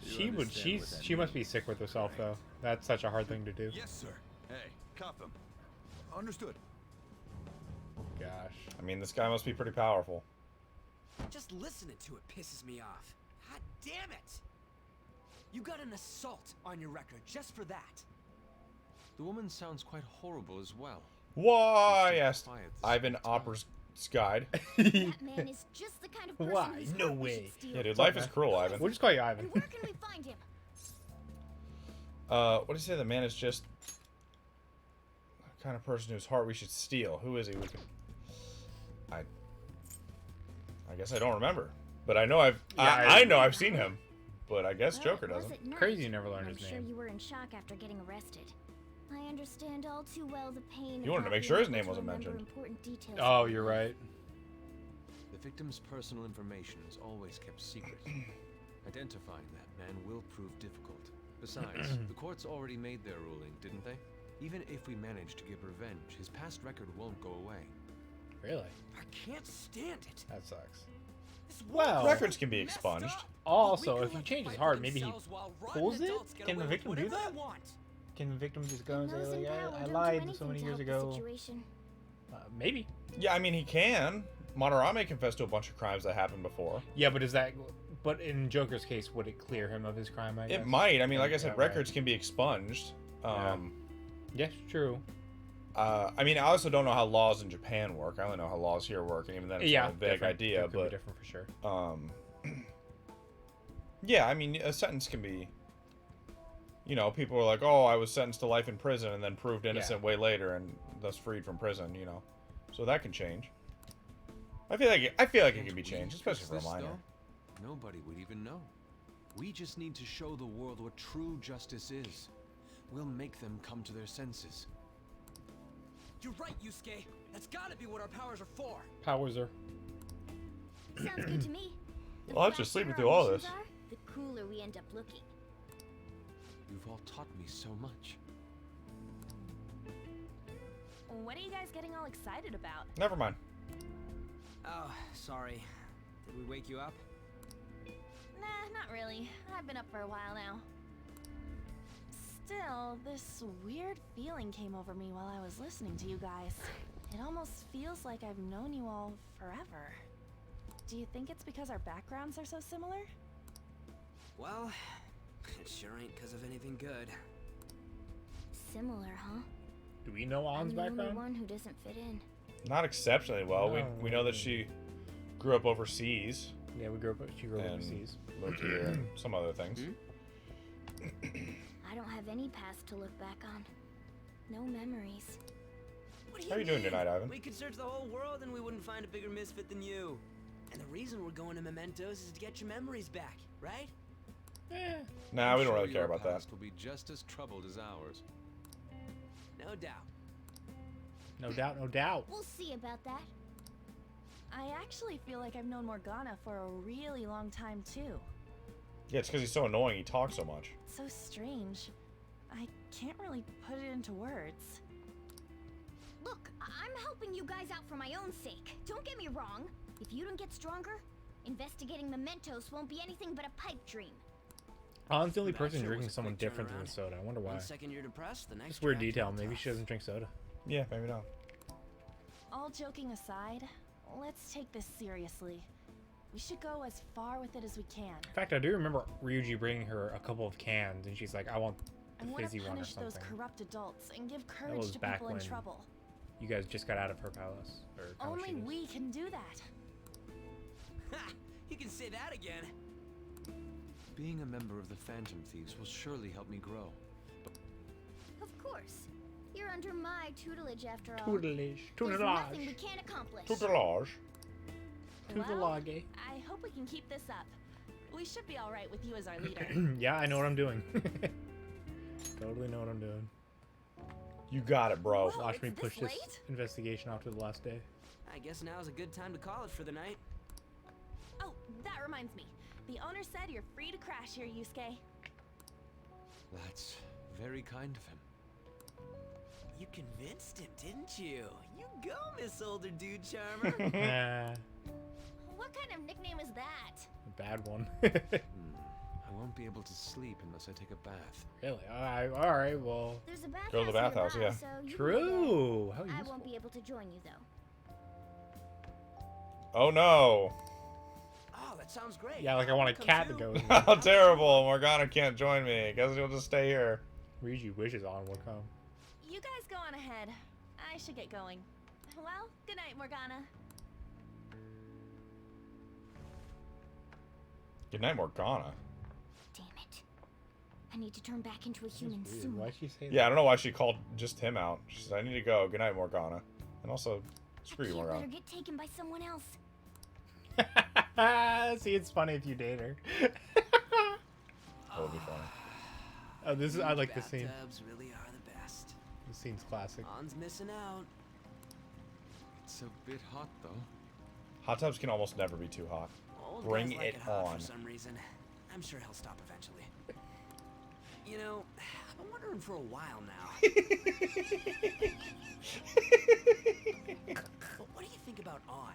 You She would. understand what that She must be means, sick with herself right? though. That's such a hard thing to do. Yes, sir. Hey, cuff him. Understood. Gosh. I mean, this guy must be pretty powerful. Just listening to it pisses me off. God damn it! You got an assault on your record just for that. The woman sounds quite horrible as well. Why? She's asked quiet this Ivan whole time. Opper's guide. That man is just the kind of person Why? whose No heart we way. should steal. Yeah, dude, life is cruel, Ivan. We'll just call you Ivan. And where can we find him? What do you say? The man is just the kind of person whose heart we should steal. Who is he? We can. I guess I don't remember, but I know I know I've seen him, but I guess Joker Well, it was doesn't. at night. Crazy you never learned I'm his sure name. you were in shock after getting arrested. I understand all too well the pain. You wanted to of make not sure his being name able to wasn't remember mentioned. important details Oh, of you're life. right. The victim's personal information is always kept secret. Identifying that man will prove difficult. Besides, the courts already made their ruling, didn't they? Even if we manage to get revenge, his past record won't go away. Really? I can't stand it. That sucks. Well, records can be expunged. Also, if he changes heart, maybe he pulls it? Can the victim do that? Can the victim just go and say, like, I lied so many years ago? Maybe. Yeah, I mean, he can. Madarame confessed to a bunch of crimes that happened before. Yeah, but is that... But in Joker's case, would it clear him of his crime, I guess? It might. I mean, like I said, right. records can be expunged. Yes, true. I mean, I also don't know how laws in Japan work. I only know how laws here work, and even then it's a vague idea. That could but be different for sure. Yeah, I mean, a sentence can be... You know, people are like, oh, I was sentenced to life in prison and then proved innocent way later and thus freed from prison, you know. So that can change. I feel like it can be changed, especially for a minor. Nobody would even know. We just need to show the world what true justice is. We'll make them come to their senses. You're right, Yusuke. That's gotta be what our powers are for. Powers are. Sounds good to me. Well, I'm just sleeping through all this. The cooler we end up looking. You've all taught me so much. What are you guys getting all excited about? Never mind. Oh, sorry. Did we wake you up? Nah, not really. I've been up for a while now. Still, this weird feeling came over me while I was listening to you guys. It almost feels like I've known you all forever. Do you think it's because our backgrounds are so similar? Well, it sure ain't because of anything good. Similar, huh? Do we know An's I'm the only background? one who doesn't fit in. Not exceptionally well. We know that she grew up overseas. Yeah, she grew up overseas. Lived here and some other things. I don't have any past to look back on. No memories. What do How are you doing mean? tonight, Ivan? We could search the whole world and we wouldn't find a bigger misfit than you. And the reason we're going to Mementos is to get your memories back, right? Nah, we don't really Sure, care your about that. past will be just as troubled as ours. No doubt. No doubt, no doubt. We'll see about that. I actually feel like I've known Morgana for a really long time, too. Yeah, it's because he's so annoying. He talks so much. It's so strange. I can't really put it into words. Look, I'm helping you guys out for my own sake. Don't get me wrong. If you don't get stronger, investigating mementos won't be anything but a pipe dream. An's the only That person sure drinking was a something quick different than turnaround. the soda. I wonder why. 1 second you're depressed, the next It's weird you're acting detail. all Maybe tough. she doesn't drink soda. Yeah, maybe not. All joking aside, let's take this seriously. We should go as far with it as we can. In fact, I do remember Ryuji bringing her a couple of cans, and she's like, I want I the want to fizzy one or punish those something. corrupt adults and give That courage was to back people in when trouble. you guys just got out of her palace. Or Only Kamoshida's. we can do that. Ha! You can say that again. Being a member of the Phantom Thieves will surely help me grow. Of course. You're under my tutelage after all. Tutelage. There's Tutelage. nothing we can't accomplish. Tutelage. Well, Tutelage. I hope we can keep this up. We should be all right with you as our leader. Yeah, I know what I'm doing. Totally know what I'm doing. You got it, bro. Whoa, Watch me it's push this this late? investigation off to the last day. I guess now's a good time to call it for the night. Oh, that reminds me. The owner said you're free to crash here, Yusuke. That's very kind of him. You convinced him, didn't you? You go, Miss Older Dude Charmer. Nah, What kind of nickname is that? a bad one. I won't be able to sleep unless I take a bath. Really? Alright, well. There's a bathhouse Go to the bathhouse, nearby, yeah. so you can go True. How there. I useful. won't be able to join you though. Oh no. Oh, that sounds great. Yeah, like I want a Come cat to too. go with me. How terrible. Morgana can't join me. Guess you'll just stay here. Ryuji wishes on will come. You guys go on ahead. I should get going. Well, good night, Morgana. Good night, Morgana. Damn it. I need to turn back into a human Weird. soon. Why'd she say Yeah, I don't know why she called just him out. She said, I need to go. Good night, Morgana. And also, screw you, Can't let her Morgana. get taken by someone else. that? See, it's funny if you date her. That would be funny. Oh, this is. I like this scene. Bathtubs really are the best. This scene's classic. On's missing out. It's a bit hot, though. Hot tubs can almost never be too hot. Old Bring guys like it hot on. For some reason. I'm sure he'll stop eventually. You know, I've been wondering for a while now. But what do you think about On?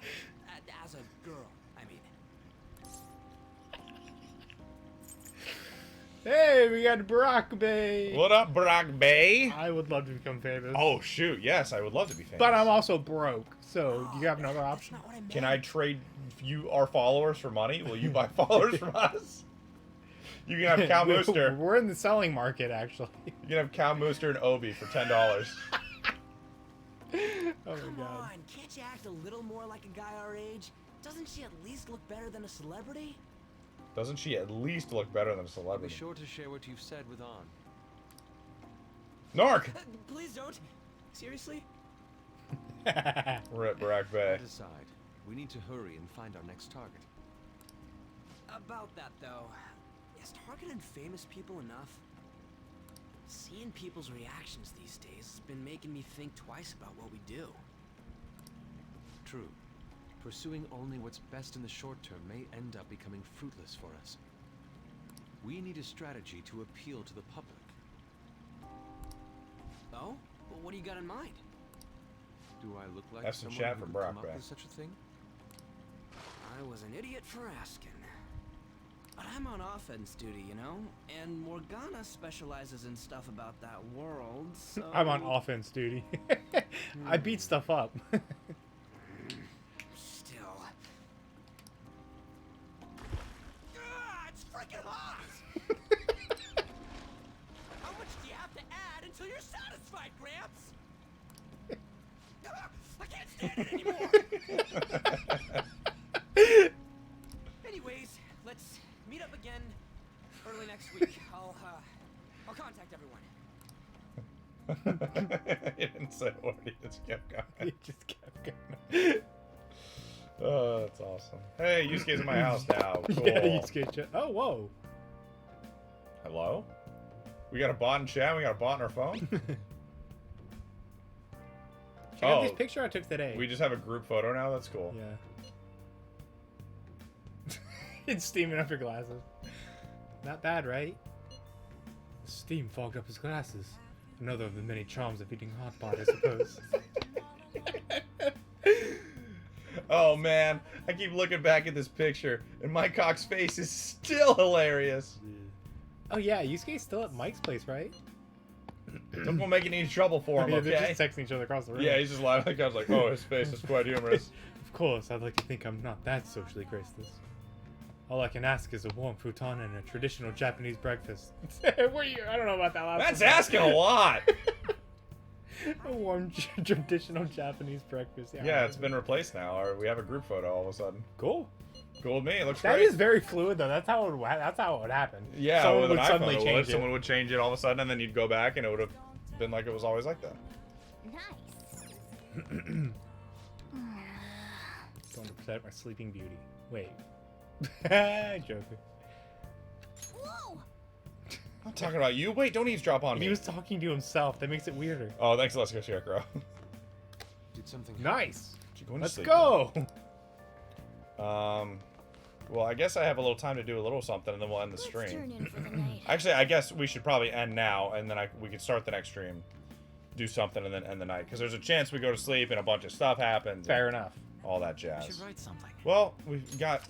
As a girl, I mean. Hey, we got Brock Bay. What up, Brock Bay? I would love to become famous. Oh shoot, yes, I would love to be famous. But I'm also broke, so do you have another option? Can I trade you our followers for money? Will you buy followers from us? You can have Cow Mooster. We're in the selling market, actually. You can have Cow Mooster and Obi for $10. Oh my Come god. on, can't you act a little more like a guy our age? Doesn't she at least look better than a celebrity? Doesn't she at least look better than a Be celebrity? sure to share what you've said with On. Narc! Please don't. Seriously? We're at Brock Bay. That aside, we need to hurry and find our next target. About that though, is targeting famous people enough? Seeing people's reactions these days has been making me think twice about what we do. True. Pursuing only what's best in the short term may end up becoming fruitless for us. We need a strategy to appeal to the public. Oh? Well, what do you got in mind? Do I look like Have some someone chat who for could Brock come up Bay. with such a thing? I was an idiot for asking. But I'm on offense duty, you know? And Morgana specializes in stuff about that world, so... I'm on offense duty. I beat stuff up. Still. It's freaking hot! How much do you have to add until you're satisfied, Gramps? I can't stand it anymore! Anyways, let's meet up again early next week. I'll contact everyone. He didn't say what, he just kept going. He just kept going. Oh, that's awesome. Hey, Yusuke's in my house now. Cool. Yeah, Yusuke chat. Oh, whoa. Hello? We got a bot in chat, we got a bot on our phone? Check out this picture I took today. We just have a group photo now? That's cool. Yeah. It's steaming up your glasses. Not bad, right? The steam fogged up his glasses. Another of the many charms of eating hot pot, I suppose. Oh man, I keep looking back at this picture, and Mike Cox's face is still hilarious. Oh yeah, Yusuke's still at Mike's place, right? Don't make any trouble for him, Yeah, okay? they're just texting each other across the room. Yeah, he's just laughing. I was like, oh, his face is quite humorous. Of course, I'd like to think I'm not that socially graceless. All I can ask is a warm futon and a traditional Japanese breakfast. Where you? I don't know about that last That's one. asking a lot. A warm traditional Japanese breakfast. Yeah, it's been replaced now. Or we have a group photo all of a sudden. Cool. Cool with me. It looks That great. is very fluid, though. That's how it would happen. Yeah, someone with an would iPhone, suddenly it would. change it. Someone would change it all of a sudden, and then you'd go back, and it would have been like it was always like that. Nice. Going to protect my sleeping beauty. Wait. Joker. Whoa! I'm talking about you. Wait, don't eavesdrop on me. He was talking to himself. That makes it weirder. Oh, thanks. Let's go, Scarecrow. Did something Nice. Going to Let's sleep go. Well, I guess I have a little time to do a little something, and then we'll end the stream. Turn in for the night. Actually, I guess we should probably end now, and then we could start the next stream, do something, and then end the night. Because there's a chance we go to sleep and a bunch of stuff happens. Fair enough. All that We jazz. should write something. Well, we've got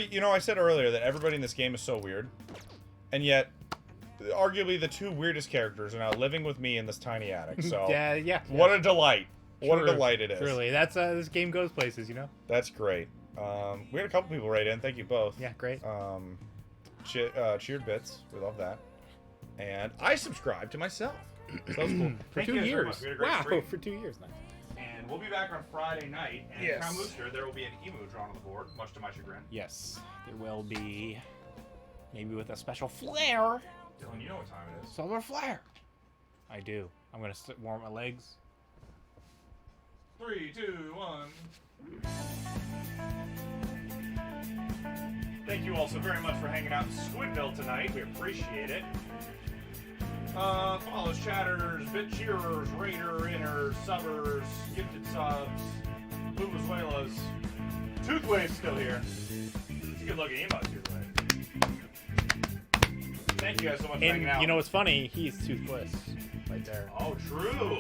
you know, I said earlier that everybody in this game is so weird, and yet arguably the two weirdest characters are now living with me in this tiny attic. So yeah. What a delight. What a True. delight it is. Truly. That's this game goes places, you know. That's great. We had a couple people write in. Thank you both. Yeah, great. Cheered bits. We love that. And I subscribed to myself. So that was cool. For Thank 2 you guys very years. much. We had a great Wow, stream. for 2 years now. And we'll be back on Friday night. And Yes. Crown Mooster, there will be an emu drawn on the board, much to my chagrin. Yes, there will be. Maybe with a special flair. Dylan, you know what time it is. Solar flare. I do. I'm gonna warm my legs. 3, 2, 1. Thank you all so very much for hanging out in Squidville tonight. We appreciate it. Follows, chatters, bit cheerers, raider, inners, subbers, gifted subs, Vuvuzuelas. Toothwave's still here. It's a good looking emote, Toothwave. Thank you guys so much for hanging out. And you know what's funny? He's toothless. Like right there. Oh, true.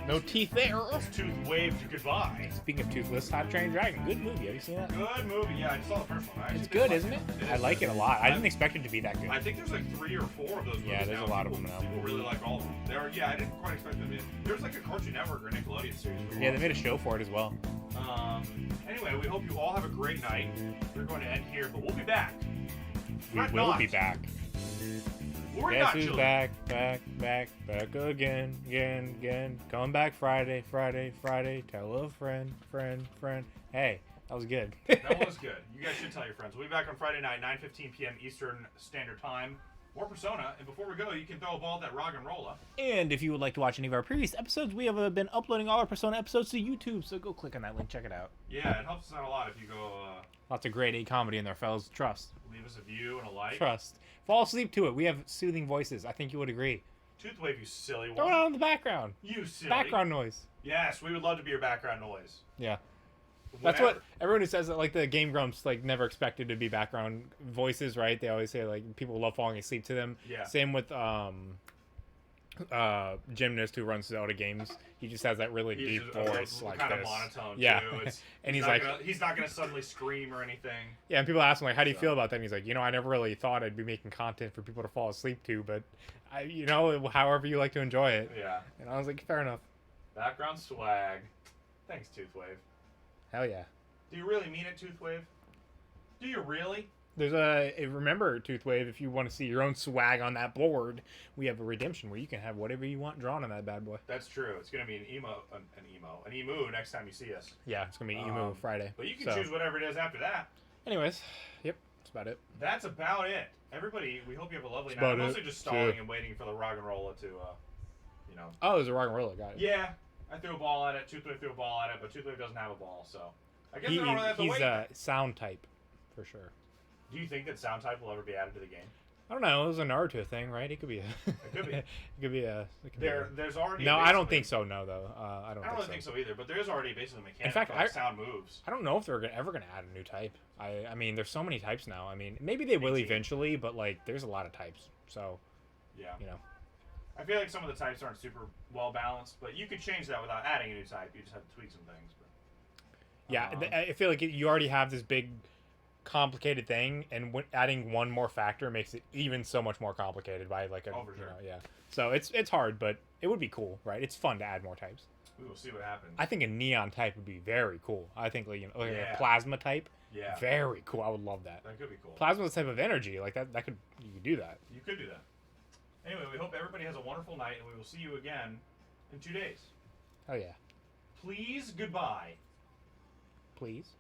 No teeth there. Tooth waved goodbye. Speaking of Toothless, How to Train Your Dragon. Good movie. Have you seen that? Good movie. Yeah, I saw the first one. It's good, isn't it? I like it a lot. I didn't expect it to be that good. I think there's like 3 or 4 of those movies. Yeah, there's now. a lot of them now. People really like all of them. I didn't quite expect them to be. There's like a Cartoon Network or Nickelodeon series. Yeah, they made a show for it as well. Anyway, we hope you all have a great night. We're going to end here, but we'll be back. We will be back. We're Guess not who's children. back again. Coming back Friday. Tell a friend. Hey, that was good. That was good. You guys should tell your friends. We'll be back on Friday night, 9:15 p.m. Eastern Standard Time. More Persona. And before we go, you can throw a ball at that rock and rolla. And if you would like to watch any of our previous episodes, we have been uploading all our Persona episodes to YouTube, so go click on that link, check it out. Yeah, it helps us out a lot if you go Lots of grade A comedy in there, fellas. Trust. leave us a view and a like. Trust. Fall asleep to it. We have soothing voices. I think you would agree. Tooth wave, you silly one. Throw it on in the background. You silly. Background noise. Yes, we would love to be your background noise. Yeah. That's Whatever. what everyone who says that, like the Game Grumps, like never expected to be background voices, right? They always say like people love falling asleep to them. Yeah. Same with Gymnast who runs Zelda games. He just has that really deep voice, like kind this. of monotone Yeah. too. And he's like, he's not gonna suddenly scream or anything. yeah. And people ask him like, how do you feel about that? And he's like, I never really thought I'd be making content for people to fall asleep to, but however you like to enjoy it. Yeah. And I was like, fair enough. Background swag. Thanks, Toothwave. Hell yeah. Do you really mean it, Toothwave? Do you really? There's remember, Toothwave, if you want to see your own swag on that board, we have a redemption where you can have whatever you want drawn on that bad boy. That's true. It's gonna be an emu next time you see us. Yeah, it's gonna be Emu Friday. But you can choose whatever it is after that. Anyways, yep, that's about it. That's about it. Everybody, we hope you have a lovely That's night. about I'm mostly it. just stalling Yeah. and waiting for the rock and rolla to, Oh, there's a rock and roller. Got it. Yeah, I threw a ball at it. Toothwave threw a ball at it, but Toothwave doesn't have a ball, so I guess we don't really have to he's wait. a sound type, for sure. Do you think that sound type will ever be added to the game? I don't know. It was a Naruto thing, right? It could be a. It could be. It could be a. There's already. No, I don't think so. No, though. I don't. I don't really think so either. But there's already basically mechanics. In fact, for, like, sound moves. I don't know if they're ever going to add a new type. I mean, there's so many types now. I mean, maybe they will eventually, but like, there's a lot of types. So. Yeah. I feel like some of the types aren't super well balanced, but you could change that without adding a new type. You just have to tweak some things. But, Yeah, I feel like you already have this big, complicated thing, and adding one more factor makes it even so much more complicated by like a. Oh, for sure. Yeah. So it's hard, but it would be cool, right? It's fun to add more types. We will see what happens. I think a neon type would be very cool. I think like Yeah. a plasma type. Yeah. Very cool. I would love that. That could be cool. Plasma is a type of energy like that. You could do that. You could do that. Anyway, we hope everybody has a wonderful night, and we will see you again in 2 days. Oh yeah. Please, goodbye. Please.